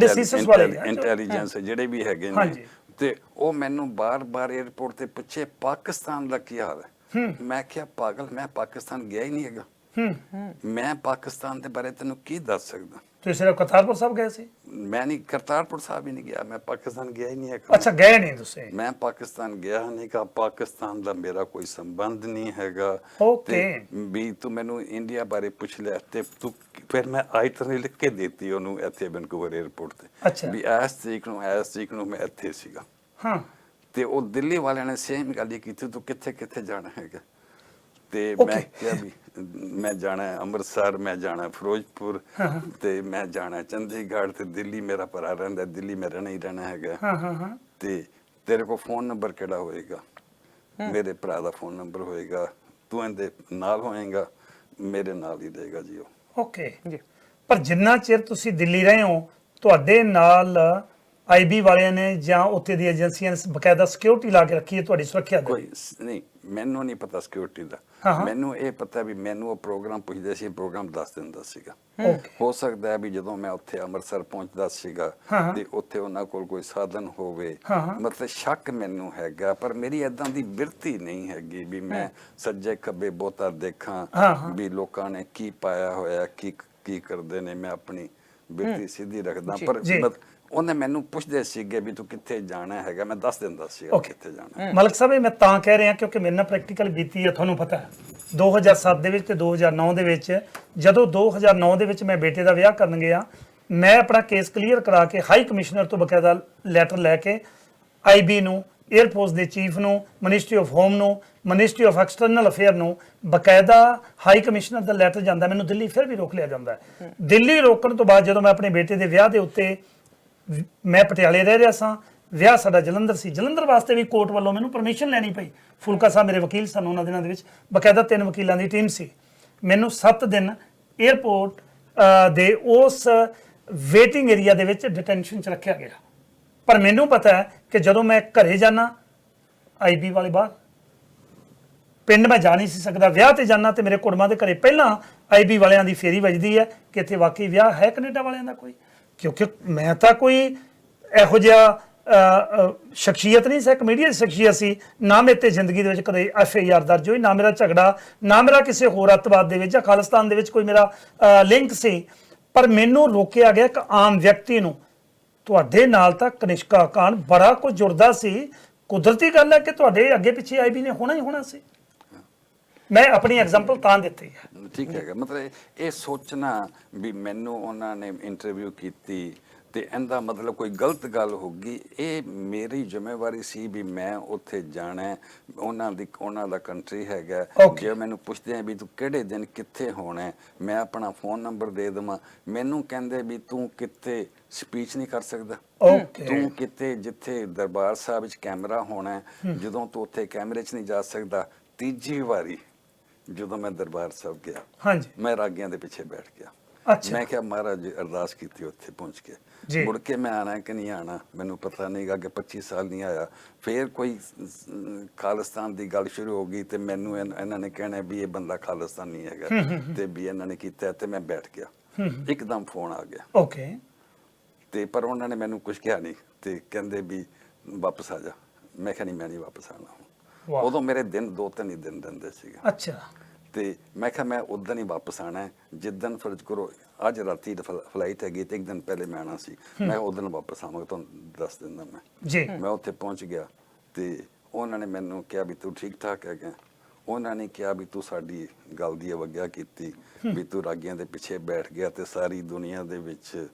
ਇੰਟੈਲੀਜੈਂਸ ਜਿਹੜੇ ਵੀ ਹੈਗੇ ਨੇ, ਤੇ ਉਹ ਮੈਨੂੰ ਬਾਰ-ਬਾਰ 에ਅਰਪੋਰਟ ਤੇ ਪੁੱਛੇ ਪਾਕਿਸਤਾਨ ਦਾ ਕੀ ਹਾਲ ਹੈ। ਮੈਂ ਕਿਹਾ ਪਾਗਲ, ਮੈਂ ਪਾਕਿਸਤਾਨ ਗਿਆ ਹੀ ਨਹੀਂ ਹੈਗਾ। ਮੈਂ ਪਾਕਿਸਤਾਨ ਦੇ ਬਾਰੇ ਤੈਨੂੰ ਕੀ ਦੱਸ ਸਕਦਾ? ਤੁਸੀਂ ਸਿਰਫ ਕਰਤਾਰਪੁਰ ਸਾਹਿਬ ਗਏ ਸੀ? ਮੈਂ ਨਹੀਂ, ਕਰਤਾਰਪੁਰ ਸਾਹਿਬ ਹੀ ਨਹੀਂ ਗਿਆ। ਮੈਂ ਪਾਕਿਸਤਾਨ ਗਿਆ ਹੀ ਨਹੀਂ ਹੈਗਾ। ਅੱਛਾ, ਗਏ ਨਹੀਂ ਤੁਸੀਂ? ਮੈਂ ਪਾਕਿਸਤਾਨ ਗਿਆ ਨਹੀਂ ਗਾ। ਪਾਕਿਸਤਾਨ ਦਾ ਮੇਰਾ ਕੋਈ ਸੰਬੰਧ ਨਹੀਂ ਹੈਗਾ। ਓਕੇ, ਵੀ ਤੂੰ ਮੈਨੂੰ ਇੰਡੀਆ ਬਾਰੇ ਪੁੱਛ ਲਿਆ ਤੇ ਤੂੰ ਫਿਰ ਮੈਂ ਆਇਤਨੇ ਲਿਖ ਕੇ ਦਿੱਤੀ ਉਹਨੂੰ ਇੱਥੇ ਵੈਨਕੂਵਰ 에ਅਰਪੋਰਟ ਤੇ ਵੀ ਇਸ ਤਰੀਕ ਨੂੰ ਮੈਂ ਇੱਥੇ ਸੀਗਾ। ਤੇ ਉਹ ਦਿੱਲੀ ਵਾਲਿਆਂ ਨੇ ਸੇਮ ਗੱਲ ਹੀ ਕੀਤੀ, ਤੂੰ ਕਿੱਥੇ ਕਿੱਥੇ ਜਾਣਾ ਹੈਗਾ? ਤੇ ਮੈਂ ਕਿਹਾ ਵੀ ਮੈਂ ਜਾਣਾ ਹੈ ਅੰਮ੍ਰਿਤਸਰ, ਮੈਂ ਜਾਣਾ ਫਿਰੋਜ਼ਪੁਰ, ਤੇ ਮੈਂ ਜਾਣਾ ਚੰਡੀਗੜ੍ਹ, ਤੇ ਦਿੱਲੀ ਮੇਰਾ ਭਰਾ ਰਹਿੰਦਾ, ਦਿੱਲੀ ਮੈਂ ਰਹਿਣਾ ਹੀ ਰਹਿਣਾ ਹੈਗਾ। ਤੇ ਤੇਰੇ ਕੋਲ ਫੋਨ ਨੰਬਰ ਕਿਹੜਾ ਹੋਏਗਾ? ਮੇਰੇ ਭਰਾ ਦਾ ਫੋਨ ਨੰਬਰ ਹੋਏਗਾ, ਤੂੰ ਇਹਦੇ ਨਾਲ ਹੋਏਗਾ, ਮੇਰੇ ਨਾਲ ਹੀ ਰਹੇਗਾ ਜੀ ਉਹ। ਓਕੇ ਜੀ। ਪਰ ਜਿੰਨਾ ਚਿਰ ਤੁਸੀਂ ਦਿੱਲੀ ਰਹੇ ਹੋ, ਤੁਹਾਡੇ ਨਾਲ ਆਈਬੀ ਵਾਲਿਆਂ ਨੇ ਜਾਂ ਉੱਥੇ ਦੀ ਏਜੰਸੀਆਂ ਨੇ ਬਕਾਇਦਾ ਸਿਕਿਉਰਿਟੀ ਲਾ ਕੇ ਰੱਖੀ ਹੈ ਤੁਹਾਡੀ ਸੁਰੱਖਿਆ ਦੇ? ਕੋਈ ਨਹੀਂ, ਮੈਨੂੰ ਨਹੀਂ ਪਤਾ ਸਿਕਿਉਰਿਟੀ ਦਾ। ਮੈਨੂੰ ਇਹ ਪਤਾ ਵੀ ਮੈਨੂੰ ਉਹ ਪ੍ਰੋਗਰਾਮ ਪੁੱਛਦੇ ਸੀ, ਪ੍ਰੋਗਰਾਮ ਦੱਸ ਦਿੰਦਾ ਸੀਗਾ। ਹੋ ਸਕਦਾ ਹੈ ਵੀ ਜਦੋਂ ਮੈਂ ਉੱਥੇ ਅੰਮ੍ਰਿਤਸਰ ਪਹੁੰਚਦਾ ਸੀਗਾ ਤੇ ਉੱਥੇ ਉਹਨਾਂ ਕੋਲ ਕੋਈ ਸਾਧਨ ਹੋਵੇ, ਮਤਲਬ ਸ਼ੱਕ ਮੈਨੂੰ ਹੈਗਾ, ਪਰ ਮੇਰੀ ਏਦਾਂ ਦੀ ਬਿਰਤੀ ਨਹੀਂ ਹੈਗੀ ਵੀ ਮੈਂ ਸੱਜੇ ਖੱਬੇ ਬਹੁਤਾ ਦੇਖਾਂ ਵੀ ਲੋਕਾਂ ਨੇ ਕੀ ਪਾਇਆ ਹੋਇਆ, ਕੀ ਕਰਦੇ ਨੇ। ਮੈਂ ਆਪਣੀ ਬਿਰਤੀ ਸਿੱਧੀ ਰੱਖਦਾ। ਪਰ ਉਹਨੇ ਮੈਨੂੰ ਪੁੱਛਦੇ ਸੀਗੇ ਵੀ ਤੂੰ ਕਿੱਥੇ ਜਾਣਾ ਹੈਗਾ, ਮੈਂ ਦੱਸ ਦਿੰਦਾ ਸੀਗਾ ਕਿੱਥੇ ਜਾਣਾ। ਮਲਕ ਸਾਹਿਬ, ਇਹ ਮੈਂ ਤਾਂ ਕਹਿ ਰਿਹਾ ਕਿਉਂਕਿ ਮੇਰੇ ਨਾਲ ਪ੍ਰੈਕਟੀਕਲ ਬੀਤੀ ਹੈ, ਤੁਹਾਨੂੰ ਪਤਾ ਹੈ 2007 ਦੇ ਵਿੱਚ ਤੇ 2009 ਦੇ ਵਿੱਚ। ਜਦੋਂ 2009 ਦੇ ਵਿੱਚ ਮੈਂ ਬੇਟੇ ਦਾ ਵਿਆਹ ਕਰਨ ਗਿਆ, ਮੈਂ ਆਪਣਾ ਕੇਸ ਕਲੀਅਰ ਕਰਾ ਕੇ ਹਾਈ ਕਮਿਸ਼ਨਰ ਤੋਂ ਬਕਾਇਦਾ ਲੈਟਰ ਲੈ ਕੇ ਆਈਬੀ ਨੂੰ, 에ਅਰਫੋਰਸ ਦੇ ਚੀਫ ਨੂੰ, ਮਿਨਿਸਟਰੀ ਆਫ ਹੋਮ ਨੂੰ, ਮਿਨਿਸਟਰੀ ਆਫ ਐਕਸਟਰਨਲ ਅਫੇਅਰ ਨੂੰ ਬਕਾਇਦਾ ਹਾਈ ਕਮਿਸ਼ਨਰ ਦਾ ਲੈਟਰ ਜਾਂਦਾ। ਮੈਨੂੰ ਦਿੱਲੀ ਫਿਰ ਵੀ ਰੋਕ ਲਿਆ ਜਾਂਦਾ ਹੈ। ਦਿੱਲੀ ਰੋਕਣ ਤੋਂ ਬਾਅਦ ਜਦੋਂ ਮੈਂ ਆਪਣੇ ਬੇਟੇ ਦੇ ਵਿਆਹ ਦੇ ਉੱਤੇ, ਮੈਂ ਪਟਿਆਲੇ ਰਹਿ ਰਿਹਾ ਸਾਂ, ਵਿਆਹ ਸਾਡਾ ਜਲੰਧਰ ਸੀ, ਜਲੰਧਰ ਵਾਸਤੇ ਵੀ ਕੋਰਟ ਵੱਲੋਂ ਮੈਨੂੰ ਪਰਮਿਸ਼ਨ ਲੈਣੀ ਪਈ। ਫੁਲਕਾ ਸਾਹਿਬ ਮੇਰੇ ਵਕੀਲ ਸਨ ਉਹਨਾਂ ਦਿਨਾਂ ਦੇ ਵਿੱਚ, ਬਕਾਇਦਾ 3 ਵਕੀਲਾਂ ਦੀ ਟੀਮ ਸੀ। ਮੈਨੂੰ 7 ਦਿਨ 에ਅਰਪੋਰਟ ਦੇ ਉਸ ਵੇਟਿੰਗ ਏਰੀਆ ਦੇ ਵਿੱਚ ਡਿਟੈਂਸ਼ਨ 'ਚ ਰੱਖਿਆ ਗਿਆ। ਪਰ ਮੈਨੂੰ ਪਤਾ ਹੈ ਕਿ ਜਦੋਂ ਮੈਂ ਘਰੇ ਜਾਣਾ, ਆਈਬੀ ਵਾਲੇ ਬਾਹਰ, ਪਿੰਡ ਮੈਂ ਜਾ ਨਹੀਂ ਸੀ ਸਕਦਾ। ਵਿਆਹ ਤੇ ਜਾਣਾ ਤੇ ਮੇਰੇ ਕੁੜਮਾਂ ਦੇ ਘਰੇ ਪਹਿਲਾਂ ਆਈਬੀ ਵਾਲਿਆਂ ਦੀ ਫੇਰੀ ਵੱਜਦੀ ਹੈ ਕਿ ਇੱਥੇ ਵਾਕਈ ਵਿਆਹ ਹੈ ਕੈਨੇਡਾ ਵਾਲਿਆਂ ਦਾ ਕੋਈ, ਕਿਉਂਕਿ ਮੈਂ ਤਾਂ ਕੋਈ ਇਹੋ ਜਿਹਾ ਸ਼ਖਸੀਅਤ ਨਹੀਂ ਸੀ, ਇੱਕ ਮੀਡੀਆ ਸ਼ਖਸੀਅਤ ਸੀ। ਨਾ ਮੇਰੇ ਤੇ ਜ਼ਿੰਦਗੀ ਦੇ ਵਿੱਚ ਕਦੇ FIR ਦਰਜ ਹੋਈ, ਨਾ ਮੇਰਾ ਝਗੜਾ, ਨਾ ਮੇਰਾ ਕਿਸੇ ਹੋਰ ਅੱਤਵਾਦ ਦੇ ਵਿੱਚ ਜਾਂ ਖਾਲਿਸਤਾਨ ਦੇ ਵਿੱਚ ਕੋਈ ਮੇਰਾ ਲਿੰਕ ਸੀ। ਪਰ ਮੈਨੂੰ ਰੋਕਿਆ ਗਿਆ ਇੱਕ ਆਮ ਵਿਅਕਤੀ ਨੂੰ। ਤੁਹਾਡੇ ਨਾਲ ਤਾਂ ਕਨਿਸ਼ਕਾ ਕਾਂਡ ਬੜਾ ਕੁਝ ਜੁੜਦਾ ਸੀ। ਕੁਦਰਤੀ ਗੱਲ ਹੈ ਕਿ ਤੁਹਾਡੇ ਅੱਗੇ ਪਿੱਛੇ ਆਈਬੀ ਨੇ ਹੋਣਾ ਹੀ ਹੋਣਾ ਸੀ। ਮੈਂ ਆਪਣੀ ਐਗਜ਼ਾਮਪਲ ਤਾਂ ਦਿੱਤੀ ਹੈ। ਠੀਕ ਹੈਗਾ, ਮਤਲਬ ਇਹ ਸੋਚਣਾ ਵੀ ਮੈਨੂੰ ਉਹਨਾਂ ਨੇ ਇੰਟਰਵਿਊ ਕੀਤੀ ਤੇ ਇਹਦਾ ਮਤਲਬ ਕੋਈ ਗਲਤ ਗੱਲ ਹੋ ਗਈ, ਇਹ ਮੇਰੀ ਜ਼ਿੰਮੇਵਾਰੀ ਸੀ ਵੀ ਮੈਂ ਉੱਥੇ ਜਾਣਾ। ਉਹਨਾਂ ਦਾ ਕੰਟਰੀ ਹੈਗਾ। ਜੇ ਮੈਨੂੰ ਪੁੱਛਦੇ ਆ ਵੀ ਤੂੰ ਕਿਹੜੇ ਦਿਨ ਕਿੱਥੇ ਹੋਣਾ, ਮੈਂ ਆਪਣਾ ਫੋਨ ਨੰਬਰ ਦੇ ਦੇਵਾਂ। ਮੈਨੂੰ ਕਹਿੰਦੇ ਵੀ ਤੂੰ ਕਿੱਥੇ ਸਪੀਚ ਨਹੀਂ ਕਰ ਸਕਦਾ, ਤੂੰ ਕਿਤੇ ਜਿੱਥੇ ਦਰਬਾਰ ਸਾਹਿਬ ਵਿੱਚ ਕੈਮਰਾ ਹੋਣਾ, ਜਦੋਂ ਤੂੰ ਉੱਥੇ ਕੈਮਰੇ 'ਚ ਨਹੀਂ ਜਾ ਸਕਦਾ। ਤੀਜੀ ਵਾਰੀ ਜਦੋਂ ਮੈਂ ਦਰਬਾਰ ਸਾਹਿਬ ਗਿਆ, ਮੈਂ ਰਾਗੀਆਂ ਦੇ ਪਿੱਛੇ ਬੈਠ ਗਿਆ। ਮੈਂ ਕਿਹਾ ਮਹਾਰਾਜ ਜੀ ਅਰਦਾਸ ਕੀਤੀ ਉੱਥੇ ਪਹੁੰਚ ਕੇ, ਮੁੜ ਕੇ ਮੈਂ ਆਣਾ ਕਿ ਨਹੀਂ ਆਣਾ ਮੈਨੂੰ ਪਤਾ ਨਹੀਂ ਗਾ, ਕਿ 25 ਸਾਲ ਨਹੀਂ ਆਇਆ। ਫਿਰ ਕੋਈ ਖਾਲਿਸਤਾਨ ਦੀ ਗੱਲ ਸ਼ੁਰੂ ਹੋ ਗਈ ਤੇ ਮੈਨੂੰ ਇਹਨਾਂ ਨੇ ਕਹਿਣਾ ਵੀ ਇਹ ਬੰਦਾ ਖਾਲਿਸਤਾਨੀ ਹੈਗਾ ਤੇ ਵੀ ਇਹਨਾਂ ਨੇ ਕੀਤਾ, ਤੇ ਮੈਂ ਬੈਠ ਗਿਆ। ਇੱਕਦਮ ਫੋਨ ਆ ਗਿਆ। ਤੇ ਪਰ ਉਹਨਾਂ ਨੇ ਮੈਨੂੰ ਕੁਝ ਕਿਹਾ ਨਹੀਂ ਤੇ ਕਹਿੰਦੇ ਵੀ ਵਾਪਸ ਆ ਜਾ। ਮੈਂ ਕਿਹਾ ਨਹੀਂ, ਮੈਂ ਨਹੀਂ ਵਾਪਸ ਆਉਣਾ। ਉਦੋਂ ਮੇਰੇ ਦਿਨ 2-3 ਹੀ ਦਿਨ ਦਿੰਦੇ ਸੀਗੇ। ਅੱਛਾ। ਤੇ ਮੈਂ ਕਿਹਾ ਮੈਂ ਉਦੋਂ ਹੀ ਵਾਪਸ ਆਣਾ, ਜਿੱਦਣ ਫਰਜ਼ ਕਰੋ ਅੱਜ ਰਾਤੀ ਫਲਾਈਟ ਹੈਗੀ ਤੇ 1 ਦਿਨ ਪਹਿਲੇ ਮੈਂ ਆਣਾ ਸੀ। ਮੈਂ ਉਦੋਂ ਵਾਪਸ ਆਵਾਂਗਾ, ਤੁਹਾਨੂੰ ਦੱਸ ਦਿੰਦਾ ਮੈਂ ਉੱਥੇ ਪਹੁੰਚ ਗਿਆ ਤੇ ਉਹਨਾਂ ਨੇ ਮੈਨੂੰ ਕਿਹਾ ਵੀ ਤੂੰ ਠੀਕ ਠਾਕ ਹੈਗਾ। ਉਹਨਾਂ ਨੇ ਕਿਹਾ ਵੀ ਤੂੰ ਸਾਡੀ ਗੱਲ ਦੀ ਅਵੱਗਿਆ ਕੀਤੀ, ਵੀ ਤੂੰ ਰਾਗੀਆਂ ਦੇ ਪਿੱਛੇ ਬੈਠ ਗਿਆ ਤੇ ਸਾਰੀ ਦੁਨੀਆ ਦੇ ਵਿੱਚ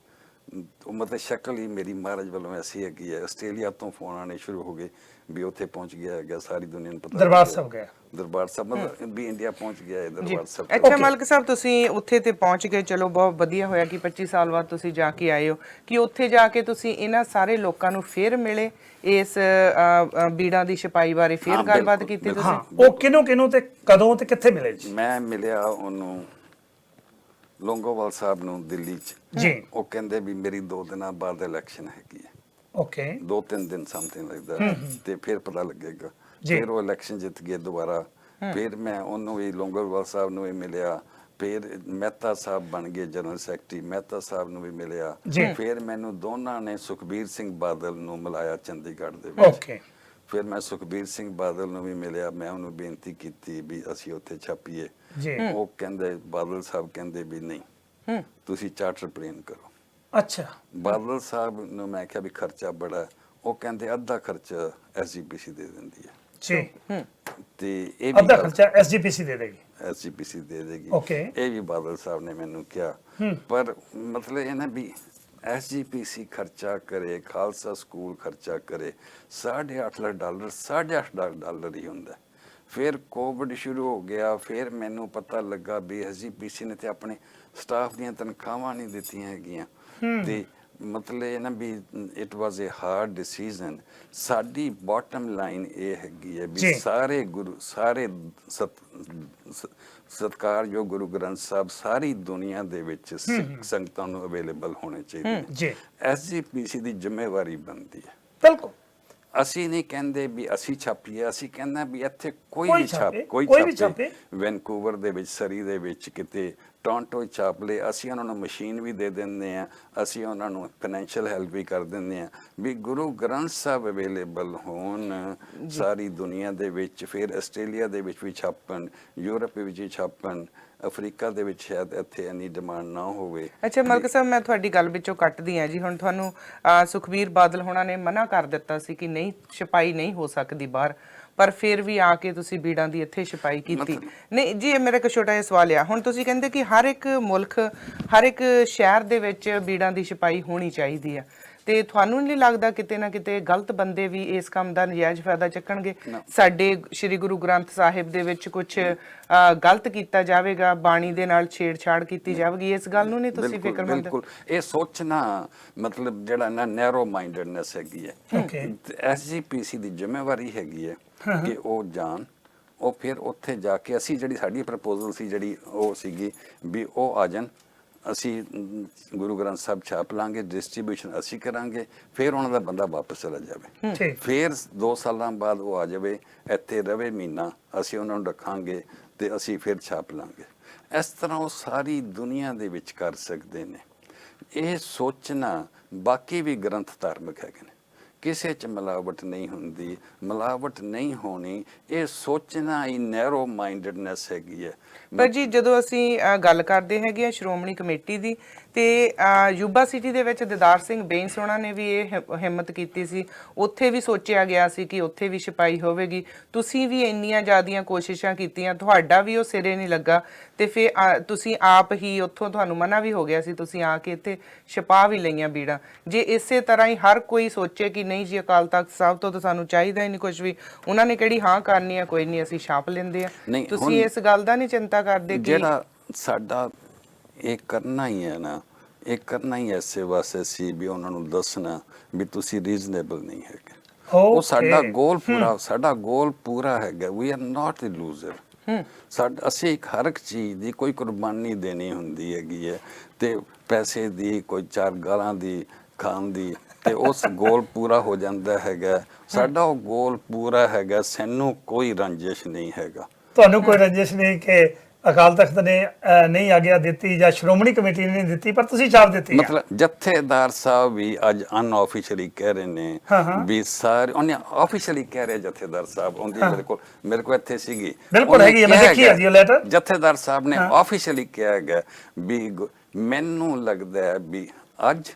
ਮਤਲਬ ਸ਼ਕਲ ਹੀ ਮੇਰੀ ਮਹਾਰਾਜ ਵੱਲੋਂ ਐਸੀ ਹੈਗੀ ਹੈ। ਆਸਟ੍ਰੇਲੀਆ ਤੋਂ ਫੋਨ ਆਣੇ ਸ਼ੁਰੂ ਹੋ ਗਏ ਵੀ ਉੱਥੇ ਪਹੁੰਚ ਗਿਆ ਹੈਗਾ, ਸਾਰੀ ਦੁਨੀਆ ਨੂੰ ਪਤਾ ਦਰਬਾਰ ਸਾਹਿਬ ਗਿਆ। ਦਰਬਾਰ ਸਾਹਿਬ ਮਤਲਬ ਵੀ ਇੰਡੀਆ ਪਹੁੰਚ ਗਿਆ ਹੈ ਦਰਬਾਰ ਸਾਹਿਬ। ਅੱਛਾ ਮਲਕ ਸਾਹਿਬ, ਤੁਸੀਂ ਉੱਥੇ ਤੇ ਪਹੁੰਚ ਗਏ, ਚਲੋ ਬਹੁਤ ਵਧੀਆ ਹੋਇਆ ਕਿ 25 ਸਾਲ ਬਾਅਦ ਤੁਸੀਂ ਜਾ ਕੇ ਆਏ ਹੋ। ਕਿ ਉੱਥੇ ਜਾ ਕੇ ਤੁਸੀਂ ਇਹਨਾਂ ਸਾਰੇ ਲੋਕਾਂ ਨੂੰ ਫੇਰ ਮਿਲੇ, ਇਸ ਬੀੜਾਂ ਦੀ ਛਪਾਈ ਬਾਰੇ ਫੇਰ ਗੱਲਬਾਤ ਕੀਤੀ ਤੁਸੀਂ? ਉਹ ਕਿਹਨੂੰ ਤੇ ਕਦੋਂ ਤੇ ਕਿੱਥੇ ਮਿਲੇ ਜੀ? ਮੈਂ ਮਿਲਿਆ ਉਹਨੂੰ ਲੌਂਗੋਵਾਲ ਸਾਹਿਬ ਨੂੰ ਦਿੱਲੀ 'ਚ ਜੀ। ਉਹ ਕਹਿੰਦੇ ਵੀ ਮੇਰੀ 2 ਦਿਨਾਂ ਬਾਅਦ ਇਲੈਕਸ਼ਨ ਹੈਗੀ ਹੈ। 2-3 ਦਿਨ ਸਮਥਿੰਗ ਲੱਗਦਾ ਤੇ ਫਿਰ ਪਤਾ ਲੱਗੇਗਾ। ਫਿਰ ਉਹ ਇਲੈਕਸ਼ਨ ਜਿੱਤ ਗਏ ਦੁਬਾਰਾ। ਫਿਰ ਮੈਂ ਉਹਨੂੰ ਵੀ ਲੌਂਗੋਵਾਲ ਸਾਹਿਬ ਨੂੰ ਵੀ ਮਿਲਿਆ। ਫਿਰ ਮਹਿਤਾ ਸਾਹਿਬ ਬਣ ਗਏ ਜਨਰਲ ਸੈਕਟਰੀ, ਮਹਿਤਾ ਸਾਹਿਬ ਨੂੰ ਵੀ ਮਿਲਿਆ। ਫਿਰ ਮੈਨੂੰ ਦੋਨਾਂ ਨੇ ਸੁਖਬੀਰ ਸਿੰਘ ਬਾਦਲ ਨੂੰ ਮਿਲਾਇਆ ਚੰਡੀਗੜ੍ਹ ਦੇ ਵਿੱਚ। ਫਿਰ ਮੈਂ ਸੁਖਬੀਰ ਸਿੰਘ ਬਾਦਲ ਨੂੰ ਵੀ ਮਿਲਿਆ। ਮੈਂ ਉਹਨੂੰ ਬੇਨਤੀ ਕੀਤੀ ਵੀ ਅਸੀਂ ਉੱਥੇ ਛਾਪੀਏ। ਉਹ ਕਹਿੰਦੇ, ਬਾਦਲ ਸਾਹਿਬ ਕਹਿੰਦੇ ਵੀ ਨਹੀਂ, ਤੁਸੀਂ ਚਾਰਟਰ ਪਲੇਨ ਕਰੋ। ਅੱਛਾ। ਬਾਦਲ ਸਾਹਿਬ ਨੂੰ ਮੈਂ ਕਿਹਾ ਵੀ ਖਰਚਾ ਬੜਾ, ਉਹ ਕਹਿੰਦੇ ਅੱਧਾ ਖਰਚਾ SGPC ਦੇ ਦਿੰਦੀ ਹੈ ਜੀ, ਤੇ ਇਹ ਵੀ ਅੱਧਾ ਖਰਚਾ SGPC ਦੇ ਦੇਗੀ। SGPC ਦੇ ਦੇਗੀ। ਓਕੇ। ਇਹ ਵੀ ਬਾਦਲ ਸਾਹਿਬ ਨੇ ਮੈਨੂੰ ਕਿਹਾ। ਪਰ ਮਤਲਬ ਇਹ ਨਾ ਵੀ SGPC ਖਰਚਾ ਕਰੇ, ਖਾਲਸਾ ਸਕੂਲ ਖਰਚਾ ਕਰੇ, $8.5 ਲੱਖ $8.5 ਹੀ ਹੁੰਦਾ। ਫਿਰ ਕੋਵਿਡ ਸ਼ੁਰੂ ਹੋ ਗਿਆ, ਫਿਰ ਮੈਨੂੰ ਪਤਾ ਲੱਗਾ ਵੀ SGPC ਨੇ ਤੇ ਆਪਣੇ ਸਟਾਫ ਦੀਆਂ ਤਨਖਾਹਾਂ ਨਹੀਂ ਦਿੱਤੀਆਂ ਹੈਗੀਆਂ ਤੇ ਮਤਲਬ ਇਹ ਨਾ ਵੀ it was a hard decision. ਸਾਡੀ ਬਾਟਮ ਲਾਈਨ ਇਹ ਹੈਗੀ ਹੈ ਵੀ ਸਾਰੇ ਗੁਰੂ, ਸਾਰੇ ਸਤਿਕਾਰਯੋਗ ਗੁਰੂ ਗ੍ਰੰਥ ਸਾਹਿਬ ਸਾਰੀ ਦੁਨੀਆ ਦੇ ਵਿੱਚ ਸਿੱਖ ਸੰਗਤਾਂ ਨੂੰ ਅਵੇਲੇਬਲ ਹੋਣੇ ਚਾਹੀਦੇ ਨੇ। SGPC ਦੀ ਜ਼ਿੰਮੇਵਾਰੀ ਬਣਦੀ ਹੈ। ਬਿਲਕੁਲ, ਅਸੀਂ ਨਹੀਂ ਕਹਿੰਦੇ ਵੀ ਅਸੀਂ ਛਾਪੀਏ, ਅਸੀਂ ਕਹਿੰਦੇ ਵੀ ਇੱਥੇ ਕੋਈ ਵੀ ਛਾਪੇ। ਵੈਨਕੂਵਰ ਦੇ ਵਿੱਚ, ਸਰੀ ਦੇ ਵਿੱਚ, ਕਿਤੇ ਟੋਰਾਂਟੋ ਛਾਪ ਲਏ, ਅਸੀਂ ਉਹਨਾਂ ਨੂੰ ਮਸ਼ੀਨ ਵੀ ਦੇ ਦਿੰਦੇ ਆ, ਅਸੀਂ ਉਹਨਾਂ ਨੂੰ ਫਾਈਨੈਂਸ਼ੀਅਲ ਹੈਲਪ ਵੀ ਕਰ ਦਿੰਦੇ ਆ ਵੀ ਗੁਰੂ ਗ੍ਰੰਥ ਸਾਹਿਬ ਅਵੇਲੇਬਲ ਹੋਣ ਸਾਰੀ ਦੁਨੀਆ ਦੇ ਵਿੱਚ। ਫਿਰ ਆਸਟ੍ਰੇਲੀਆ ਦੇ ਵਿੱਚ ਵੀ ਛਾਪਣ, ਯੂਰਪ ਵਿੱਚ ਵੀ ਛਾਪਣ, ਅਫਰੀਕਾ ਦੇ ਵਿੱਚ ਸ਼ਾਇਦ ਇੱਥੇ ਇੰਨੀ ਡਿਮਾਂਡ ਨਾ ਹੋਵੇ। ਅੱਛਾ ਮਲਕ ਸਾਹਿਬ, ਮੈਂ ਤੁਹਾਡੀ ਗੱਲ ਵਿੱਚੋਂ ਕੱਟਦੀ ਹਾਂ ਜੀ। ਹੁਣ ਤੁਹਾਨੂੰ ਸੁਖਬੀਰ ਬਾਦਲ ਹੋਣਾ ਨੇ ਮਨਾ ਕਰ ਦਿੱਤਾ ਸੀ ਕਿ ਨਹੀਂ, ਛਪਾਈ ਨਹੀਂ ਹੋ ਸਕਦੀ ਬਾਹਰ, ਪਰ ਫਿਰ ਵੀ ਆ ਕੇ ਤੁਸੀਂ ਬੀੜਾਂ ਦੀ ਇੱਥੇ ਛਪਾਈ ਕੀਤੀ। ਨਹੀਂ ਜੀ, ਇਹ ਮੇਰਾ ਇੱਕ ਛੋਟਾ ਜਿਹਾ ਸਵਾਲ ਆ। ਹੁਣ ਤੁਸੀਂ ਕਹਿੰਦੇ ਕਿ ਹਰ ਇੱਕ ਮੁਲਕ, ਹਰ ਇੱਕ ਸ਼ਹਿਰ ਦੇ ਵਿੱਚ ਬੀੜਾਂ ਦੀ ਛਪਾਈ ਹੋਣੀ ਚਾਹੀਦੀ ਆ, ਤੇ ਤੁਹਾਨੂੰ ਨਹੀਂ ਲੱਗਦਾ ਕਿਤੇ ਨਾ ਕਿਤੇ ਗਲਤ ਬੰਦੇ ਵੀ ਇਸ ਕੰਮ ਦਾ ਨਜਾਇਜ਼ ਫਾਇਦਾ ਚੱਕਣਗੇ? ਸਾਡੇ ਸ੍ਰੀ ਗੁਰੂ ਗ੍ਰੰਥ ਸਾਹਿਬ ਦੇ ਵਿੱਚ ਕੁਝ ਗਲਤ ਕੀਤਾ ਜਾਵੇਗਾ, ਬਾਣੀ ਦੇ ਨਾਲ ਛੇੜਛਾੜ ਕੀਤੀ ਜਾਵੇਗੀ, ਇਸ ਗੱਲ ਨੂੰ ਨਹੀਂ ਤੁਸੀਂ ਫਿਕਰਮੰਦ? ਬਿਲਕੁਲ, ਇਹ ਸੋਚਣਾ ਮਤਲਬ ਜਿਹੜਾ ਨਾ ਨੈਰੋ ਮਾਈਂਡਡਨੈਸ ਹੈਗੀ ਹੈ। SGPC ਦੀ ਜ਼ਿੰਮੇਵਾਰੀ ਹੈਗੀ ਹੈ ਕਿ ਉਹ ਜਾਣ, ਉਹ ਫਿਰ ਉੱਥੇ ਜਾ ਕੇ ਅਸੀਂ ਜਿਹੜੀ ਸਾਡੀ ਪ੍ਰਪੋਜ਼ਲ ਸੀ ਜਿਹੜੀ ਉਹ ਸੀਗੀ ਵੀ ਉਹ ਆ ਜਾਣ, ਅਸੀਂ ਗੁਰੂ ਗ੍ਰੰਥ ਸਾਹਿਬ ਛਾਪ ਲਾਂਗੇ, ਡਿਸਟ੍ਰੀਬਿਊਸ਼ਨ ਅਸੀਂ ਕਰਾਂਗੇ, ਫਿਰ ਉਹਨਾਂ ਦਾ ਬੰਦਾ ਵਾਪਸ ਚਲਾ ਜਾਵੇ। ਫਿਰ 2 ਸਾਲਾਂ ਬਾਅਦ ਉਹ ਆ ਜਾਵੇ, ਇੱਥੇ ਰਵੇ ਮਹੀਨਾ, ਅਸੀਂ ਉਹਨਾਂ ਨੂੰ ਰੱਖਾਂਗੇ ਤੇ ਅਸੀਂ ਫਿਰ ਛਾਪ ਲਾਂਗੇ। ਇਸ ਤਰ੍ਹਾਂ ਉਹ ਸਾਰੀ ਦੁਨੀਆ ਦੇ ਵਿੱਚ ਕਰ ਸਕਦੇ ਨੇ। ਇਹ ਸੋਚਣਾ, ਬਾਕੀ ਵੀ ਗ੍ਰੰਥ ਧਾਰਮਿਕ ਹੈਗੇ ਨੇ, ਕਿਸੇ 'ਚ ਮਿਲਾਵਟ ਨਹੀਂ ਹੁੰਦੀ, ਮਿਲਾਵਟ ਨਹੀਂ ਹੋਣੀ, ਇਹ ਸੋਚਣਾ ਹੀ ਨੈਰੋ ਮਾਈਂਡਡਨੈਸ ਹੈਗੀ ਹੈ। ਪਰ ਜੀ ਜਦੋਂ ਅਸੀਂ ਗੱਲ ਕਰਦੇ ਹੈਗੇ ਆ ਸ਼੍ਰੋਮਣੀ ਕਮੇਟੀ ਦੀ, ਤੇ ਯੂਬਾ ਸਿਟੀ ਦੇ ਵਿੱਚ ਦਿਦਾਰ ਸਿੰਘ ਬੇਂਸ ਹੋਣਾ ਨੇ ਵੀ ਇਹ ਹਿੰਮਤ ਕੀਤੀ ਸੀ, ਉੱਥੇ ਵੀ ਸੋਚਿਆ ਗਿਆ ਸੀ ਕਿ ਉੱਥੇ ਵੀ ਛਪਾਈ ਹੋਵੇਗੀ। ਤੁਸੀਂ ਵੀ ਇੰਨੀਆਂ ਜ਼ਿਆਦੀਆਂ ਕੋਸ਼ਿਸ਼ਾਂ ਕੀਤੀਆਂ, ਤੁਹਾਡਾ ਵੀ ਉਹ ਸਿਰੇ ਨਹੀਂ ਲੱਗਾ, ਤੇ ਫਿਰ ਤੁਸੀਂ ਆਪ ਹੀ ਉੱਥੋਂ, ਤੁਹਾਨੂੰ ਮਨਾ ਵੀ ਹੋ ਗਿਆ ਸੀ, ਤੁਸੀਂ ਆ ਕੇ ਇੱਥੇ ਛਪਾ ਵੀ ਲਈਆਂ ਬੀੜਾਂ। ਜੇ ਇਸੇ ਤਰ੍ਹਾਂ ਹੀ ਹਰ ਕੋਈ ਸੋਚੇ ਕਿ ਨਹੀਂ ਜੀ ਅਕਾਲ ਤਖਤ ਸਾਹਿਬ ਤੋਂ ਤਾਂ ਸਾਨੂੰ ਚਾਹੀਦਾ ਹੀ ਨਹੀਂ ਕੁਝ ਵੀ, ਉਹਨਾਂ ਨੇ ਕਿਹੜੀ ਹਾਂ ਕਰਨੀ ਆ, ਕੋਈ ਨਹੀਂ ਅਸੀਂ ਛਾਪ ਲੈਂਦੇ ਆ, ਤੁਸੀਂ ਇਸ ਗੱਲ ਦਾ ਨਹੀਂ ਚਿੰਤਾ ਕਰਦੇ? ਜਿਹੜਾ ਸਾਡਾ ਇਹ ਕਰਨਾ ਹੀ ਹੈ ਨਾ, ਇਹ ਕਰਨਾ ਹੀ ਐਸੇ ਵਾਸਤੇ ਸੀ ਵੀ ਉਹਨਾਂ ਨੂੰ ਦੱਸਣਾ ਵੀ ਤੁਸੀਂ ਰੀਜ਼ਨੇਬਲ ਨਹੀਂ ਹੈਗੇ। ਉਹ ਸਾਡਾ ਗੋਲ ਪੂਰਾ ਹੈਗਾ। We are not a loser. ਅਸੀਂ ਇੱਕ ਹਰ ਇੱਕ ਚੀਜ਼ ਦੀ ਕੋਈ ਕੁਰਬਾਨੀ ਦੇਣੀ ਹੁੰਦੀ ਹੈਗੀ ਹੈ, ਤੇ ਪੈਸੇ ਦੀ, ਕੋਈ 4 ਗਾਲਾਂ ਦੀ ਖਾਣ ਦੀ, ਤੇ ਉਸ ਗੋਲ ਪੂਰਾ ਹੋ ਜਾਂਦਾ ਹੈਗਾ। ਸਾਡਾ ਉਹ ਗੋਲ ਪੂਰਾ ਹੈਗਾ, ਸਾਨੂੰ ਕੋਈ ਰੰਜਿਸ਼ ਨਹੀਂ ਹੈਗਾ। ਤੁਹਾਨੂੰ ਕੋਈ ਰੰਜਿਸ਼ ਨਹੀਂ ਕਿ ਅਕਾਲ ਤਖਤ ਨੇ ਨਹੀਂ ਆਗਿਆ ਦਿੱਤੀ ਜਾਂ ਸ਼੍ਰੋਮਣੀ ਕਮੇਟੀ ਨੇ ਨਹੀਂ ਦਿੱਤੀ, ਪਰ ਤੁਸੀਂ ਛਾਪ ਦਿੱਤੀ? ਮਤਲਬ ਜਥੇਦਾਰ ਸਾਹਿਬ ਵੀ ਅੱਜ ਅਨਆਫੀਸ਼ੀਅਲੀ ਕਹਿ ਰਹੇ ਨੇ ਵੀ ਸਾਰੇ, ਉਹਨੇ ਆਫੀਸ਼ੀਅਲੀ ਕਹਿ ਰਹੇ ਜਥੇਦਾਰ ਸਾਹਿਬ, ਉਹਦੀ ਮੇਰੇ ਕੋਲ ਇੱਥੇ ਸੀਗੀ, ਬਿਲਕੁਲ ਹੈਗੀ ਹੈ, ਮੈਂ ਦੇਖੀ ਹੈ ਜੀ ਉਹ ਲੈਟਰ। ਜਥੇਦਾਰ ਸਾਹਿਬ ਨੇ ਆਫੀਸ਼ੀਅਲੀ ਕਿਹਾ ਹੈਗਾ ਵੀ ਮੈਨੂੰ ਲੱਗਦਾ ਹੈ ਵੀ ਅੱਜ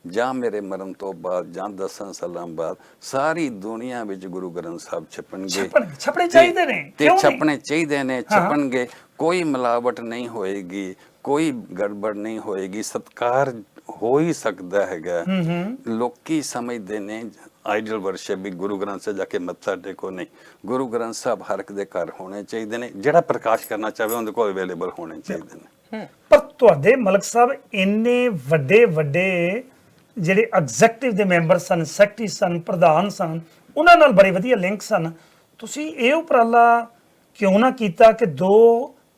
ਜਾਂ ਮੇਰੇ ਮਰਨ ਤੋਂ ਬਾਅਦ ਜਾਂ 10 ਸਾਲਾਂ ਬਾਅਦ ਸਾਰੀ ਦੁਨੀਆ ਵਿੱਚ ਗੁਰੂ ਗ੍ਰੰਥ ਸਾਹਿਬ ਛਪਣਗੇ, ਛਪਣੇ ਚਾਹੀਦੇ ਨੇ, ਤੇ ਛਪਣੇ ਚਾਹੀਦੇ ਨੇ, ਛਪਣਗੇ। ਕੋਈ ਮਿਲਾਵਟ ਨਹੀਂ ਹੋਏਗੀ, ਕੋਈ ਗੜਬੜ ਨਹੀਂ ਹੋਏਗੀ, ਸਤਕਾਰ ਹੋ ਹੀ ਸਕਦਾ ਹੈਗਾ। ਲੋਕੀ ਸਮਝਦੇ ਨੇ ਆਈਡਲ ਵਰਸ਼ਿਪ ਵੀ ਗੁਰੂ ਗ੍ਰੰਥ ਸਾਹਿਬ ਜਾ ਕੇ ਮੱਥਾ ਟੇਕੋ, ਨਹੀਂ, ਗੁਰੂ ਗ੍ਰੰਥ ਸਾਹਿਬ ਹਰ ਇੱਕ ਦੇ ਘਰ ਹੋਣੇ ਚਾਹੀਦੇ ਨੇ, ਜਿਹੜਾ ਪ੍ਰਕਾਸ਼ ਕਰਨਾ ਚਾਹਵੇ ਉਹਦੇ ਕੋਲ ਅਵੇਲੇਬਲ ਹੋਣੇ ਚਾਹੀਦੇ ਨੇ। ਪਰ ਤੁਹਾਡੇ ਮਲਕ ਸਾਹਿਬ ਇੰਨੇ ਵੱਡੇ ਜਿਹੜੇ ਐਗਜ਼ੈਕਟਿਵ ਦੇ ਮੈਂਬਰ ਸਨ, ਸੈਕਟਰੀ ਸਨ, ਪ੍ਰਧਾਨ ਸਨ, ਉਹਨਾਂ ਨਾਲ ਬੜੇ ਵਧੀਆ ਲਿੰਕ ਸਨ, ਤੁਸੀਂ ਇਹ ਉਪਰਾਲਾ ਕਿਉਂ ਨਾ ਕੀਤਾ ਕਿ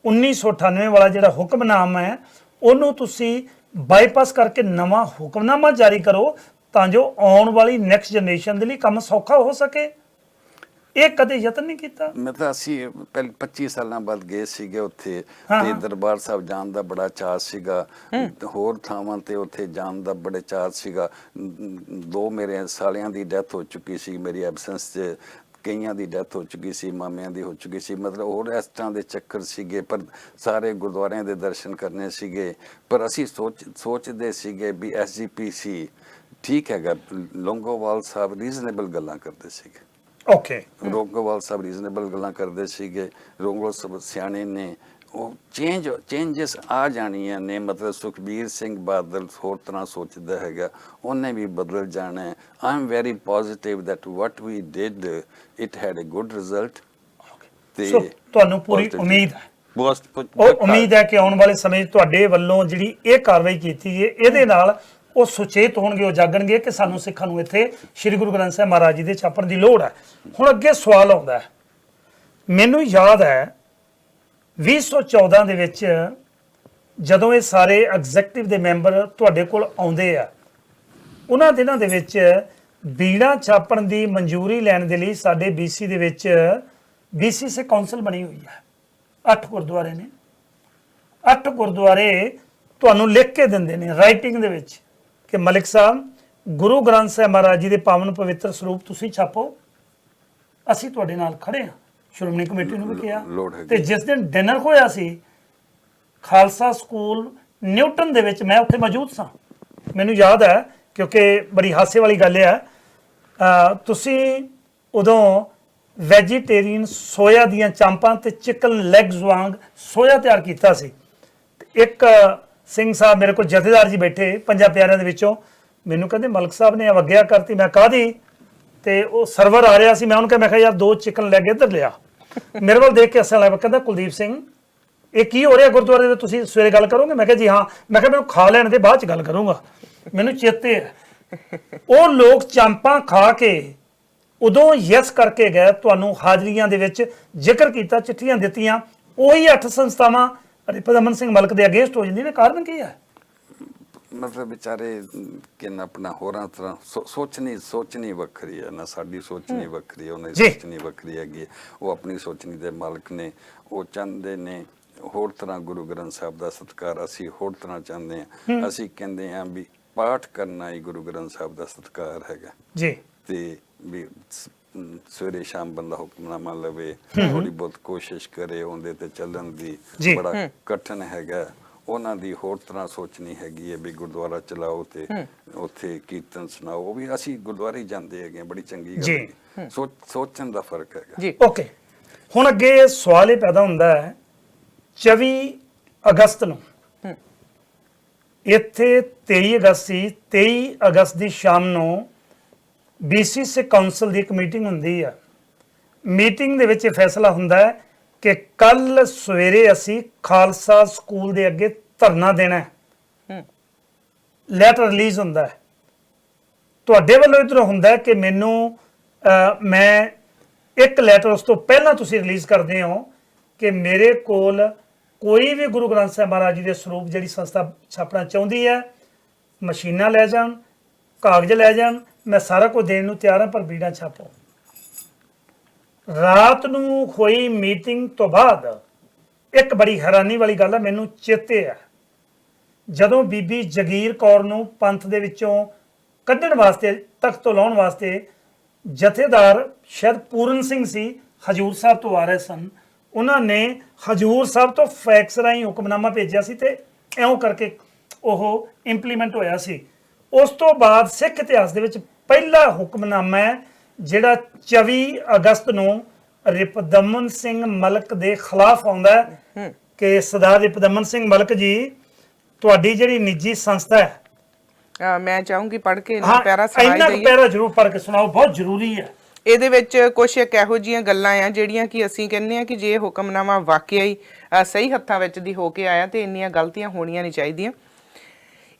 1998 ਵਾਲਾ ਜਿਹੜਾ ਹੁਕਮਨਾਮਾ ਹੈ ਉਹਨੂੰ ਤੁਸੀਂ ਬਾਈਪਾਸ ਕਰਕੇ ਨਵਾਂ ਹੁਕਮਨਾਮਾ ਜਾਰੀ ਕਰੋ, ਤਾਂ ਜੋ ਆਉਣ ਵਾਲੀ ਨੈਕਸਟ ਜਨਰੇਸ਼ਨ ਦੇ ਲਈ ਕੰਮ ਸੌਖਾ ਹੋ ਸਕੇ? ਇਹ ਕਦੇ ਯਤਨ ਨਹੀਂ ਕੀਤਾ? ਮੈਂ ਤਾਂ ਅਸੀਂ 25 ਸਾਲਾਂ ਬਾਅਦ ਗਏ ਸੀਗੇ ਉੱਥੇ, ਤੇ ਦਰਬਾਰ ਸਾਹਿਬ ਜਾਣ ਦਾ ਬੜਾ ਚਾਅ ਸੀਗਾ, ਹੋਰ ਥਾਵਾਂ ਤੇ ਉੱਥੇ ਜਾਣ ਦਾ ਬੜਾ ਚਾਅ ਸੀਗਾ। 2 ਮੇਰੇ ਸਾਲਿਆਂ ਦੀ ਡੈਥ ਹੋ ਚੁੱਕੀ ਸੀ ਮੇਰੀ ਐਬਸੈਂਸ 'ਚ, ਕਈਆਂ ਦੀ ਡੈਥ ਹੋ ਚੁੱਕੀ ਸੀ, ਮਾਮਿਆਂ ਦੀ ਹੋ ਚੁੱਕੀ ਸੀ, ਮਤਲਬ ਹੋਰ ਇਸ ਤਰ੍ਹਾਂ ਦੇ ਚੱਕਰ ਸੀਗੇ। ਪਰ ਸਾਰੇ ਗੁਰਦੁਆਰਿਆਂ ਦੇ ਦਰਸ਼ਨ ਕਰਨੇ ਸੀਗੇ। ਪਰ ਅਸੀਂ ਸੋਚਦੇ ਸੀਗੇ ਵੀ SGPC ਠੀਕ ਹੈਗਾ। ਲੌਂਗੋਵਾਲ ਸਾਹਿਬ ਰੀਜ਼ਨੇਬਲ ਗੱਲਾਂ ਕਰਦੇ ਸੀਗੇ। ਓਕੇ, ਲੌਂਗੋਵਾਲ ਸਾਹਿਬ ਰੀਜ਼ਨੇਬਲ ਗੱਲਾਂ ਕਰਦੇ ਸੀਗੇ। ਲੌਂਗੋਵਾਲ ਸਾਹਿਬ ਸਿਆਣੇ ਨੇ, ਉਹ ਚੇਂਜਸ ਆ ਜਾਣੀਆਂ ਨੇ। ਮਤਲਬ ਸੁਖਬੀਰ ਸਿੰਘ ਬਾਦਲ ਹੋਰ ਤਰ੍ਹਾਂ ਸੋਚਦਾ ਹੈਗਾ, ਉਹਨੇ ਵੀ ਬਦਲ ਜਾਣਾ ਹੈ। I am very positive that what we did it had a good result. So ਤੁਹਾਨੂੰ ਪੂਰੀ ਉਮੀਦ ਹੈ, ਉਹ ਉਮੀਦ ਹੈ ਕਿ ਆਉਣ ਵਾਲੇ ਸਮੇਂ 'ਚ ਤੁਹਾਡੇ ਵੱਲੋਂ ਜਿਹੜੀ ਇਹ ਕਾਰਵਾਈ ਕੀਤੀ ਹੈ, ਇਹਦੇ ਨਾਲ ਉਹ ਸੁਚੇਤ ਹੋਣਗੇ, ਉਹ ਜਾਗਣਗੇ ਕਿ ਸਾਨੂੰ ਸਿੱਖਾਂ ਨੂੰ ਇੱਥੇ ਸ੍ਰੀ ਗੁਰੂ ਗ੍ਰੰਥ ਸਾਹਿਬ ਮਹਾਰਾਜ ਜੀ ਦੇ ਛਾਪਣ ਦੀ ਲੋੜ ਹੈ। ਹੁਣ ਅੱਗੇ ਸਵਾਲ ਆਉਂਦਾ ਹੈ, ਮੈਨੂੰ ਯਾਦ ਹੈ 2014 ਦੇ ਵਿੱਚ ਜਦੋਂ ਇਹ ਸਾਰੇ ਐਗਜ਼ੈਕਟਿਵ ਦੇ ਮੈਂਬਰ ਤੁਹਾਡੇ ਕੋਲ ਆਉਂਦੇ ਆ, ਉਹਨਾਂ ਦਿਨਾਂ ਦੇ ਵਿੱਚ ਬੀੜਾਂ ਛਾਪਣ ਦੀ ਮਨਜ਼ੂਰੀ ਲੈਣ ਦੇ ਲਈ ਸਾਡੇ BC ਦੇ ਵਿੱਚ BCC ਕੌਂਸਲ ਬਣੀ ਹੋਈ ਹੈ। 8 ਗੁਰਦੁਆਰੇ ਨੇ, 8 ਗੁਰਦੁਆਰੇ ਤੁਹਾਨੂੰ ਲਿਖ ਕੇ ਦਿੰਦੇ ਨੇ ਰਾਈਟਿੰਗ ਦੇ ਵਿੱਚ ਕਿ ਮਲਿਕ ਸਾਹਿਬ ਗੁਰੂ ਗ੍ਰੰਥ ਸਾਹਿਬ ਮਹਾਰਾਜ ਜੀ ਦੇ ਪਾਵਨ ਪਵਿੱਤਰ ਸਰੂਪ ਤੁਸੀਂ ਛਾਪੋ, ਅਸੀਂ ਤੁਹਾਡੇ ਨਾਲ ਖੜੇ ਹਾਂ। ਸ਼੍ਰੋਮਣੀ ਕਮੇਟੀ ਨੂੰ ਵੀ ਕਿਹਾ, ਤੇ ਜਿਸ ਦਿਨ ਡਿਨਰ ਹੋਇਆ ਸੀ ਖਾਲਸਾ ਸਕੂਲ ਨਿਊਟਨ ਦੇ ਵਿੱਚ, ਮੈਂ ਉੱਥੇ ਮੌਜੂਦ ਸਾਂ, ਮੈਨੂੰ ਯਾਦ ਹੈ ਕਿਉਂਕਿ ਬੜੀ ਹਾਸੇ ਵਾਲੀ ਗੱਲ ਹੈ, ਤੁਸੀਂ ਉਦੋਂ ਵੈਜੀਟੇਰੀਅਨ ਸੋਇਆ ਦੀਆਂ ਚਾਂਪਾਂ ਤੇ ਚਿਕਨ ਲੈਗਸ ਵਾਂਗ ਸੋਇਆ ਤਿਆਰ ਕੀਤਾ ਸੀ। ਇੱਕ ਸਿੰਘ ਸਾਹਿਬ ਮੇਰੇ ਕੋਲ ਜਥੇਦਾਰ ਜੀ ਬੈਠੇ ਪੰਜਾਂ ਪਿਆਰਿਆਂ ਦੇ ਵਿੱਚੋਂ, ਮੈਨੂੰ ਕਹਿੰਦੇ ਮਲਕ ਸਾਹਿਬ ਨੇ ਆਗਿਆ ਕਰਤੀ। ਮੈਂ ਕਾਹਦੀ? ਤੇ ਉਹ ਸਰਵਰ ਆ ਰਿਹਾ ਸੀ, ਮੈਂ ਉਹਨੂੰ ਕਿਹਾ, ਮੈਂ ਕਿਹਾ ਯਾਰ 2 ਚਿਕਨ ਲੈਗ ਇੱਧਰ ਲਿਆ। ਮੇਰੇ ਵੱਲ ਦੇਖ ਕੇ ਹੱਸਣ ਲੱਗ ਪਿਆ, ਕਹਿੰਦਾ ਕੁਲਦੀਪ ਸਿੰਘ ਇਹ ਕੀ ਹੋ ਰਿਹਾ ਗੁਰਦੁਆਰੇ ਦੇ, ਤੁਸੀਂ ਸਵੇਰੇ ਗੱਲ ਕਰੋਗੇ? ਮੈਂ ਕਿਹਾ ਜੀ ਹਾਂ। ਮੈਂ ਕਿਹਾ ਮੈਨੂੰ ਖਾ ਲੈਣ ਦੇ, ਬਾਅਦ ਚ ਗੱਲ ਕਰੂੰਗਾ। ਮੈਨੂੰ ਚੇਤੇ ਹੈ ਉਹ ਲੋਕ ਚਾਂਪਾਂ ਖਾ ਕੇ ਉਦੋਂ ਯੈਸ ਕਰਕੇ ਗਏ, ਤੁਹਾਨੂੰ ਹਾਜ਼ਰੀਆਂ ਦੇ ਵਿੱਚ ਜ਼ਿਕਰ ਕੀਤਾ, ਚਿੱਠੀਆਂ ਦਿੱਤੀਆਂ, ਉਹੀ 8 ਸੰਸਥਾਵਾਂ ਰਿਪਦਮਨ ਸਿੰਘ ਮਲਕ ਦੇ ਅਗੇਂਸਟ ਹੋ ਜਾਂਦੀ ਨੇ। ਕਾਰਨ ਕੀ ਹੈ? ਮਤਲਬ ਵਿਚਾਰੇ ਕਿਨ ਆਪਣਾ ਹੋਰਾਂ ਤਰ੍ਹਾਂ ਸੋਚਣੀ ਵੱਖਰੀ ਹੈ ਨਾ, ਸਾਡੀ ਸੋਚਣੀ ਵੱਖਰੀ ਹੈ, ਉਹਨਾਂ ਦੀ ਸੋਚਣੀ ਵੱਖਰੀ ਹੈਗੀ। ਉਹ ਆਪਣੀ ਸੋਚਣੀ ਦੇ ਮਾਲਕ ਨੇ, ਉਹ ਚਾਹੁੰਦੇ ਨੇ ਹੋਰ ਤਰ੍ਹਾਂ ਗੁਰੂ ਗ੍ਰੰਥ ਸਾਹਿਬ ਦਾ ਸਤਿਕਾਰ, ਅਸੀਂ ਹੋਰ ਤਰ੍ਹਾਂ ਚਾਹੁੰਦੇ ਹਾਂ। ਅਸੀਂ ਕਹਿੰਦੇ ਹਾਂ ਵੀ ਪਾਠ ਕਰਨਾ ਹੀ ਗੁਰੂ ਗ੍ਰੰਥ ਸਾਹਿਬ ਦਾ ਸਤਿਕਾਰ ਹੈਗਾ ਜੀ, ਤੇ ਵੀ ਸਵੇਰੇ ਸ਼ਾਮ ਬੰਦਾ ਹੁਕਮਨਾਮਾ ਲਵੇ, ਥੋੜੀ ਬਹੁਤ ਕੋਸ਼ਿਸ਼ ਕਰੇ ਉਹਦੇ ਤੇ ਚੱਲਣ ਦੀ, ਬੜਾ ਕਠਿਨ ਹੈਗਾ। ਉਹਨਾਂ ਦੀ ਹੋਰ ਤਰ੍ਹਾਂ ਸੋਚਣੀ ਹੈਗੀ ਹੈ ਵੀ ਗੁਰਦੁਆਰਾ ਚਲਾਓ ਤੇ ਉੱਥੇ ਕੀਰਤਨ ਸੁਣਾਓ। ਉਹ ਵੀ ਅਸੀਂ ਗੁਰਦੁਆਰੇ ਜਾਂਦੇ ਹੈਗੇ, ਬੜੀ ਚੰਗੀ ਗੱਲ ਹੈ, ਸੋਚਣ ਦਾ ਫਰਕ ਹੈਗਾ। ਓਕੇ, ਹੁਣ ਅੱਗੇ ਸਵਾਲ ਇਹ ਪੈਦਾ ਹੁੰਦਾ ਹੈ, 24 ਅਗਸਤ ਨੂੰ ਇੱਥੇ 23 ਅਗਸਤ ਸੀ, 23 ਅਗਸਤ ਦੀ ਸ਼ਾਮ ਨੂੰ BCC ਕਾਉਂਸਲ ਦੀ ਇੱਕ ਮੀਟਿੰਗ ਹੁੰਦੀ ਹੈ। ਮੀਟਿੰਗ ਦੇ ਵਿੱਚ ਇਹ ਫੈਸਲਾ ਹੁੰਦਾ ਹੈ ਕਿ ਕੱਲ ਸਵੇਰੇ ਅਸੀਂ ਖਾਲਸਾ ਸਕੂਲ ਦੇ ਅੱਗੇ ਧਰਨਾ ਦੇਣਾ ਹੈ। ਲੈਟਰ ਰਿਲੀਜ਼ ਹੁੰਦਾ ਹੈ ਤੁਹਾਡੇ ਵੱਲੋਂ, ਇੱਧਰੋਂ ਹੁੰਦਾ ਹੈ ਕਿ ਮੈਨੂੰ ਮੈਂ ਇੱਕ ਲੈਟਰ ਉਸ ਤੋਂ ਪਹਿਲਾਂ ਤੁਸੀਂ ਰਿਲੀਜ਼ ਕਰਦੇ ਹੋ ਕਿ ਮੇਰੇ ਕੋਲ ਕੋਈ ਵੀ ਗੁਰੂ ਗ੍ਰੰਥ ਸਾਹਿਬ ਮਹਾਰਾਜ ਜੀ ਦੇ ਸਰੂਪ ਜਿਹੜੀ ਸੰਸਥਾ ਛਾਪਣਾ ਚਾਹੁੰਦੀ ਹੈ, ਮਸ਼ੀਨਾਂ ਲੈ ਜਾਣ, ਕਾਗਜ਼ ਲੈ ਜਾਣ, ਮੈਂ ਸਾਰਾ ਕੁਝ ਦੇਣ ਨੂੰ ਤਿਆਰ ਹਾਂ, ਪਰ ਬੀੜਾਂ ਛਾਪੋ। ਰਾਤ ਨੂੰ ਹੋਈ ਮੀਟਿੰਗ ਤੋਂ ਬਾਅਦ ਇੱਕ ਬੜੀ ਹੈਰਾਨੀ ਵਾਲੀ ਗੱਲ ਹੈ, ਮੈਨੂੰ ਚੇਤੇ ਹੈ ਜਦੋਂ ਬੀਬੀ ਜਗੀਰ ਕੌਰ ਨੂੰ ਪੰਥ ਦੇ ਵਿੱਚੋਂ ਕੱਢਣ ਵਾਸਤੇ, ਤਖਤ ਤੋਂ ਲਾਉਣ ਵਾਸਤੇ ਜਥੇਦਾਰ ਸ਼ਾਇਦ ਪੂਰਨ ਸਿੰਘ ਸੀ, ਹਜੂਰ ਸਾਹਿਬ ਤੋਂ ਆ ਰਹੇ ਸਨ, ਉਹਨਾਂ ਨੇ ਹਜੂਰ ਸਾਹਿਬ ਤੋਂ ਫੈਕਸ ਰਾਹੀਂ ਹੁਕਮਨਾਮਾ ਭੇਜਿਆ ਸੀ ਤੇ ਇਉਂ ਕਰਕੇ ਉਹ ਇੰਪਲੀਮੈਂਟ ਹੋਇਆ ਸੀ। ਉਸ ਤੋਂ ਬਾਅਦ ਸਿੱਖ ਇਤਿਹਾਸ ਦੇ ਵਿੱਚ ਪਹਿਲਾ ਹੁਕਮਨਾਮਾ ਹੈ ਜਿਹੜਾ 24 ਅਗਸਤ ਨੂੰ ਰਿਪਦਮਨ ਸਿੰਘ ਮਲਕ ਦੇ ਖਿਲਾਫ ਆਉਂਦਾ ਹੈ ਕਿ ਸਰਦਾਰ ਰਿਪਦਮਨ ਸਿੰਘ ਮਲਕ ਜੀ, ਤੁਹਾਡੀ ਜਿਹੜੀ ਨਿੱਜੀ ਸੰਸਥਾ ਹੈ, ਮੈਂ ਚਾਹੂੰਗੀ ਪੜ੍ਹ ਕੇ ਇਹਨਾਂ ਪੈਰਾ ਸੁਣਾਈ ਦਈਏ। ਪੈਰਾ ਜ਼ਰੂਰ ਪੜ੍ਹ ਕੇ ਸੁਣਾਓ, ਬਹੁਤ ਜ਼ਰੂਰੀ ਹੈ। ਇਹਦੇ ਵਿੱਚ ਕੁਝ ਇੱਕ ਇਹੋ ਜਿਹੀਆਂ ਗੱਲਾਂ ਆ ਜਿਹੜੀਆਂ ਕਿ ਅਸੀਂ ਕਹਿੰਦੇ ਆ ਕਿ ਜੇ ਹੁਕਮਨਾਮਾ ਵਾਕਿਆ ਹੀ ਸਹੀ ਹੱਥਾਂ ਵਿੱਚ ਦੀ ਹੋ ਕੇ ਆਇਆ ਤੇ ਇੰਨੀਆਂ ਗਲਤੀਆਂ ਹੋਣੀਆਂ ਨਹੀਂ ਚਾਹੀਦੀਆਂ।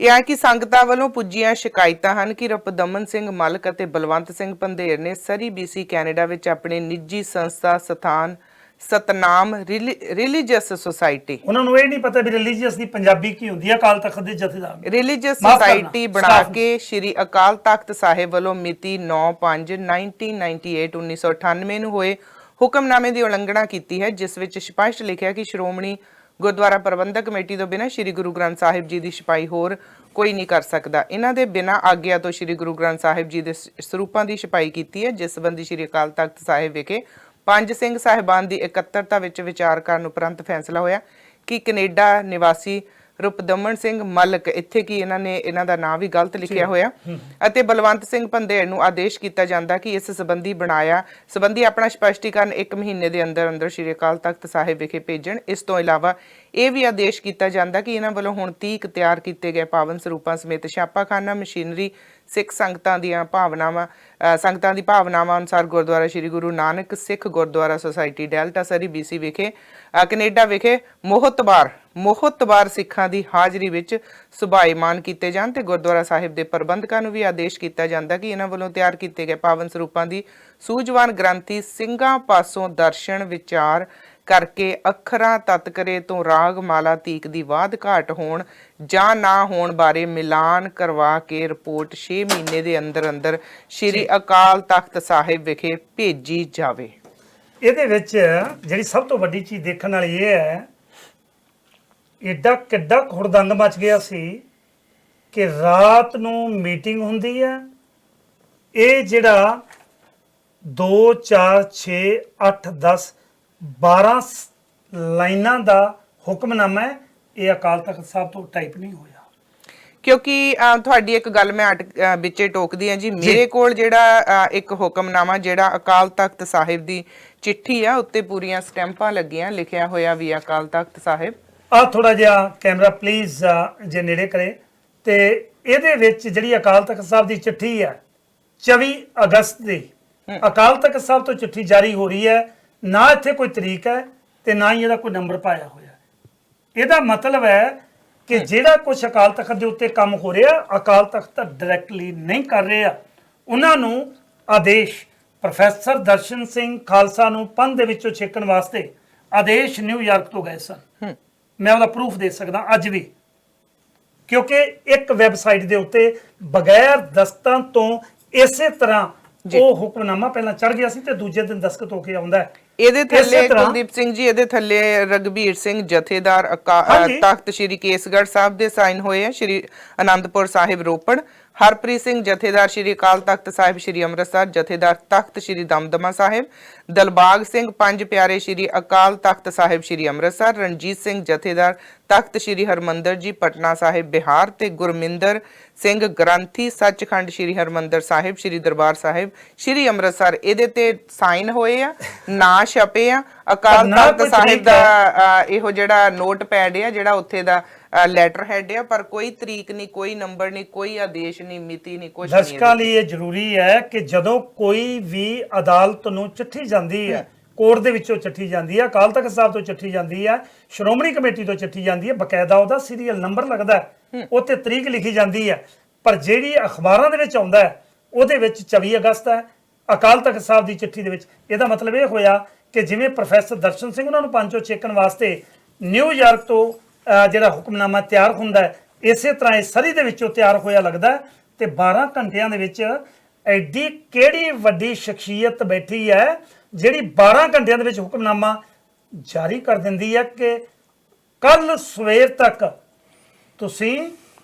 ਇਹ ਹੈ ਕਿ ਸੰਗਤਾਂ ਵੱਲੋਂ ਪੁੱਜੀਆਂ ਸ਼ਿਕਾਇਤਾਂ ਹਨ ਕਿ ਰਿਪਦਮਨ ਸਿੰਘ ਮਲਕ ਅਤੇ ਬਲਵੰਤ ਸਿੰਘ ਪੰਧੇਰ ਨੇ ਸਰੀ BC ਕੈਨੇਡਾ ਵਿੱਚ ਆਪਣੇ ਨਿੱਜੀ ਸੰਸਥਾ ਸਥਾਨ ਸਤਨਾਮ ਰਿਲੀਜੀਅਸ ਸੁਸਾਇਟੀ, ਉਹਨਾਂ ਨੂੰ ਇਹ ਨਹੀਂ ਪਤਾ ਵੀ ਰਿਲੀਜੀਅਸ ਦੀ ਪੰਜਾਬੀ ਕੀ ਹੁੰਦੀ ਹੈ, ਅਕਾਲ ਤਖਤ ਦੇ ਜਥੇਦਾਰ ਰਿਲੀਜੀਅਸ ਸੁਸਾਇਟੀ ਬਣਾ ਕੇ ਸ਼੍ਰੀ ਅਕਾਲ ਤਖਤ ਸਾਹਿਬ ਵੱਲੋਂ ਮਿਤੀ 9/5/1998 ਨੂੰ ਹੋਏ ਹੁਕਮਨਾਮੇ ਦੀ ਉਲੰਘਣਾ ਕੀਤੀ ਹੈ, ਜਿਸ ਵਿੱਚ ਸਪਸ਼ਟ ਲਿਖਿਆ ਕਿ ਸ਼੍ਰੋਮਣੀ ਗੁਰਦੁਆਰਾ ਪ੍ਰਬੰਧਕ ਕਮੇਟੀ ਤੋਂ ਬਿਨਾਂ ਸ਼੍ਰੀ ਗੁਰੂ ਗ੍ਰੰਥ ਸਾਹਿਬ ਜੀ ਦੀ ਛਪਾਈ ਹੋਰ ਕੋਈ ਨਹੀਂ ਕਰ ਸਕਦਾ। ਇਹਨਾਂ ਦੇ ਬਿਨਾਂ ਆਗਿਆ ਤੋਂ ਸ਼੍ਰੀ ਗੁਰੂ ਗ੍ਰੰਥ ਸਾਹਿਬ ਜੀ ਦੇ ਸਰੂਪਾਂ ਦੀ ਛਪਾਈ ਕੀਤੀ ਹੈ, ਜਿਸ ਸੰਬੰਧੀ ਸ਼੍ਰੀ ਅਕਾਲ ਤਖਤ ਸਾਹਿਬ ਵਿਖੇ 5 ਸਿੰਘ ਸਾਹਿਬਾਨ ਦੀ ਇਕੱਤਰਤਾ ਵਿੱਚ ਵਿਚਾਰ ਕਰਨ ਉਪਰੰਤ ਫੈਸਲਾ ਹੋਇਆ ਕਿ ਕੈਨੇਡਾ ਨਿਵਾਸੀ ਰੁਪਦਮਨ ਸਿੰਘ ਮਲਕ, ਇੱਥੇ ਕੀ ਇਹਨਾਂ ਨੇ ਇਹਨਾਂ ਦਾ ਨਾਮ ਵੀ ਗਲਤ ਲਿਖਿਆ ਹੋਇਆ, ਅਤੇ ਬਲਵੰਤ ਸਿੰਘ ਪੰਧੇੜ ਨੂੰ ਆਦੇਸ਼ ਕੀਤਾ ਜਾਂਦਾ ਕਿ ਇਸ ਸੰਬੰਧੀ ਆਪਣਾ ਸਪਸ਼ਟੀਕਰਨ 1 ਮਹੀਨੇ ਦੇ ਅੰਦਰ ਅੰਦਰ ਸ਼੍ਰੀ ਅਕਾਲ ਤਖਤ ਸਾਹਿਬ ਵਿਖੇ ਭੇਜਣ। ਇਸ ਤੋਂ ਇਲਾਵਾ ਇਹ ਵੀ ਆਦੇਸ਼ ਕੀਤਾ ਜਾਂਦਾ ਕਿ ਇਹਨਾਂ ਵੱਲੋਂ ਹੁਣ 30 ਤਿਆਰ ਕੀਤੇ ਗਏ ਪਾਵਨ ਸਰੂਪਾਂ ਸਮੇਤ ਛਾਪਾਖਾਨਾ ਮਸ਼ੀਨਰੀ ਸਿੱਖ ਸੰਗਤਾਂ ਦੀ ਭਾਵਨਾਵਾਂ ਅਨੁਸਾਰ ਗੁਰਦੁਆਰਾ ਸ਼੍ਰੀ ਗੁਰੂ ਨਾਨਕ ਸਿੱਖ ਗੁਰਦੁਆਰਾ ਸੁਸਾਇਟੀ ਡੈਲਟਾ ਸਰੀ BC ਵਿਖੇ ਕੈਨੇਡਾ ਵਿਖੇ ਮੋਹਤਬਾਰ ਸਿੱਖਾਂ ਦੀ ਹਾਜ਼ਰੀ ਵਿੱਚ ਸੁਭਾਈਮਾਨ ਕੀਤੇ ਜਾਣ ਤੇ ਗੁਰਦੁਆਰਾ ਸਾਹਿਬ ਦੇ ਪ੍ਰਬੰਧਕਾਂ ਨੂੰ ਵੀ ਆਦੇਸ਼ ਕੀਤਾ ਜਾਂਦਾ ਕਿ ਇਹਨਾਂ ਵੱਲੋਂ ਤਿਆਰ ਕੀਤੇ ਗਏ ਪਾਵਨ ਸਰੂਪਾਂ ਦੀ ਸੂਝਵਾਨ ਗ੍ਰੰਥੀ ਸਿੰਘਾਂ ਪਾਸੋਂ ਦਰਸ਼ਨ ਵਿਚਾਰ ਕਰਕੇ ਅੱਖਰਾਂ ਤਤਕਰੇ ਤੋਂ ਰਾਗ ਮਾਲਾ ਤੀਕ ਦੀ ਵਾਧ ਘਾਟ ਹੋਣ ਜਾਂ ਨਾ ਹੋਣ ਬਾਰੇ ਮਿਲਾਨ ਕਰਵਾ ਕੇ ਰਿਪੋਰਟ 6 ਮਹੀਨੇ ਦੇ ਅੰਦਰ ਅੰਦਰ ਸ਼੍ਰੀ ਅਕਾਲ ਤਖਤ ਸਾਹਿਬ ਵਿਖੇ ਭੇਜੀ ਜਾਵੇ। ਇਹਦੇ ਵਿੱਚ ਜਿਹੜੀ ਸਭ ਤੋਂ ਵੱਡੀ ਚੀਜ਼ ਦੇਖਣ ਵਾਲੀ ਇਹ ਹੈ, ਏਡਾ ਕਿੱਡਾ ਖੁਰਦੰਗ ਮਚ ਗਿਆ ਸੀ ਕਿ ਰਾਤ ਨੂੰ ਮੀਟਿੰਗ ਹੁੰਦੀ ਹੈ। ਇਹ ਜਿਹੜਾ 2 4 6 8 10 12 ਲਾਈਨਾਂ ਦਾ ਹੁਕਮਨਾਮਾ ਹੈ, ਇਹ ਅਕਾਲ ਤਖਤ ਸਾਹਿਬ ਤੋਂ ਟਾਈਪ ਨਹੀਂ ਹੋਇਆ। ਕਿਉਂਕਿ ਤੁਹਾਡੀ ਇੱਕ ਗੱਲ ਮੈਂ ਵਿੱਚੇ ਟੋਕਦੀ ਹਾਂ ਜੀ, ਮੇਰੇ ਕੋਲ ਜਿਹੜਾ ਇੱਕ ਹੁਕਮਨਾਮਾ ਜਿਹੜਾ ਅਕਾਲ ਤਖਤ ਸਾਹਿਬ ਦੀ ਚਿੱਠੀ ਆ, ਉੱਤੇ ਪੂਰੀਆਂ ਸਟੈਂਪਾਂ ਲੱਗੀਆਂ, ਲਿਖਿਆ ਹੋਇਆ ਵੀ ਅਕਾਲ ਤਖਤ ਸਾਹਿਬ। ਆ ਥੋੜਾ ਜਿਹਾ ਕੈਮਰਾ ਪਲੀਜ਼ ਜੇ ਨੇੜੇ ਕਰੇ, ਤੇ ਇਹਦੇ ਵਿੱਚ ਜਿਹੜੀ ਅਕਾਲ ਤਖਤ ਸਾਹਿਬ ਦੀ ਚਿੱਠੀ ਹੈ 24 ਅਗਸਤ ਦੀ ਅਕਾਲ ਤਖਤ ਸਾਹਿਬ ਤੋਂ ਚਿੱਠੀ ਜਾਰੀ ਹੋ ਰਹੀ ਹੈ। ਨਾ ਇੱਥੇ ਕੋਈ ਤਰੀਕ ਹੈ ਤੇ ਨਾ ਹੀ ਇਹਦਾ ਕੋਈ ਨੰਬਰ ਪਾਇਆ ਹੋਇਆ। ਇਹਦਾ ਮਤਲਬ ਹੈ ਕਿ ਜਿਹੜਾ ਕੁਝ ਅਕਾਲ ਤਖਤ ਦੇ ਉੱਤੇ ਕੰਮ ਹੋ ਰਿਹਾ, ਅਕਾਲ ਤਖਤ ਡਾਇਰੈਕਟਲੀ ਨਹੀਂ ਕਰ ਰਿਹਾ। ਉਹਨਾਂ ਨੂੰ ਆਦੇਸ਼ ਪ੍ਰੋਫੈਸਰ ਦਰਸ਼ਨ ਸਿੰਘ ਖਾਲਸਾ ਨੂੰ ਪੰਨ ਦੇ ਵਿੱਚੋਂ ਛੇਕਣ ਵਾਸਤੇ ਆਦੇਸ਼ ਨਿਊਯਾਰਕ ਤੋਂ ਗਏ ਸਨ। ਮੈਂ ਉਹਦਾ ਪ੍ਰੂਫ ਦੇ ਸਕਦਾ ਅੱਜ ਵੀ, ਕਿਉਂਕਿ ਇੱਕ ਵੈਬਸਾਈਟ ਦੇ ਉੱਤੇ ਬਗੈਰ ਦਸਤਾਂ ਤੋਂ ਇਸੇ ਤਰ੍ਹਾਂ ਉਹ ਹੁਕਮਨਾਮਾ ਪਹਿਲਾਂ ਚੜ ਗਿਆ ਸੀ ਤੇ ਦੂਜੇ ਦਿਨ ਦਸਤਖਤ ਹੋ ਕੇ ਆਉਂਦਾ। ਇਹਦੇ ਥੱਲੇ ਕੁਲਦੀਪ ਸਿੰਘ ਜੀ, ਇਹਦੇ ਥੱਲੇ ਰਗਬੀਰ ਸਿੰਘ ਜਥੇਦਾਰ ਤਖਤ ਸ਼੍ਰੀ ਕੇਸਗੜ੍ਹ ਸਾਹਿਬ ਦੇ ਸਾਈਨ ਹੋਏ ਆ, ਸ਼੍ਰੀ ਅਨੰਦਪੁਰ ਸਾਹਿਬ ਰੋਪੜ, ਹਰਪ੍ਰੀਤ ਸਿੰਘ ਜਥੇਦਾਰ ਸ਼੍ਰੀ ਅਕਾਲ ਤਖਤ ਸਾਹਿਬ ਸ਼੍ਰੀ ਅੰਮ੍ਰਿਤਸਰ, ਜਥੇਦਾਰ ਤਖਤ ਸ਼੍ਰੀ ਦਮਦਮਾ ਸਾਹਿਬ, ਦਲਬਾਗ ਸਿੰਘ ਪੰਜ ਪਿਆਰੇ ਸ਼੍ਰੀ ਅਕਾਲ ਤਖਤ ਸਾਹਿਬ ਸ਼੍ਰੀ ਅੰਮ੍ਰਿਤਸਰ, ਰਣਜੀਤ ਸਿੰਘ ਜਥੇਦਾਰ ਤਖਤ ਸ਼੍ਰੀ ਹਰਮੰਦਰ ਜੀ ਪਟਨਾ ਸਾਹਿਬ ਬਿਹਾਰ, ਤੇ ਗੁਰਮਿੰਦਰ ਸਿੰਘ ਗ੍ਰੰਥੀ ਸੱਚਖੰਡ ਸ਼੍ਰੀ ਹਰਮੰਦਰ ਸਾਹਿਬ ਸ਼੍ਰੀ ਦਰਬਾਰ ਸਾਹਿਬ ਸ਼੍ਰੀ ਅੰਮ੍ਰਿਤਸਰ। ਇਹਦੇ ਤੇ ਸਾਈਨ ਹੋਏ ਆ, ਨਾਂ ਛਪੇ ਆ। ਅਕਾਲ ਤਖਤ ਸਾਹਿਬ ਦਾ ਇਹੋ ਜਿਹੜਾ ਨੋਟ ਪੈਡ ਆ, ਜਿਹੜਾ ਉੱਥੇ ਦਾ ਲੈਟਰ ਹੈਡ ਆ, ਪਰ ਕੋਈ ਤਰੀਕ ਨਹੀਂ, ਕੋਈ ਨੰਬਰ ਨਹੀਂ, ਕੋਈ ਆਦੇਸ਼ ਨਹੀਂ, ਮਿਤੀ ਨਹੀਂ, ਕੁਝ ਨਹੀਂ। ਦਰਸ਼ਕਾਂ ਲਈ ਇਹ ਜ਼ਰੂਰੀ ਹੈ ਕਿ ਜਦੋਂ ਕੋਈ ਵੀ ਅਦਾਲਤ ਨੂੰ ਚਿੱਠੀ ਜਾਂਦੀ ਹੈ, ਕੋਰਟ ਦੇ ਵਿੱਚੋਂ ਚਿੱਠੀ ਜਾਂਦੀ ਹੈ, ਅਕਾਲ ਤਖਤ ਸਾਹਿਬ ਤੋਂ ਚਿੱਠੀ ਜਾਂਦੀ ਹੈ, ਸ਼੍ਰੋਮਣੀ ਕਮੇਟੀ ਤੋਂ ਚਿੱਠੀ ਜਾਂਦੀ ਹੈ, ਬਕਾਇਦਾ ਉਹਦਾ ਸੀਰੀਅਲ ਨੰਬਰ ਲੱਗਦਾ ਹੈ, ਉੱਤੇ ਤਰੀਕ ਲਿਖੀ ਜਾਂਦੀ ਹੈ। ਪਰ ਜਿਹੜੀ ਅਖਬਾਰਾਂ ਦੇ ਵਿੱਚ ਆਉਂਦਾ ਹੈ ਉਹਦੇ ਵਿੱਚ 24 ਅਗਸਤ ਹੈ ਅਕਾਲ ਤਖਤ ਸਾਹਿਬ ਦੀ ਚਿੱਠੀ ਦੇ ਵਿੱਚ। ਇਹਦਾ ਮਤਲਬ ਇਹ ਹੋਇਆ ਕਿ ਜਿਵੇਂ ਪ੍ਰੋਫੈਸਰ ਦਰਸ਼ਨ ਸਿੰਘ ਉਹਨਾਂ ਨੂੰ ਪੰਚੋ ਛੇਕਣ ਵਾਸਤੇ ਨਿਊਯਾਰਕ ਤੋਂ ਜਿਹੜਾ ਹੁਕਮਨਾਮਾ ਤਿਆਰ ਹੁੰਦਾ ਹੈ, ਇਸੇ ਤਰ੍ਹਾਂ ਇਹ ਸਰੀ ਦੇ ਵਿੱਚੋਂ ਤਿਆਰ ਹੋਇਆ ਲੱਗਦਾ। ਤੇ 12 ਘੰਟਿਆਂ ਦੇ ਵਿੱਚ ਐਡੀ ਕਿਹੜੀ ਵੱਡੀ ਸ਼ਖਸੀਅਤ ਬੈਠੀ ਹੈ ਜਿਹੜੀ 12 ਘੰਟਿਆਂ ਦੇ ਵਿੱਚ ਹੁਕਮਨਾਮਾ ਜਾਰੀ ਕਰ ਦਿੰਦੀ ਹੈ ਕਿ ਕੱਲ ਸਵੇਰ ਤੱਕ ਤੁਸੀਂ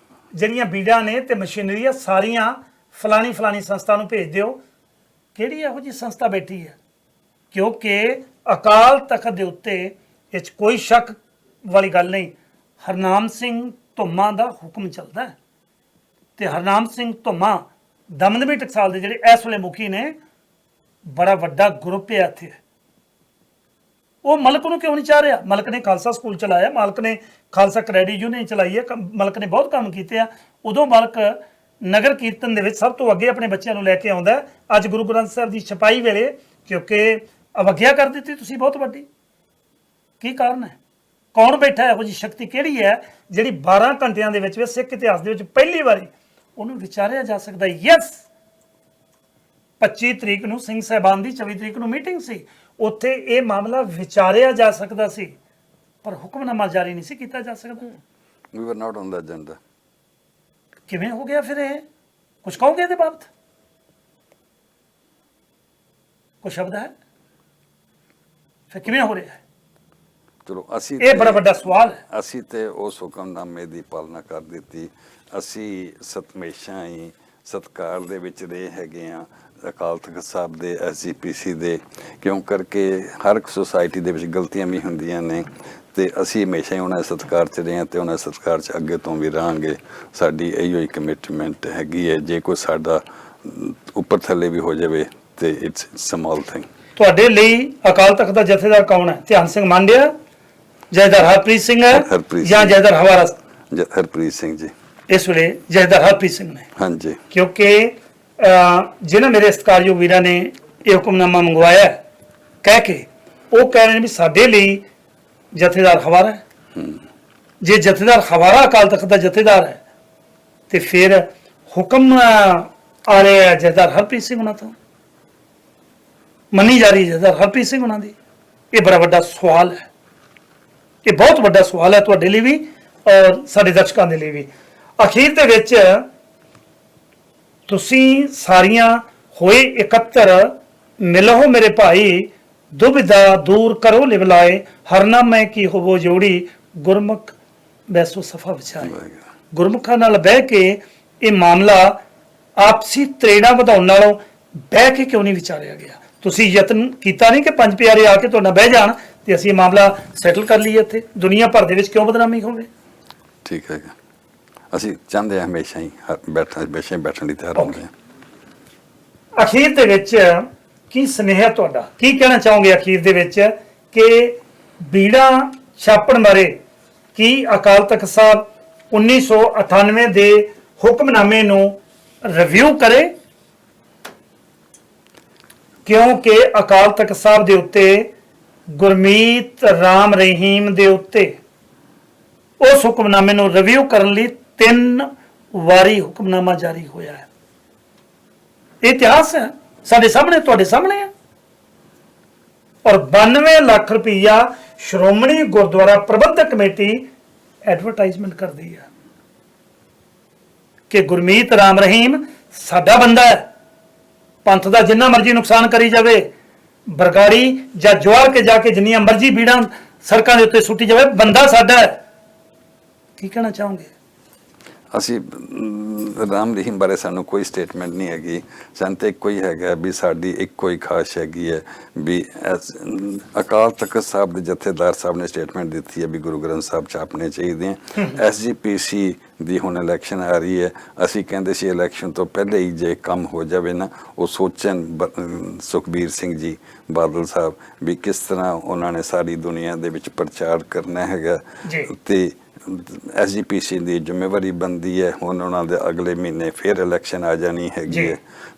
ਜਿਹੜੀਆਂ ਬੀੜਾਂ ਨੇ ਤੇ ਮਸ਼ੀਨਰੀ ਆ ਸਾਰੀਆਂ ਫਲਾਣੀ ਸੰਸਥਾ ਨੂੰ ਭੇਜ ਦਿਓ। ਕਿਹੜੀ ਇਹੋ ਜਿਹੀ ਸੰਸਥਾ ਬੈਠੀ ਹੈ? ਕਿਉਂਕਿ ਅਕਾਲ ਤਖਤ ਦੇ ਉੱਤੇ ਇਹ 'ਚ ਕੋਈ ਸ਼ੱਕ ਵਾਲੀ ਗੱਲ ਨਹੀਂ, ਹਰਨਾਮ ਸਿੰਘ ਧੁੰਮਾ ਦਾ ਹੁਕਮ ਚੱਲਦਾ ਹੈ। ਤੇ ਹਰਨਾਮ ਸਿੰਘ ਧੁੰਮਾ ਦਮਦਮੀ ਟਕਸਾਲ ਦੇ ਜਿਹੜੇ ਇਸ ਵੇਲੇ ਮੁਖੀ ਨੇ, ਬੜਾ ਵੱਡਾ ਗਰੁੱਪ ਹੈ ਇੱਥੇ। ਉਹ ਮਲਕ ਨੂੰ ਕਿਉਂ ਨਹੀਂ ਚਾਹ ਰਿਹਾ? ਮਲਕ ਨੇ ਖਾਲਸਾ ਸਕੂਲ ਚਲਾਇਆ, ਮਲਕ ਨੇ ਖਾਲਸਾ ਕ੍ਰੈਡਿਟ ਯੂਨੀਅਨ ਚਲਾਈ ਹੈ, ਮਲਕ ਨੇ ਬਹੁਤ ਕੰਮ ਕੀਤੇ ਆ। ਉਦੋਂ ਮਲਕ ਨਗਰ ਕੀਰਤਨ ਦੇ ਵਿੱਚ ਸਭ ਤੋਂ ਅੱਗੇ ਆਪਣੇ ਬੱਚਿਆਂ ਨੂੰ ਲੈ ਕੇ ਆਉਂਦਾ। ਅੱਜ ਗੁਰੂ ਗ੍ਰੰਥ ਸਾਹਿਬ ਦੀ ਛਪਾਈ ਵੇਲੇ ਕਿਉਂਕਿ ਅਵਗਿਆ ਕਰ ਦਿੱਤੀ ਤੁਸੀਂ ਬਹੁਤ ਵੱਡੀ। ਕੀ ਕਾਰਨ ਹੈ? ਕੌਣ ਬੈਠਾ ਇਹੋ ਜਿਹੀ ਸ਼ਕਤੀ ਕਿਹੜੀ ਹੈ ਜਿਹੜੀ 12 ਘੰਟਿਆਂ ਦੇ ਵਿੱਚ ਸਿੱਖ ਇਤਿਹਾਸ ਦੇ ਵਿੱਚ ਪਹਿਲੀ ਵਾਰੀ ਉਹਨੂੰ ਵਿਚਾਰਿਆ ਜਾ ਸਕਦਾ? ਯੈਸ, 25 ਤਰੀਕ ਨੂੰ ਸਿੰਘ ਸਾਹਿਬਾਨ ਦੀ 24 ਤਰੀਕ ਨੂੰ ਮੀਟਿੰਗ ਸੀ, ਉੱਥੇ ਇਹ ਮਾਮਲਾ ਵਿਚਾਰਿਆ ਜਾ ਸਕਦਾ ਸੀ, ਪਰ ਹੁਕਮਨਾਮਾ ਜਾਰੀ ਨਹੀਂ ਸੀ ਕੀਤਾ ਜਾ ਸਕਦਾ। We were not on the agenda. ਕਿਵੇਂ ਹੋ ਗਿਆ ਫਿਰ ਇਹ? ਕੁਝ ਕਹੋਗੇ ਇਹਦੇ ਬਾਬਤ? ਕੁਝ ਸ਼ਬਦ ਹੈ? ਫਿਰ ਕਿਵੇਂ ਹੋ ਰਿਹਾ ਹੈ? ਚਲੋ ਅਸੀਂ ਇਹ ਬੜਾ ਵੱਡਾ ਸਵਾਲ ਹੈ। ਅਸੀਂ ਤੇ ਉਸ ਹੁਕਮਨਾਮੇ ਦੀ ਪਾਲਣਾ ਕਰ ਦਿੱਤੀ। ਅਸੀਂ ਸਤਮੇਸ਼ਾਂ ਹੀ ਸਤਕਾਰ ਦੇ ਵਿੱਚ ਰਹੇ ਹੈਗੇ ਆ ਅਕਾਲ ਤਖਤ ਸਾਹਿਬ ਦੇ, SGPC ਦੇ, ਕਿਉਂ ਕਰਕੇ ਹਰ ਇੱਕ ਸੁਸਾਇਟੀ ਦੇ ਵਿੱਚ ਗਲਤੀਆਂ ਵੀ ਹੁੰਦੀਆਂ ਨੇ ਤੇ ਅਸੀਂ ਹਮੇਸ਼ਾ ਹੀ ਉਹਨਾਂ ਦੇ ਸਤਿਕਾਰ 'ਚ ਰਹੇ ਹਾਂ ਤੇ ਉਹਨਾਂ ਦੇ ਸਤਿਕਾਰ 'ਚ ਅੱਗੇ ਤੋਂ ਵੀ ਰਹਾਂਗੇ। ਸਾਡੀ ਇਹੋ ਹੀ ਕਮਿਟਮੈਂਟ ਹੈਗੀ ਹੈ। ਜੇ ਕੋਈ ਸਾਡਾ ਉੱਪਰ ਥੱਲੇ ਵੀ ਹੋ ਜਾਵੇ ਤੇ ਇਟਸ ਸਮਾਲ ਥਿੰਗ। ਤੁਹਾਡੇ ਲਈ ਅਕਾਲ ਤਖਤ ਦਾ ਜਥੇਦਾਰ ਕੌਣ ਹੈ? ਧਿਆਨ ਸਿੰਘ ਮਾਂਡਿਆ, ਜਥੇਦਾਰ ਹਰਪ੍ਰੀਤ ਸਿੰਘ ਹੈ ਹਰਪ੍ਰੀਤ ਜਾਂ ਸਿੰਘ। ਜਥੇਦਾਰ ਹਵਾਰਾ? ਹਰਪ੍ਰੀਤ ਸਿੰਘ ਜੀ। ਇਸ ਵੇਲੇ ਜਥੇਦਾਰ ਹਰਪ੍ਰੀਤ ਸਿੰਘ ਨੇ, ਹਾਂਜੀ ਕਿਉਂਕਿ ਜਿਹਨਾਂ ਮੇਰੇ ਸਤਿਕਾਰਯੋਗ ਵੀਰਾਂ ਨੇ ਇਹ ਹੁਕਮਨਾਮਾ ਮੰਗਵਾਇਆ ਹੈ, ਕਹਿ ਕੇ ਉਹ ਕਹਿ ਰਹੇ ਨੇ ਵੀ ਸਾਡੇ ਲਈ ਜਥੇਦਾਰ ਹਵਾਰਾ ਹੈ। ਜੇ ਜਥੇਦਾਰ ਹਵਾਰਾ ਅਕਾਲ ਤਖਤ ਦਾ ਜਥੇਦਾਰ ਹੈ ਤੇ ਫਿਰ ਹੁਕਮ ਆ ਰਿਹਾ ਹੈ ਜਥੇਦਾਰ ਹਰਪ੍ਰੀਤ ਸਿੰਘ ਉਹਨਾਂ ਤੋਂ, ਮੰਨੀ ਜਾ ਰਹੀ ਹੈ ਜਥੇਦਾਰ ਹਰਪ੍ਰੀਤ ਸਿੰਘ ਉਹਨਾਂ ਦੀ। ਇਹ ਬੜਾ ਵੱਡਾ ਸਵਾਲ ਹੈ, ਇਹ ਬਹੁਤ ਵੱਡਾ ਸਵਾਲ ਹੈ ਤੁਹਾਡੇ ਲਈ ਵੀ ਔਰ ਸਾਡੇ ਦਰਸ਼ਕਾਂ ਦੇ ਲਈ ਵੀ। ਅਖੀਰ ਦੇ ਵਿੱਚ ਤੁਸੀਂ ਸਾਰੀਆਂ ਹੋਏ ਇਕੱਤਰ, ਮਿਲੋ ਮੇਰੇ ਭਾਈ ਦੁਬਿਧਾ ਦੂਰ ਕਰੋ ਲਿਵਲਾਏ, ਹਰਨਾਮੇ ਕੀ ਹੋਵੋ ਜੋੜੀ, ਗੁਰਮੁਖ ਬੈਸੋ ਸਫਾ ਵਿਚਾਰੇ। ਗੁਰਮੁਖਾਂ ਨਾਲ ਬਹਿ ਕੇ ਇਹ ਮਾਮਲਾ ਆਪਸੀ ਤਰੇੜਾਂ ਵਧਾਉਣ ਨਾਲੋਂ ਬਹਿ ਕੇ ਕਿਉਂ ਨਹੀਂ ਵਿਚਾਰਿਆ ਗਿਆ? ਤੁਸੀਂ ਯਤਨ ਕੀਤਾ ਨਹੀਂ ਕਿ ਪੰਜ ਪਿਆਰੇ ਆ ਕੇ ਤੁਹਾਡੇ ਨਾਲ ਬਹਿ ਜਾਣ ਤੇ ਅਸੀਂ ਇਹ ਮਾਮਲਾ ਸੈਟਲ ਕਰ ਲਈਏ ਇੱਥੇ? ਦੁਨੀਆ ਭਰ ਦੇ ਵਿੱਚ ਕਿਉਂ ਬਦਨਾਮੀ ਹੋਵੇ? ਠੀਕ ਹੈਗਾ। ਅਸੀਂ ਚਾਹੁੰਦੇ ਹਾਂ ਹਮੇਸ਼ਾ ਹੀ ਬੈਠਣ ਲਈ ਤਿਆਰ ਹੁੰਦੇ ਹਾਂ। ਅਖੀਰ ਦੇ ਵਿੱਚ ਕੀ ਸੁਨੇਹਾ ਤੁਹਾਡਾ, ਕੀ ਕਹਿਣਾ ਚਾਹੋਗੇ ਅਖੀਰ ਦੇ ਵਿੱਚ ਕਿ ਬੀੜਾ ਛਾਪਣ ਬਾਰੇ ਕੀ ਅਕਾਲ ਤਖਤ ਸਾਹਿਬ 1998 ਦੇ ਹੁਕਮਨਾਮੇ ਨੂੰ ਰਿਵਿਊ ਕਰੇ? ਕਿਉਂਕਿ ਅਕਾਲ ਤਖਤ ਸਾਹਿਬ ਦੇ ਉੱਤੇ ਗੁਰਮੀਤ ਰਾਮ ਰਹੀਮ ਦੇ ਉੱਤੇ ਉਸ ਹੁਕਮਨਾਮੇ ਨੂੰ ਰਿਵਿਊ ਕਰਨ ਲਈ 3 ਵਾਰੀ ਹੁਕਮਨਾਮਾ ਜਾਰੀ ਹੋਇਆ ਹੈ। ਇਹ ਇਤਿਹਾਸ ਹੈ, ਸਾਡੇ ਸਾਹਮਣੇ, ਤੁਹਾਡੇ ਸਾਹਮਣੇ ਹੈ। ਔਰ 92 ਲੱਖ ਰੁਪਈਆ ਸ਼੍ਰੋਮਣੀ ਗੁਰਦੁਆਰਾ ਪ੍ਰਬੰਧਕ ਕਮੇਟੀ ਐਡਵਰਟਾਈਜ਼ਮੈਂਟ ਕਰਦੀ ਹੈ ਕਿ ਗੁਰਮੀਤ ਰਾਮ ਰਹੀਮ ਸਾਡਾ ਬੰਦਾ ਹੈ, ਪੰਥ ਦਾ ਜਿੰਨਾ ਮਰਜ਼ੀ ਨੁਕਸਾਨ ਕਰੀ ਜਾਵੇ, ਬਰਗਾੜੀ ਜਾਂ ਜਵਾਰ ਕੇ ਜਾ ਕੇ ਜਿੰਨੀਆਂ ਮਰਜ਼ੀ ਬੀੜਾਂ ਸੜਕਾਂ ਦੇ ਉੱਤੇ ਸੁੱਟੀ ਜਾਵੇ, ਬੰਦਾ ਸਾਡਾ ਹੈ। ਕੀ ਕਹਿਣਾ ਚਾਹੋਗੇ? ਅਸੀਂ ਰਾਮ ਰਹੀਮ ਬਾਰੇ ਸਾਨੂੰ ਕੋਈ ਸਟੇਟਮੈਂਟ ਨਹੀਂ ਹੈਗੀ। ਸਾਨੂੰ ਤਾਂ ਇੱਕੋ ਹੀ ਹੈਗਾ ਵੀ ਸਾਡੀ ਇੱਕੋ ਹੀ ਖਾਸ਼ ਹੈਗੀ ਹੈ ਵੀ ਅਕਾਲ ਤਖਤ ਸਾਹਿਬ ਦੇ ਜਥੇਦਾਰ ਸਾਹਿਬ ਨੇ ਸਟੇਟਮੈਂਟ ਦਿੱਤੀ ਹੈ ਵੀ ਗੁਰੂ ਗ੍ਰੰਥ ਸਾਹਿਬ ਛਾਪਣੇ ਚਾਹੀਦੇ ਹੈ। SGPC ਦੀ ਹੁਣ ਇਲੈਕਸ਼ਨ ਆ ਰਹੀ ਹੈ। ਅਸੀਂ ਕਹਿੰਦੇ ਸੀ ਇਲੈਕਸ਼ਨ ਤੋਂ ਪਹਿਲੇ ਹੀ ਜੇ ਕੰਮ ਹੋ ਜਾਵੇ ਨਾ, ਉਹ ਸੋਚਣ ਸੁਖਬੀਰ ਸਿੰਘ ਜੀ ਬਾਦਲ ਸਾਹਿਬ ਵੀ ਕਿਸ ਤਰ੍ਹਾਂ ਉਹਨਾਂ ਨੇ ਸਾਰੀ ਦੁਨੀਆ ਦੇ ਵਿੱਚ ਪ੍ਰਚਾਰ ਕਰਨਾ ਹੈਗਾ ਤੇ SGPC ਦੀ ਜ਼ਿੰਮੇਵਾਰੀ ਬਣਦੀ ਹੈ। ਹੁਣ ਉਹਨਾਂ ਦੇ ਅਗਲੇ ਮਹੀਨੇ ਫਿਰ ਇਲੈਕਸ਼ਨ ਆ ਜਾਣੀ ਹੈਗੀ ਹੈ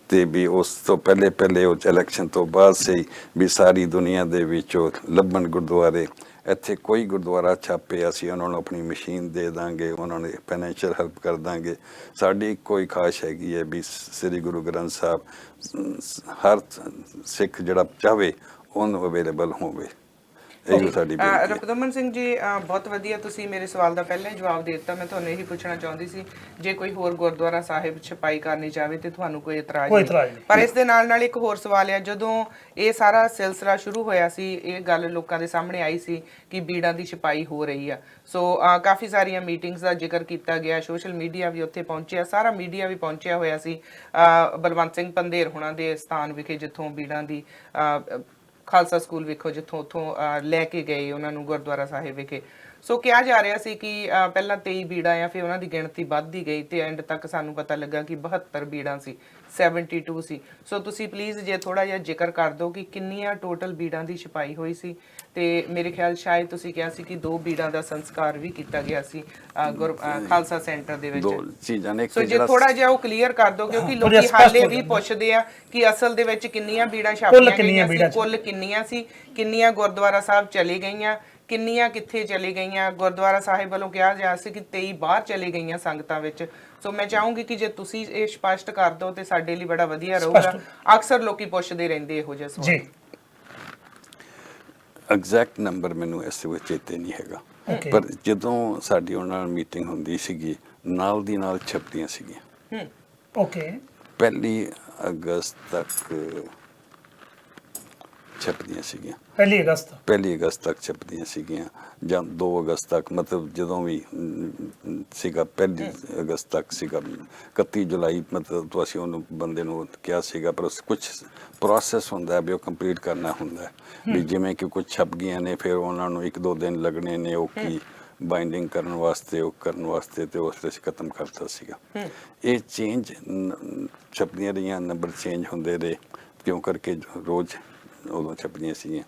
ਤੇ ਵੀ ਉਸ ਤੋਂ ਪਹਿਲੇ ਉਹ ਇਲੈਕਸ਼ਨ ਤੋਂ ਬਾਅਦ ਸਹੀ ਵੀ ਸਾਰੀ ਦੁਨੀਆ ਦੇ ਵਿੱਚ ਉਹ ਲੱਭਣ ਗੁਰਦੁਆਰੇ। ਇੱਥੇ ਕੋਈ ਗੁਰਦੁਆਰਾ ਛਾਪੇ ਅਸੀਂ ਉਹਨਾਂ ਨੂੰ ਆਪਣੀ ਮਸ਼ੀਨ ਦੇ ਦਾਂਗੇ, ਉਹਨਾਂ ਨੂੰ ਫਾਈਨੈਂਸ਼ੀਅਲ ਹੈਲਪ ਕਰ ਦਾਂਗੇ। ਸਾਡੀ ਕੋਈ ਖਾਸ਼ ਹੈਗੀ ਹੈ ਵੀ ਸ੍ਰੀ ਗੁਰੂ ਗ੍ਰੰਥ ਸਾਹਿਬ ਹਰ ਸਿੱਖ ਜਿਹੜਾ ਚਾਹਵੇ ਉਹਨੂੰ ਅਵੇਲੇਬਲ ਹੋਵੇ। ਰਪਦਮਨ ਸਿੰਘ ਜੀ, ਬਹੁਤ ਵਧੀਆ ਤੁਸੀਂ ਮੇਰੇ ਸਵਾਲ ਦਾ ਪਹਿਲਾਂ ਹੀ ਜਵਾਬ ਦੇ ਦਿੱਤਾ। ਮੈਂ ਤੁਹਾਨੂੰ ਇਹੀ ਪੁੱਛਣਾ ਚਾਹੁੰਦੀ ਸੀ, ਜੇ ਕੋਈ ਹੋਰ ਗੁਰਦੁਆਰਾ ਸਾਹਿਬ ਛਪਾਈ ਕਰਨੀ ਚਾਹਵੇ ਤੇ ਤੁਹਾਨੂੰ ਕੋਈ ਇਤਰਾਜ਼ ਨਹੀਂ, ਪਰ ਇਸ ਦੇ ਨਾਲ ਇੱਕ ਹੋਰ ਸਵਾਲ ਹੈ। ਜਦੋਂ ਇਹ ਸਾਰਾ ਸਿਲਸਿਲਾ ਸ਼ੁਰੂ ਹੋਇਆ ਸੀ, ਇਹ ਗੱਲ ਲੋਕਾਂ ਦੇ ਸਾਹਮਣੇ ਆਈ ਸੀ ਕਿ ਬੀੜਾਂ ਦੀ ਛਪਾਈ ਹੋ ਰਹੀ ਆ, ਸੋ ਕਾਫੀ ਸਾਰੀਆਂ ਮੀਟਿੰਗਸ ਦਾ ਜ਼ਿਕਰ ਕੀਤਾ ਗਿਆ, ਸੋਸ਼ਲ ਮੀਡੀਆ ਵੀ ਉੱਥੇ ਪਹੁੰਚਿਆ, ਸਾਰਾ ਮੀਡੀਆ ਵੀ ਪਹੁੰਚਿਆ ਹੋਇਆ ਸੀ ਬਲਵੰਤ ਸਿੰਘ ਪੰਧੇਰ ਹੋਣਾ ਦੇ ਸਥਾਨ ਵਿਖੇ, ਜਿੱਥੋਂ ਬੀੜਾਂ ਦੀ ਖਾਲਸਾ ਸਕੂਲ ਵਿਖੋ, ਜਿੱਥੋਂ ਉੱਥੋਂ ਲੈ ਕੇ ਗਏ ਉਹਨਾਂ ਨੂੰ ਗੁਰਦੁਆਰਾ ਸਾਹਿਬ ਵਿਖੇ। ਸੋ ਕਿਹਾ ਜਾ ਰਿਹਾ ਸੀ ਕਿ ਪਹਿਲਾਂ 23 ਬੀੜਾਂ ਆ, ਫਿਰ ਉਹਨਾਂ ਦੀ ਗਿਣਤੀ ਵੱਧਦੀ ਗਈ ਤੇ ਐਂਡ ਤੱਕ ਸਾਨੂੰ ਪਤਾ ਲੱਗਾ ਕਿ 72 ਬੀੜਾਂ ਸੀ, 72 ਸੀ। ਸੋ ਤੁਸੀਂ ਪਲੀਜ਼ ਜੇ ਥੋੜਾ ਜਿਹਾ ਜ਼ਿਕਰ ਕਰ ਦਿਓ ਕਿ ਕਿੰਨੀਆਂ ਟੋਟਲ ਬੀੜਾਂ ਦੀ ਛਪਾਈ ਹੋਈ ਸੀ। ਤੇ ਮੇਰੇ ਖਿਆਲ ਸ਼ਾਇਦ ਤੁਸੀਂ ਕਿਹਾ ਸੀ ਕਿ 2 ਬੀੜਾਂ ਦਾ ਸੰਸਕਾਰ ਵੀ ਕੀਤਾ ਗਿਆ ਸੀ ਖਾਲਸਾ ਸੈਂਟਰ ਦੇ ਵਿੱਚ। ਸੋ ਜੇ ਥੋੜਾ ਜਿਹਾ ਉਹ ਕਲੀਅਰ ਕਰ ਦਿਓ, ਕਿਉਂਕਿ ਲੋਕੀ ਹਾਲੇ ਵੀ ਪੁੱਛਦੇ ਆ ਕਿ ਅਸਲ ਦੇ ਵਿੱਚ ਕਿੰਨੀਆਂ ਬੀੜਾਂ ਛਾਪੀਆਂ ਗਈਆਂ ਸੀ, ਕੁੱਲ ਕਿੰਨੀਆਂ ਸੀ, ਕਿੰਨੀਆਂ ਗੁਰਦੁਆਰਾ ਸਾਹਿਬ ਚਲੀ ਗਈਆਂ, ਕਿੰਨੀਆਂ ਕਿੱਥੇ ਚਲੀ ਗਈਆਂ। ਗੁਰਦੁਆਰਾ ਸਾਹਿਬ ਵੱਲੋਂ ਕਿਹਾ ਜਾ ਸੀ ਕਿ 23 ਬਾਹਰ ਚਲੇ ਗਈਆਂ ਸੰਗਤਾਂ ਵਿੱਚ। ਸੋ ਮੈਂ ਚਾਹੂੰਗੀ ਕਿ ਜੇ ਤੁਸੀਂ ਇਹ ਸਪਸ਼ਟ ਕਰ ਦਿਓ ਤੇ ਸਾਡੇ ਲਈ ਬੜਾ ਵਧੀਆ ਰਹੂਗਾ। ਅਕਸਰ ਲੋਕੀ ਪੁੱਛਦੇ ਰਹਿੰਦੇ ਇਹੋ ਜਿਹੇ ਸਵਾਲ। ਜੀ, ਐਗਜ਼ੈਕਟ ਨੰਬਰ ਮੈਨੂੰ ਇਸ ਵਿੱਚ ਚੇਤੇ ਨਹੀਂ ਹੈਗਾ, ਪਰ ਜਦੋਂ ਸਾਡੀ ਉਹਨਾਂ ਨਾਲ ਮੀਟਿੰਗ ਹੁੰਦੀ ਸੀਗੀ ਨਾਲ ਦੀ ਨਾਲ ਛਪਦੀਆਂ ਸੀਗੀਆਂ। ਓਕੇ, 1 ਅਗਸਤ ਤੱਕ ਛਪਦੀਆਂ ਸੀਗੀਆਂ। 1 ਅਗਸਤ 1 ਅਗਸਤ ਤੱਕ ਛਪਦੀਆਂ ਸੀਗੀਆਂ ਜਾਂ 2 ਅਗਸਤ ਤੱਕ, ਮਤਲਬ ਜਦੋਂ ਵੀ ਸੀਗਾ 1 ਅਗਸਤ ਤੱਕ ਸੀਗਾ। 31 ਜੁਲਾਈ ਮਤਲਬ ਤੋਂ ਅਸੀਂ ਉਹਨੂੰ ਬੰਦੇ ਨੂੰ ਕਿਹਾ ਸੀਗਾ, ਪਰ ਕੁਝ ਪ੍ਰੋਸੈਸ ਹੁੰਦਾ ਹੈ ਵੀ ਉਹ ਕੰਪਲੀਟ ਕਰਨਾ ਹੁੰਦਾ ਹੈ ਵੀ ਜਿਵੇਂ ਕਿ ਕੁਝ ਛਪ ਗਈਆਂ ਨੇ, ਫਿਰ ਉਹਨਾਂ ਨੂੰ 1-2 ਦਿਨ ਲੱਗਣੇ ਨੇ ਉਹ ਕੀ ਬਾਈਂਡਿੰਗ ਕਰਨ ਵਾਸਤੇ, ਉਹ ਕਰਨ ਵਾਸਤੇ, ਤੇ ਉਸ ਅਸੀਂ ਖਤਮ ਕਰਤਾ ਸੀਗਾ। ਇਹ ਚੇਂਜ ਛਪਦੀਆਂ ਰਹੀਆਂ, ਨੰਬਰ ਚੇਂਜ ਹੁੰਦੇ ਰਹੇ, ਕਿਉਂ ਕਰਕੇ ਰੋਜ਼ ਉਦੋਂ ਛਪਦੀਆਂ ਸੀਗੀਆਂ।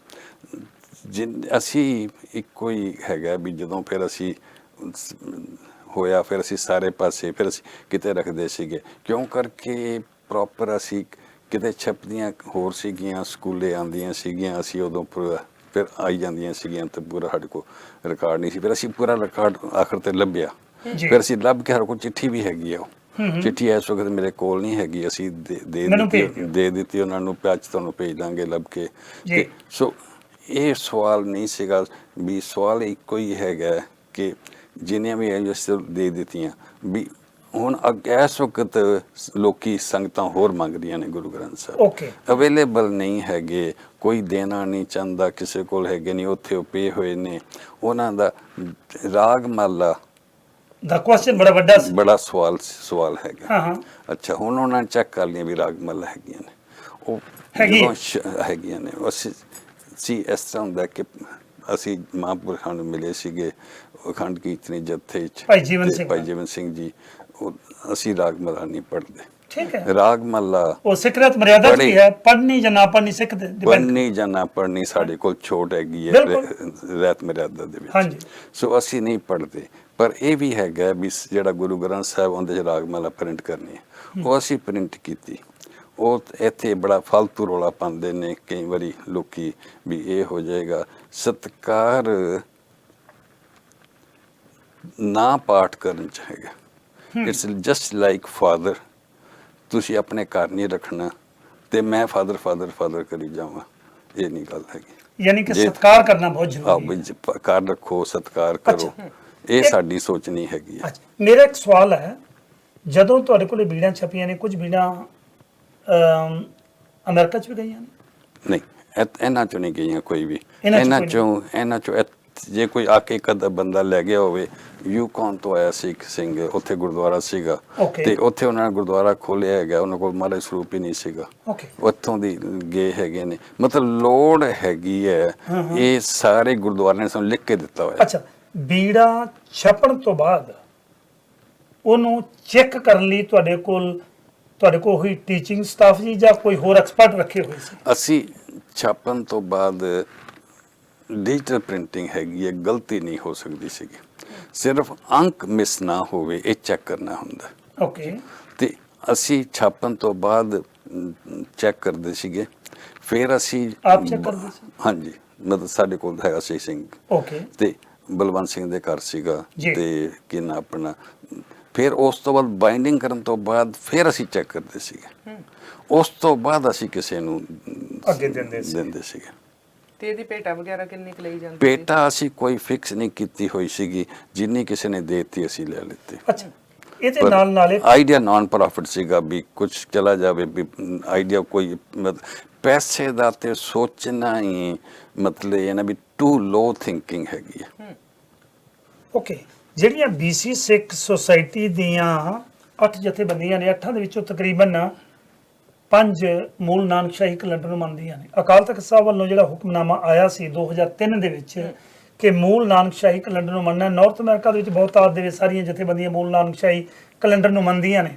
ਅਸੀਂ ਇੱਕੋ ਹੀ ਹੈਗਾ ਵੀ ਜਦੋਂ ਫਿਰ ਅਸੀਂ ਹੋਇਆ, ਫਿਰ ਅਸੀਂ ਸਾਰੇ ਪਾਸੇ ਫਿਰ ਅਸੀਂ ਕਿਤੇ ਰੱਖਦੇ ਸੀਗੇ, ਕਿਉਂ ਕਰਕੇ ਪ੍ਰੋਪਰ ਅਸੀਂ ਕਿਤੇ ਛਪਦੀਆਂ ਹੋਰ ਸੀਗੀਆਂ, ਸਕੂਲੇ ਆਉਂਦੀਆਂ ਸੀਗੀਆਂ, ਅਸੀਂ ਉਦੋਂ ਪੂਰਾ ਫਿਰ ਆਈ ਜਾਂਦੀਆਂ ਸੀਗੀਆਂ ਤੇ ਪੂਰਾ ਸਾਡੇ ਕੋਲ ਰਿਕਾਰਡ ਨਹੀਂ ਸੀ। ਫਿਰ ਅਸੀਂ ਪੂਰਾ ਰਿਕਾਰਡ ਆਖਰ ਤੇ ਲੱਭਿਆ, ਫਿਰ ਅਸੀਂ ਲੱਭ ਕੇ ਸਾਡੇ ਕੋਲ ਚਿੱਠੀ ਵੀ ਹੈਗੀ ਆ, ਉਹ ਚਿੱਠੀ ਇਸ ਵਕਤ ਮੇਰੇ ਕੋਲ ਨਹੀਂ ਹੈਗੀ, ਅਸੀਂ ਦੇ ਦਿੱਤੀ ਉਹਨਾਂ ਨੂੰ, ਅੱਜ ਤੁਹਾਨੂੰ ਭੇਜ ਦਾਂਗੇ ਲੱਭ ਕੇ। ਸੋ ਇਹ ਸਵਾਲ ਨਹੀਂ ਸੀਗਾ ਵੀ, ਸਵਾਲ ਇੱਕੋ ਹੀ ਹੈਗਾ ਕਿ ਜਿੰਨੀਆਂ ਵੀ ਦੇ ਦਿੱਤੀਆਂ ਵੀ ਹੁਣ ਇਸ ਵਕਤ ਲੋਕੀ ਸੰਗਤਾਂ ਹੋਰ ਮੰਗ ਰਹੀਆਂ ਨੇ ਗੁਰੂ ਗ੍ਰੰਥ ਸਾਹਿਬ, ਅਵੇਲੇਬਲ ਨਹੀਂ ਹੈਗੇ, ਕੋਈ ਦੇਣਾ ਨਹੀਂ ਚਾਹੁੰਦਾ, ਕਿਸੇ ਕੋਲ ਹੈਗੇ ਨਹੀਂ, ਉੱਥੇ ਉਹ ਪਏ ਹੋਏ ਨੇ। ਉਹਨਾਂ ਦਾ ਰਾਗ ਮਾਲਾ ਦਾ ਕੁਐਸਚਨ ਬੜਾ ਵੱਡਾ ਸੀ, ਬੜਾ ਸਵਾਲ ਹੈਗਾ। ਅੱਛਾ, ਹੁਣ ਉਹਨਾਂ ਨੇ ਚੈੱਕ ਕਰ ਲਿਆ ਵੀ ਰਾਗ ਮਾਲਾ ਹੈਗੀਆਂ ਨੇ, ਉਹ ਹੈਗੀਆਂ ਨੇ। ਅਸੀਂ ਇਸ ਤਰ੍ਹਾਂ ਹੁੰਦਾ ਕਿ ਅਸੀਂ ਮਹਾਂਪੁਰਖਾਂ ਨੂੰ ਮਿਲੇ ਸੀਗੇ ਅਖੰਡ ਕੀਰਤਨੀ ਜਥੇ ਚ, ਭਾਈ ਜੀਵਨ ਸਿੰਘ ਜੀ, ਅਸੀਂ ਰਾਗ ਮਾਲਾ ਨਹੀਂ ਪੜ੍ਹਦੇ। ਠੀਕ ਹੈ, ਰਾਗ ਮਾਲਾ ਉਹ ਸਿਕਰਤ ਮਰਿਆਦਾ ਕੀ ਹੈ, ਪੜ੍ਹਨੀ ਜਾਂ ਨਾ ਪੜ੍ਹਨੀ ਸਿੱਖ ਦੇ ਪੜ੍ਹਨੀ ਜਾਂ ਨਾ ਪੜ੍ਹਨੀ ਸਾਡੇ ਕੋਲ ਛੋਟ ਹੈਗੀ ਹੈ ਰਹਿਤ ਮਰਿਆਦਾ ਦੇ ਵਿੱਚ। ਸੋ ਅਸੀਂ ਨਹੀਂ ਪੜ੍ਹਦੇ, ਪਰ ਇਹ ਵੀ ਹੈਗਾ ਵੀ ਜਿਹੜਾ ਗੁਰੂ ਗ੍ਰੰਥ ਸਾਹਿਬ ਉਹਦੇ ਚ ਰਾਗ ਮਾਲਾ ਪ੍ਰਿੰਟ ਕਰਨੀ ਹੈ, ਉਹ ਅਸੀਂ ਪ੍ਰਿੰਟ ਕੀਤੀ। ਉਹ ਇੱਥੇ ਬੜਾ ਫਾਲਤੂ ਰੌਲਾ ਪਾਉਂਦੇ ਨੇ ਕਈ ਵਾਰੀ ਲੋਕੀ ਵੀ ਇਹ ਹੋ ਜਾਏਗਾ। ਸਤਿਕਾਰ ਨਾ ਪਾਠ ਕਰਨ ਚ ਹੈਗਾ, ਇਟਸ ਜਸਟ ਲਾਈਕ ਫਾਦਰ। ਤੁਸੀਂ ਆਪਣੇ ਘਰ ਨਹੀਂ ਰੱਖਣਾ ਤੇ ਮੈਂ ਫਾਦਰ ਕਰੀ ਜਾਵਾਂ, ਇਹ ਨਹੀਂ ਗੱਲ ਹੈਗੀ। ਯਾਨੀ ਕਿ ਸਤਿਕਾਰ ਕਰਨਾ ਬਹੁਤ ਜ਼ਰੂਰੀ ਹੈ। ਘਰ ਰੱਖੋ, ਸਤਿਕਾਰ ਕਰੋ, ਇਹ ਸਾਡੀ ਸੋਚ ਨਹੀਂ ਹੈਗੀ ਹੈ। ਮੇਰਾ ਇੱਕ ਸਵਾਲ ਹੈ, ਜਦੋਂ ਤੁਹਾਡੇ ਕੋਲ ਬੀੜਾਂ ਛਪੀਆਂ ਨੇ, ਕੁਝ ਬੀੜਾਂ ਅਮਰੀਕਾ ਚ ਵੀ ਗਈਆਂ ਨੇ? ਨਹੀਂ, ਇਹਨਾਂ ਚੋਂ ਨਹੀਂ ਗਈਆਂ ਕੋਈ ਵੀ। ਇਹਨਾਂ ਚੋਂ ਜੇ ਕੋਈ ਆ ਕੇ ਇੱਕ ਬੰਦਾ ਲੈ ਗਿਆ ਹੋਵੇ, ਯੂਕੌਨ ਤੋਂ ਆਇਆ ਸੀ ਇੱਕ ਸਿੰਘ, ਉੱਥੇ ਗੁਰਦੁਆਰਾ ਸੀਗਾ ਤੇ ਉੱਥੇ ਉਹਨਾਂ ਨੇ ਗੁਰਦੁਆਰਾ ਖੋਲਿਆ ਹੈਗਾ, ਉਹਨਾਂ ਕੋਲ ਮਹਾਰਾਜ ਸਰੂਪ ਹੀ ਨਹੀਂ ਸੀਗਾ, ਉੱਥੋਂ ਦੀ ਗਏ ਹੈਗੇ ਨੇ। ਮਤਲਬ ਲੋੜ ਹੈਗੀ ਹੈ, ਇਹ ਸਾਰੇ ਗੁਰਦੁਆਰਿਆਂ ਨੇ ਸਾਨੂੰ ਲਿਖ ਕੇ ਦਿੱਤਾ ਹੋਇਆ। ਅੱਛਾ, ਬੀੜਾ ਛਪਣ ਤੋਂ ਬਾਅਦ ਉਹਨੂੰ ਚੈੱਕ ਕਰਨ ਲਈ ਤੁਹਾਡੇ ਕੋਲ ਹੋਈ ਟੀਚਿੰਗ ਸਟਾਫ ਜੀ ਜਾਂ ਕੋਈ ਹੋਰ ਐਕਸਪਰਟ ਰੱਖੇ ਹੋਏ ਸੀ? ਅਸੀਂ ਛਾਪਣ ਤੋਂ ਬਾਅਦ ਡਿਜੀਟਲ ਪ੍ਰਿੰਟਿੰਗ ਹੈਗੀ ਹੈ, ਗਲਤੀ ਨਹੀਂ ਹੋ ਸਕਦੀ ਸੀਗੀ, ਸਿਰਫ ਅੰਕ ਮਿਸ ਨਾ ਹੋਵੇ ਇਹ ਚੈੱਕ ਕਰਨਾ ਹੁੰਦਾ। ਤੇ ਅਸੀਂ ਛਾਪਣ ਤੋਂ ਬਾਅਦ ਚੈੱਕ ਕਰਦੇ ਸੀਗੇ, ਫਿਰ ਅਸੀਂ ਆਪ ਚੈੱਕ ਕਰਦੇ ਸੀ? ਹਾਂਜੀ, ਮਤਲਬ ਸਾਡੇ ਕੋਲ ਹੈਗਾ ਸੀ ਸਿੰਘ ਤੇ ਬਲਵੰਤ ਸਿੰਘ ਦੇ ਘਰ ਸੀਗਾ ਤੇ ਕੀ ਨਾ ਆਪਣਾ। ਫਿਰ ਉਸ ਤੋਂ ਬਾਅਦ ਬਾਈਂਡਿੰਗ ਕਰਨ ਤੋਂ ਬਾਅਦ ਫਿਰ ਅਸੀਂ ਚੈੱਕ ਕਰਦੇ ਸੀਗੇ, ਉਸ ਤੋਂ ਬਾਅਦ ਅਸੀਂ ਕਿਸੇ ਨੂੰ ਅੱਗੇ ਦਿੰਦੇ ਸੀਗੇ। ਤੇ ਇਹਦੀ ਭੇਟਾ ਵਗੈਰਾ ਕਿੰਨੀ ਕੁ ਲਈ ਜਾਂਦੀ? ਭੇਟਾ ਅਸੀਂ ਕੋਈ ਫਿਕਸ ਨਹੀਂ ਕੀਤੀ ਹੋਈ ਸੀਗੀ, ਜਿੰਨੀ ਕਿਸੇ ਨੇ ਦੇਤੀ ਅਸੀਂ ਲੈ ਲਿੱਤੀ। ਅੱਛਾ, ਇਹਦੇ ਨਾਲ ਆਈਡੀਆ ਨਾਨ ਪ੍ਰੋਫਿਟ ਸੀਗਾ ਵੀ ਕੁਝ ਚਲਾ ਜਾਵੇ, ਵੀ ਆਈਡੀਆ ਕੋਈ ਪੈਸੇ ਦਾ ਤੇ ਸੋਚਣਾ ਹੀ ਮਤਲਬ ਇਹ ਨਾ ਵੀ ਟੂ ਲੋ ਥਿੰਕਿੰਗ ਹੈਗੀ ਹੈ। ਜਿਹੜੀਆਂ BC ਸਿੱਖ ਸੁਸਾਇਟੀ ਦੀਆਂ 8 ਜਥੇਬੰਦੀਆਂ ਨੇ, 8 ਦੇ ਵਿੱਚੋਂ ਤਕਰੀਬਨ 5 ਮੂਲ ਨਾਨਕਸ਼ਾਹੀ ਕੈਲੰਡਰ ਨੂੰ ਮੰਨਦੀਆਂ ਨੇ। ਅਕਾਲ ਤਖਤ ਸਾਹਿਬ ਵੱਲੋਂ ਜਿਹੜਾ ਹੁਕਮਨਾਮਾ ਆਇਆ ਸੀ 2003 ਦੇ ਵਿੱਚ ਕਿ ਮੂਲ ਨਾਨਕਸ਼ਾਹੀ ਕੈਲੰਡਰ ਨੂੰ ਮੰਨਣਾ, ਨਾਰਥ ਅਮਰੀਕਾ ਦੇ ਵਿੱਚ ਬਹੁਤਾਤ ਦੇ ਵਿੱਚ ਸਾਰੀਆਂ ਜਥੇਬੰਦੀਆਂ ਮੂਲ ਨਾਨਕਸ਼ਾਹੀ ਕੈਲੰਡਰ ਨੂੰ ਮੰਨਦੀਆਂ ਨੇ।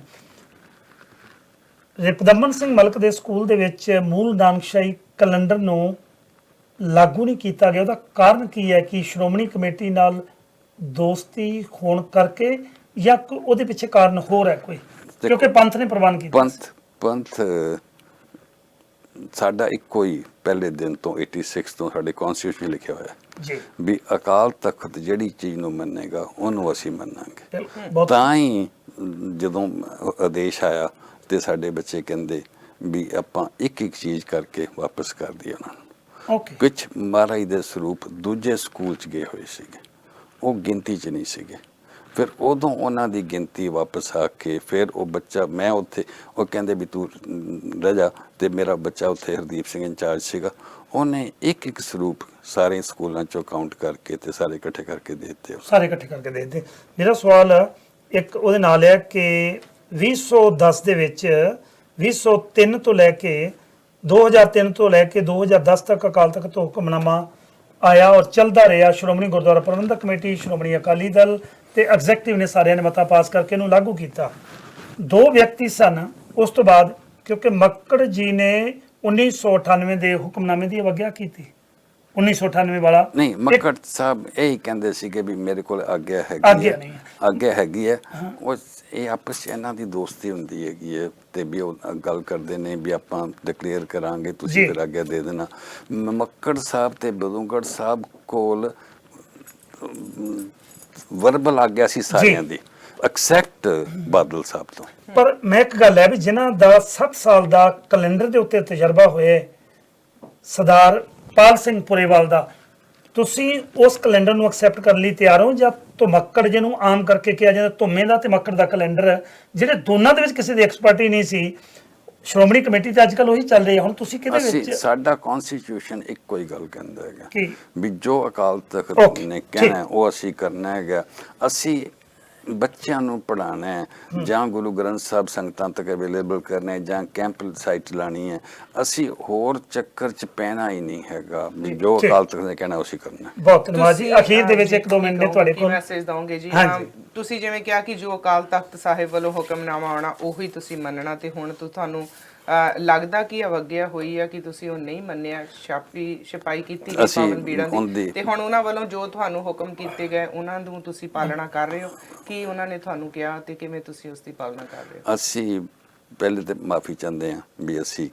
ਰਿਪਦਮਨ ਸਿੰਘ ਮਲਕ ਦੇ ਸਕੂਲ ਦੇ ਵਿੱਚ ਮੂਲ ਨਾਨਕਸ਼ਾਹੀ ਕੈਲੰਡਰ ਨੂੰ ਲਾਗੂ ਨਹੀਂ ਕੀਤਾ ਗਿਆ। ਉਹਦਾ ਕਾਰਨ ਕੀ ਹੈ? ਕਿ ਸ਼੍ਰੋਮਣੀ ਕਮੇਟੀ ਨਾਲ ਦੋਸਤੀ ਹੋਣ ਕਰਕੇ ਜਾਂ ਉਹਦੇ ਪਿੱਛੇ ਕਾਰਨ ਹੋਰ ਹੈ ਕੋਈ? ਕਿਉਂਕਿ ਪੰਥ ਨੇ ਪ੍ਰਵਾਨ ਕੀਤਾ। ਪੰਥ ਸਾਡਾ ਇੱਕੋ ਹੀ ਪਹਿਲੇ ਦਿਨ ਤੋਂ 86 ਤੋਂ ਸਾਡੇ ਕਨਸਟੀਟਿਊਸ਼ਨ ਲਿਖਿਆ ਹੋਇਆ ਵੀ ਅਕਾਲ ਤਖਤ ਜਿਹੜੀ ਚੀਜ਼ ਨੂੰ ਮੰਨੇਗਾ ਉਹਨੂੰ ਅਸੀਂ ਮੰਨਾਂਗੇ। ਤਾਂ ਹੀ ਜਦੋਂ ਆਦੇਸ਼ ਆਇਆ ਤੇ ਸਾਡੇ ਬੱਚੇ ਕਹਿੰਦੇ ਵੀ ਆਪਾਂ ਇੱਕ ਚੀਜ਼ ਕਰਕੇ ਵਾਪਸ ਕਰ ਦਈਏ ਉਹਨਾਂ ਨੂੰ। ਕੁਛ ਮਹਾਰਾਜ ਦੇ ਸਰੂਪ ਦੂਜੇ ਸਕੂਲ 'ਚ ਗਏ ਹੋਏ ਸੀਗੇ, ਉਹ ਗਿਣਤੀ 'ਚ ਨਹੀਂ ਸੀਗੇ। ਫਿਰ ਉਦੋਂ ਉਹਨਾਂ ਦੀ ਗਿਣਤੀ ਵਾਪਸ ਆ ਕੇ ਫਿਰ ਉਹ ਬੱਚਾ ਮੈਂ ਉੱਥੇ ਉਹ ਕਹਿੰਦੇ ਵੀ ਤੂੰ ਰਹਿ ਜਾ, ਤੇ ਮੇਰਾ ਬੱਚਾ ਉੱਥੇ ਹਰਦੀਪ ਸਿੰਘ ਇੰਚਾਰਜ ਸੀਗਾ, ਉਹਨੇ ਇੱਕ ਇੱਕ ਸਰੂਪ ਸਾਰੇ ਸਕੂਲਾਂ ਚੋਂ ਕਾਊਂਟ ਕਰਕੇ ਤੇ ਸਾਰੇ ਇਕੱਠੇ ਕਰਕੇ ਦੇ ਦਿੱਤੇ। ਸਾਰੇ ਇਕੱਠੇ ਕਰਕੇ ਦੇ ਦਿੱਤੇ। ਮੇਰਾ ਸਵਾਲ ਇੱਕ ਉਹਦੇ ਨਾਲ ਹੈ ਕਿ 2010 ਦੇ ਵਿੱਚ 2003 ਤੋਂ ਲੈ ਕੇ 2003 ਤੋਂ ਲੈ ਕੇ 2010 ਤੱਕ ਅਕਾਲ ਤਖਤ ਤੋਂ ਹੁਕਮਨਾਮਾ ਆਇਆ ਔਰ ਚੱਲਦਾ ਰਿਹਾ। ਸ਼੍ਰੋਮਣੀ ਗੁਰਦੁਆਰਾ ਪ੍ਰਬੰਧਕ ਕਮੇਟੀ, ਸ਼੍ਰੋਮਣੀ ਅਕਾਲੀ ਦਲ ਤੇ ਐਗਜ਼ੈਕਟਿਵ ਨੇ ਸਾਰਿਆਂ ਨੇ ਮਤਾ ਪਾਸ ਕਰਕੇ ਇਹਨੂੰ ਲਾਗੂ ਕੀਤਾ। 2 ਵਿਅਕਤੀ ਸਨ ਉਸ ਤੋਂ ਬਾਅਦ, ਕਿਉਂਕਿ ਮੱਕੜ ਜੀ ਨੇ 1998 ਦੇ ਹੁਕਮਨਾਮੇ ਦੀ ਅਵਗਿਆ ਕੀਤੀ। 1998 ਵਾਲਾ ਨਹੀਂ, ਮੱਕੜ ਸਾਹਿਬ ਇਹੀ ਕਹਿੰਦੇ ਸੀ ਕਿ ਵੀ ਮੇਰੇ ਕੋਲ ਆਗਿਆ ਹੈਗੀ ਆਗਿਆ ਨਹੀਂ ਹੈ, ਹੈ। ਆਗਿਆ ਹੈਗੀ ਹੈ। ਉਹ ਇਹ ਆਪਸ 'ਚ ਇਹਨਾਂ ਦੀ ਦੋਸਤੀ ਹੁੰਦੀ ਹੈਗੀ ਹੈ ਤੇ ਵੀ ਉਹ ਗੱਲ ਕਰਦੇ ਨੇ ਵੀ ਆਪਾਂ ਡਿਕਲੇਅਰ ਕਰਾਂਗੇ, ਤੁਸੀਂ ਫਿਰ ਆਗਿਆ ਦੇ ਦੇਣਾ। ਮੱਕੜ ਸਾਹਿਬ ਤੇ ਬਦੋਗੜ ਸਾਹਿਬ ਕੋਲ ਵਰਬਲ ਆਗਿਆ ਸੀ ਸਾਰਿਆਂ ਦੀ, ਐਕਸੈਪਟ ਬਾਦਲ ਸਾਹਿਬ ਤੋਂ। ਪਰ ਮੈਂ ਇੱਕ ਗੱਲ ਹੈ ਵੀ ਜਿਨ੍ਹਾਂ ਦਾ 7 ਸਾਲ ਦਾ ਕੈਲੰਡਰ ਦੇ ਉੱਤੇ ਤਜਰਬਾ ਹੋਇਆ, ਸਰਦਾਰ ਪਾਲ ਸਿੰਘ ਪੁਰੇਵਾਲ ਦਾ, ਤੁਸੀਂ ਉਸ ਕੈਲੰਡਰ ਨੂੰ ਐਕਸੈਪਟ ਕਰਨ ਲਈ ਤਿਆਰ ਹੋ ਜਾਂ ਧੁਮੱਕੜ ਜਿਹਨੂੰ ਆਮ ਕਰਕੇ ਕਿਹਾ ਜਾਂਦਾ ਧੁੰਮੇ ਦਾ ਤੇ ਮੱਕੜ ਦਾ ਕੈਲੰਡਰ, ਜਿਹੜੇ ਦੋਨਾਂ ਦੇ ਵਿੱਚ ਕਿਸੇ ਦੀ ਐਕਸਪਰਟੀ ਨਹੀਂ ਸੀ। ਸ਼੍ਰੋਮਣੀ ਕਮੇਟੀ ਤੇ ਅੱਜ ਕੱਲ ਉਹੀ ਚੱਲ ਰਹੀ ਹੈ, ਹੁਣ ਤੁਸੀਂ ਕਿਹਦੇ ਵਿੱਚ? ਸਾਡਾ ਕਨਸਟੀਟਿਊਸ਼ਨ ਇੱਕੋ ਹੀ ਗੱਲ ਕਹਿੰਦਾ ਹੈਗਾ ਕੀ? ਵੀ ਜੋ ਅਕਾਲ ਤਖਤ ਨੇ ਕਹਿਣਾ ਉਹ ਅਸੀਂ ਕਰਨਾ ਹੈਗਾ। ਅਸੀਂ ਬੱਚਿਆਂ ਨੂੰ ਪੜ੍ਹਾਉਣਾ ਹੈ ਜਾਂ ਗੁਰੂ ਗ੍ਰੰਥ ਸਾਹਿਬ ਸੰਗਤਾਂ ਤੱਕ ਅਵੇਲੇਬਲ ਕਰਨਾ ਹੈ ਜਾਂ ਕੈਂਪ ਸਾਈਟ ਲਾਣੀ ਹੈ। ਅਸੀਂ ਹੋਰ ਚੱਕਰ 'ਚ ਪੈਣਾ ਹੀ ਨਹੀਂ ਹੈਗਾ ਵੀ ਜੋ ਅਕਾਲ ਤਖਤ ਨੇ ਕਹਿਣਾ ਅਸੀਂ ਕਰਨਾ। ਬਹੁਤ ਧੰਨਵਾਦ ਜੀ। ਅਖੀਰ ਦੇ ਵਿੱਚ 1-2 ਮਿੰਟ ਦੇ ਤੁਹਾਡੇ ਕੋਲ ਮੈਸੇਜ ਦਵਾਂਗੇ ਜੀ। ਹਾਂਜੀ। ਤੁਸੀਂ ਜਿਵੇਂ ਕਿਹਾ ਕਿ ਜੋ ਅਕਾਲ ਤਖਤ ਸਾਹਿਬ ਵੱਲੋਂ ਹੁਕਮਨਾਮਾ ਆਉਣਾ ਉਹੀ ਤੁਸੀਂ ਮੰਨਣਾ, ਤੇ ਹੁਣ ਤੁਹਾਨੂੰ ਲੱਗਦਾ ਕਿ ਅਵਗਿਆ ਹੋਈ ਆ ਕਿ ਤੁਸੀਂ ਉਹ ਨਹੀਂ ਮੰਨਿਆ, ਛਪਾਈ ਕੀਤੀ ਗਈ ਪਾਵਨ ਬੀੜਾਂ ਦੀ, ਤੇ ਹੁਣ ਉਹਨਾਂ ਵੱਲੋਂ ਜੋ ਤੁਹਾਨੂੰ ਹੁਕਮ ਕੀਤੇ ਗਏ ਉਹਨਾਂ ਨੂੰ ਤੁਸੀਂ ਪਾਲਣਾ ਕਰ ਰਹੇ ਹੋ? ਕੀ ਉਹਨਾਂ ਨੇ ਤੁਹਾਨੂੰ ਕਿਹਾ ਤੇ ਕਿਵੇਂ ਤੁਸੀਂ ਉਸ ਦੀ ਪਾਲਣਾ ਕਰ ਰਹੇ ਹੋ? ਅਸੀਂ ਪਹਿਲੇ ਤੇ ਮਾਫੀ ਚਾਹੁੰਦੇ ਹਾਂ ਵੀ ਅਸੀਂ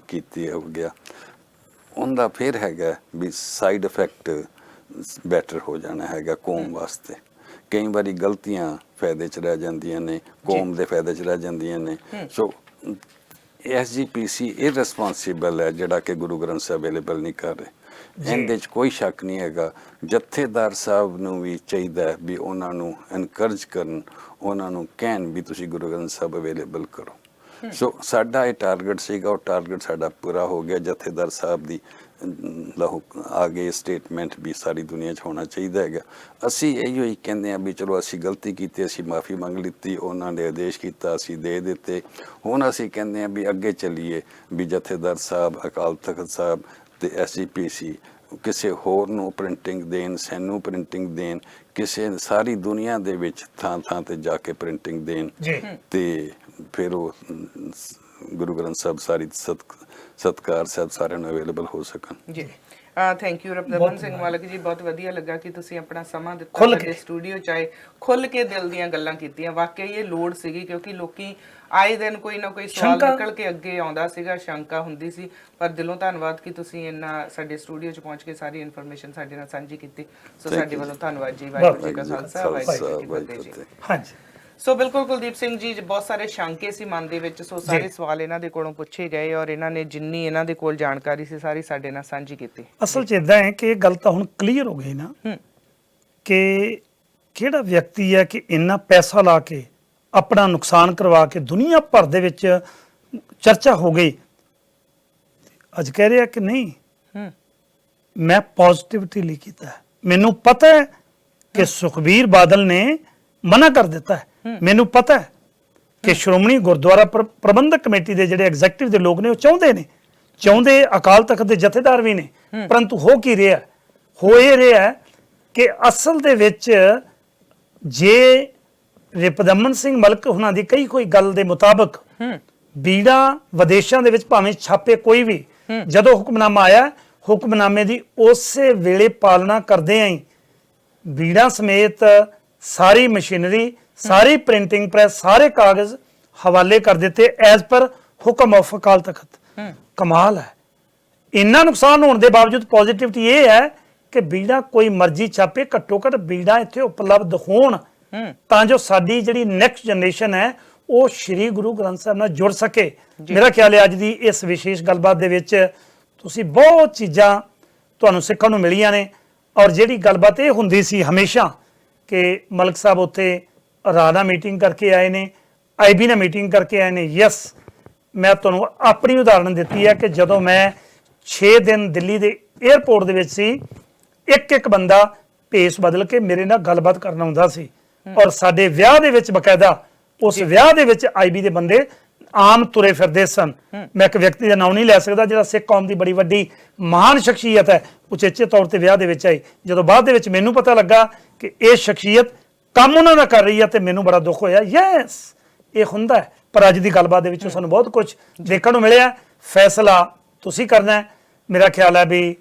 ਕੀਤੀ ਹੋ ਗਿਆ। ਉਹਦਾ ਫਿਰ ਹੈਗਾ ਵੀ ਸਾਈਡ ਇਫੈਕਟ ਬੈਟਰ ਹੋ ਜਾਣਾ ਹੈਗਾ ਕੌਮ ਵਾਸਤੇ। ਕਈ ਵਾਰੀ ਗਲਤੀਆਂ ਫਾਇਦੇ 'ਚ ਰਹਿ ਜਾਂਦੀਆਂ ਨੇ, ਕੌਮ ਦੇ ਫਾਇਦੇ 'ਚ ਰਹਿ ਜਾਂਦੀਆਂ ਨੇ। ਸੋ SGPC ਇਰਰਿਸਪੌਂਸਿਬਲ ਹੈ ਜਿਹੜਾ ਕਿ ਗੁਰੂ ਗ੍ਰੰਥ ਸਾਹਿਬ ਅਵੇਲੇਬਲ ਨਹੀਂ ਕਰ ਰਹੇ। ਇਹਦੇ 'ਚ ਕੋਈ ਸ਼ੱਕ ਨਹੀਂ ਹੈਗਾ। ਜਥੇਦਾਰ ਸਾਹਿਬ ਨੂੰ ਵੀ ਚਾਹੀਦਾ ਵੀ ਉਹਨਾਂ ਨੂੰ ਐਨਕਰੇਜ ਕਰਨ, ਉਹਨਾਂ ਨੂੰ ਕਹਿਣ ਵੀ ਤੁਸੀਂ ਗੁਰੂ ਗ੍ਰੰਥ ਸਾਹਿਬ ਅਵੇਲੇਬਲ ਕਰੋ। ਸੋ ਸਾਡਾ ਇਹ ਟਾਰਗੇਟ ਸੀਗਾ, ਉਹ ਟਾਰਗੇਟ ਸਾਡਾ ਪੂਰਾ ਹੋ ਗਿਆ। ਜਥੇਦਾਰ ਸਾਹਿਬ ਦੀ ਆਗੇ ਸਟੇਟਮੈਂਟ ਵੀ ਸਾਰੀ ਦੁਨੀਆ 'ਚ ਹੋਣਾ ਚਾਹੀਦਾ ਹੈਗਾ। ਅਸੀਂ ਇਹੋ ਹੀ ਕਹਿੰਦੇ ਹਾਂ ਵੀ ਚਲੋ ਅਸੀਂ ਗਲਤੀ ਕੀਤੀ, ਅਸੀਂ ਮਾਫੀ ਮੰਗ ਲਿੱਤੀ, ਉਹਨਾਂ ਨੇ ਆਦੇਸ਼ ਕੀਤਾ, ਅਸੀਂ ਦੇ ਦਿੱਤੇ। ਹੁਣ ਅਸੀਂ ਕਹਿੰਦੇ ਹਾਂ ਵੀ ਅੱਗੇ ਚੱਲੀਏ ਵੀ ਜਥੇਦਾਰ ਸਾਹਿਬ, ਅਕਾਲ ਤਖਤ ਸਾਹਿਬ ਤੇ SGPC ਕਿਸੇ ਹੋਰ ਨੂੰ ਪ੍ਰਿੰਟਿੰਗ ਦੇਣ, ਸਾਨੂੰ ਪ੍ਰਿੰਟਿੰਗ ਦੇਣ, ਕਿਸੇ ਸਾਰੀ ਦੁਨੀਆ ਦੇ ਵਿੱਚ ਥਾਂ ਥਾਂ ਤੇ ਜਾ ਕੇ ਪ੍ਰਿੰਟਿੰਗ ਦੇਣ ਤੇ ਫਿਰ ਉਹ ਗੁਰੂ ਗ੍ਰੰਥ ਸਾਹਿਬ ਸਾਰੀ ਸਤਕਾਰ ਸਾਹਿਬ ਸਾਰਿਆਂ ਨੂੰ ਅਵੇਲੇਬਲ ਹੋ ਸਕਣ। ਜੀ ਥੈਂਕ ਯੂ ਰਬਦਮਨ ਸਿੰਘ ਮਾਲਕ ਜੀ, ਬਹੁਤ ਵਧੀਆ ਲੱਗਾ ਕਿ ਤੁਸੀਂ ਆਪਣਾ ਸਮਾਂ ਦਿੱਤਾ ਸਾਡੇ ਸਟੂਡੀਓ 'ਚ ਆਏ, ਖੁੱਲ ਕੇ ਦਿਲ ਦੀਆਂ ਗੱਲਾਂ ਕੀਤੀਆਂ। ਵਾਕਈ ਇਹ ਲੋੜ ਸੀਗੀ ਕਿਉਂਕਿ ਲੋਕੀ ਆਏ ਦਿਨ ਕੋਈ ਨਾ ਕੋਈ ਸਵਾਲ ਨਿਕਲ ਕੇ ਅੱਗੇ ਆਉਂਦਾ ਸੀਗਾ, ਸ਼ੰਕਾ ਹੁੰਦੀ ਸੀ। ਪਰ ਦਿਲੋਂ ਧੰਨਵਾਦ ਕਿ ਤੁਸੀਂ ਇੰਨਾ ਸਾਡੇ ਸਟੂਡੀਓ 'ਚ ਪਹੁੰਚ ਕੇ ਸਾਰੀ ਇਨਫੋਰਮੇਸ਼ਨ ਸਾਡੇ ਨਾਲ ਸਾਂਝੀ ਕੀਤੀ। ਸੋ ਸਾਡੇ ਵੱਲੋਂ ਧੰਨਵਾਦ ਜੀ। ਵਾਹਿਗੁਰੂ ਜੀ ਕਾ ਖਾਲਸਾ, ਵਾਹਿਗੁਰੂ ਜੀ ਕੀ ਫਤਿਹ ਜੀ। ਹਾਂਜੀ। ਸੋ ਬਿਲਕੁਲ ਕੁਲਦੀਪ ਸਿੰਘ ਜੀ, ਬਹੁਤ ਸਾਰੇ ਸ਼ੰਕੇ ਸੀ ਮਨ ਦੇ ਵਿੱਚ, ਸੋ ਸਾਰੇ ਸਵਾਲ ਇਹਨਾਂ ਦੇ ਕੋਲੋਂ ਪੁੱਛੇ ਗਏ ਔਰ ਇਹਨਾਂ ਨੇ ਜਿੰਨੀ ਇਹਨਾਂ ਦੇ ਕੋਲ ਜਾਣਕਾਰੀ ਸੀ ਸਾਰੀ ਸਾਡੇ ਨਾਲ ਸਾਂਝੀ ਕੀਤੀ। ਅਸਲ 'ਚ ਇਦਾਂ ਹੈ ਕਿ ਇਹ ਗੱਲ ਤਾਂ ਹੁਣ ਕਲੀਅਰ ਹੋ ਗਈ ਨਾ ਕਿ ਕਿਹੜਾ ਵਿਅਕਤੀ ਹੈ ਕਿ ਇੰਨਾ ਪੈਸਾ ਲਾ ਕੇ ਆਪਣਾ ਨੁਕਸਾਨ ਕਰਵਾ ਕੇ ਦੁਨੀਆ ਭਰ ਦੇ ਵਿੱਚ ਚਰਚਾ ਹੋ ਗਈ। ਅੱਜ ਕਹਿ ਰਿਹਾ ਕਿ ਨਹੀਂ, ਮੈਂ ਪੋਜ਼ਿਟਿਵਿਟੀ ਲਈ ਕੀਤਾ। ਮੈਨੂੰ ਪਤਾ ਹੈ ਕਿ ਸੁਖਬੀਰ ਬਾਦਲ ਨੇ ਮਨਾ ਕਰ ਦਿੱਤਾ ਹੈ। ਮੈਨੂੰ ਪਤਾ ਹੈ ਕਿ ਸ਼੍ਰੋਮਣੀ ਗੁਰਦੁਆਰਾ ਪ੍ਰਬੰਧਕ ਕਮੇਟੀ ਦੇ ਜਿਹੜੇ ਐਗਜ਼ੈਕਟਿਵ ਦੇ ਲੋਕ ਨੇ ਉਹ ਚਾਹੁੰਦੇ ਅਕਾਲ ਤਖਤ ਦੇ ਜਥੇਦਾਰ ਵੀ ਨੇ। ਪਰੰਤੂ ਹੋ ਕੀ ਰਿਹਾ? ਹੋ ਇਹ ਰਿਹਾ ਕਿ ਅਸਲ ਦੇ ਵਿੱਚ ਜੇ ਰਿਪਦਮਨ ਸਿੰਘ ਮਲਕ ਉਹਨਾਂ ਦੀ ਕਈ ਕੋਈ ਗੱਲ ਦੇ ਮੁਤਾਬਕ ਬੀੜਾ ਵਿਦੇਸ਼ਾਂ ਦੇ ਵਿੱਚ ਭਾਵੇਂ ਛਾਪੇ ਕੋਈ ਵੀ, ਜਦੋਂ ਹੁਕਮਨਾਮਾ ਆਇਆ ਹੁਕਮਨਾਮੇ ਦੀ ਉਸੇ ਵੇਲੇ ਪਾਲਣਾ ਕਰਦੇ ਆਂ ਬੀੜਾ ਸਮੇਤ ਸਾਰੀ ਮਸ਼ੀਨਰੀ, ਸਾਰੀ ਪ੍ਰਿੰਟਿੰਗ ਪ੍ਰੈਸ, ਸਾਰੇ ਕਾਗਜ਼ ਹਵਾਲੇ ਕਰ ਦਿੱਤੇ ਐਜ਼ ਪਰ ਹੁਕਮ ਆਫ ਅਕਾਲ ਤਖਤ। ਕਮਾਲ ਹੈ। ਇੰਨਾ ਨੁਕਸਾਨ ਹੋਣ ਦੇ ਬਾਵਜੂਦ ਪੋਜ਼ਿਟਿਵਿਟੀ ਇਹ ਹੈ ਕਿ ਬੀੜਾ ਕੋਈ ਮਰਜ਼ੀ ਛਾਪੇ, ਘੱਟੋ ਘੱਟ ਬੀੜਾ ਇੱਥੇ ਉਪਲਬਧ ਹੋਣ ਤਾਂ ਜੋ ਸਾਡੀ ਜਿਹੜੀ ਨੈਕਸਟ ਜਨਰੇਸ਼ਨ ਹੈ ਉਹ ਸ਼੍ਰੀ ਗੁਰੂ ਗ੍ਰੰਥ ਸਾਹਿਬ ਨਾਲ ਜੁੜ ਸਕੇ। ਮੇਰਾ ਖਿਆਲ ਹੈ ਅੱਜ ਦੀ ਇਸ ਵਿਸ਼ੇਸ਼ ਗੱਲਬਾਤ ਦੇ ਵਿੱਚ ਤੁਸੀਂ ਬਹੁਤ ਚੀਜ਼ਾਂ ਤੁਹਾਨੂੰ ਸਿੱਖਣ ਨੂੰ ਮਿਲੀਆਂ ਨੇ। ਔਰ ਜਿਹੜੀ ਗੱਲਬਾਤ ਇਹ ਹੁੰਦੀ ਸੀ ਹਮੇਸ਼ਾ ਕਿ ਮਲਕ ਸਾਹਿਬ ਉੱਥੇ ਰਾਹ ਨਾਲ ਮੀਟਿੰਗ ਕਰਕੇ ਆਏ ਨੇ, ਆਈਬੀ ਨਾਲ ਮੀਟਿੰਗ ਕਰਕੇ ਆਏ ਨੇ। ਯੈਸ, ਮੈਂ ਤੁਹਾਨੂੰ ਆਪਣੀ ਉਦਾਹਰਣ ਦਿੱਤੀ ਹੈ ਕਿ ਜਦੋਂ ਮੈਂ 6 ਦਿਨ ਦਿੱਲੀ ਦੇ 에ਅਰਪੋਰਟ ਦੇ ਵਿੱਚ ਸੀ, ਇੱਕ ਬੰਦਾ ਭੇਸ ਬਦਲ ਕੇ ਮੇਰੇ ਨਾਲ ਗੱਲਬਾਤ ਕਰਨ ਆਉਂਦਾ ਸੀ, ਔਰ ਸਾਡੇ ਵਿਆਹ ਦੇ ਵਿੱਚ ਬਕਾਇਦਾ ਉਸ ਵਿਆਹ ਦੇ ਵਿੱਚ ਆਈਬੀ ਦੇ ਬੰਦੇ ਆਮ ਤੁਰੇ ਫਿਰਦੇ ਸਨ। ਮੈਂ ਇੱਕ ਵਿਅਕਤੀ ਦਾ ਨਾਮ ਨਹੀਂ ਲੈ ਸਕਦਾ ਜਿਹੜਾ ਸਿੱਖ ਕੌਮ ਦੀ ਬੜੀ ਵੱਡੀ ਮਹਾਨ ਸ਼ਖਸੀਅਤ ਹੈ, ਉਚੇਚੇ ਤੌਰ ਤੇ ਵਿਆਹ ਦੇ ਵਿੱਚ ਆਈ। ਜਦੋਂ ਬਾਅਦ ਦੇ ਵਿੱਚ ਮੈਨੂੰ ਪਤਾ ਲੱਗਾ ਕਿ ਇਹ ਸ਼ਖਸੀਅਤ ਕੰਮ ਉਹਨਾਂ ਦਾ ਕਰ ਰਹੀ ਹੈ ਤੇ ਮੈਨੂੰ ਬੜਾ ਦੁੱਖ ਹੋਇਆ। ਯੈਸ, ਇਹ ਹੁੰਦਾ ਹੈ, ਪਰ ਅੱਜ ਦੀ ਗੱਲਬਾਤ ਦੇ ਵਿੱਚੋਂ ਸਾਨੂੰ ਬਹੁਤ ਕੁਝ ਦੇਖਣ ਨੂੰ ਮਿਲਿਆ। ਫੈਸਲਾ ਤੁਸੀਂ ਕਰਨਾ ਹੈ। ਮੇਰਾ ਖਿਆਲ ਹੈ ਵੀ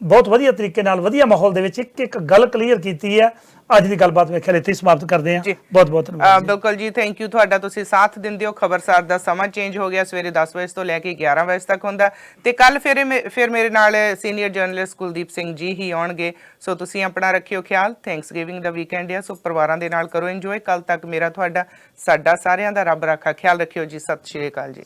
ਬਹੁਤ ਵਧੀਆ ਤਰੀਕੇ ਨਾਲ ਵਧੀਆ ਮਾਹੌਲ ਦੇ ਵਿੱਚ ਇੱਕ ਗੱਲ ਕਲੀਅਰ ਕੀਤੀ ਹੈ। ਅੱਜ ਦੀ ਗੱਲਬਾਤ ਮੇਰੇ ਖਿਆਲ ਇੱਥੇ ਸਮਾਪਤ ਕਰਦੇ ਹਾਂ। ਬਹੁਤ ਬਹੁਤ ਧੰਨਵਾਦ। ਬਿਲਕੁਲ ਜੀ, ਥੈਂਕ ਯੂ ਤੁਹਾਡਾ, ਤੁਸੀਂ ਸਾਥ ਦਿੰਦੇ ਹੋ। ਖਬਰਸਾਰ ਦਾ ਸਮਾਂ ਚੇਂਜ ਹੋ ਗਿਆ, ਸਵੇਰੇ 10 ਵਜੇ ਤੋਂ ਲੈ ਕੇ 11 ਵਜੇ ਤੱਕ ਹੁੰਦਾ, ਤੇ ਕੱਲ ਫਿਰ ਮੇਰੇ ਨਾਲ ਸੀਨੀਅਰ ਜਰਨਲਿਸਟ ਕੁਲਦੀਪ ਸਿੰਘ ਜੀ ਹੀ ਆਉਣਗੇ। ਸੋ ਤੁਸੀਂ ਆਪਣਾ ਰੱਖਿਓ ਖਿਆਲ। ਥੈਂਕਸ ਗਿਵਿੰਗ ਦਾ ਵੀਕਐਂਡ ਹੈ, ਸੋ ਪਰਿਵਾਰਾਂ ਦੇ ਨਾਲ ਕਰੋ ਇੰਜੋਏ। ਕੱਲ ਤੱਕ ਮੇਰਾ ਤੁਹਾਡਾ ਸਾਡਾ ਸਾਰਿਆਂ ਦਾ ਰੱਬ ਰਾਖਾ। ਖਿਆਲ ਰੱਖਿਓ ਜੀ। ਸਤਿ ਸ਼੍ਰੀ ਅਕਾਲ ਜੀ।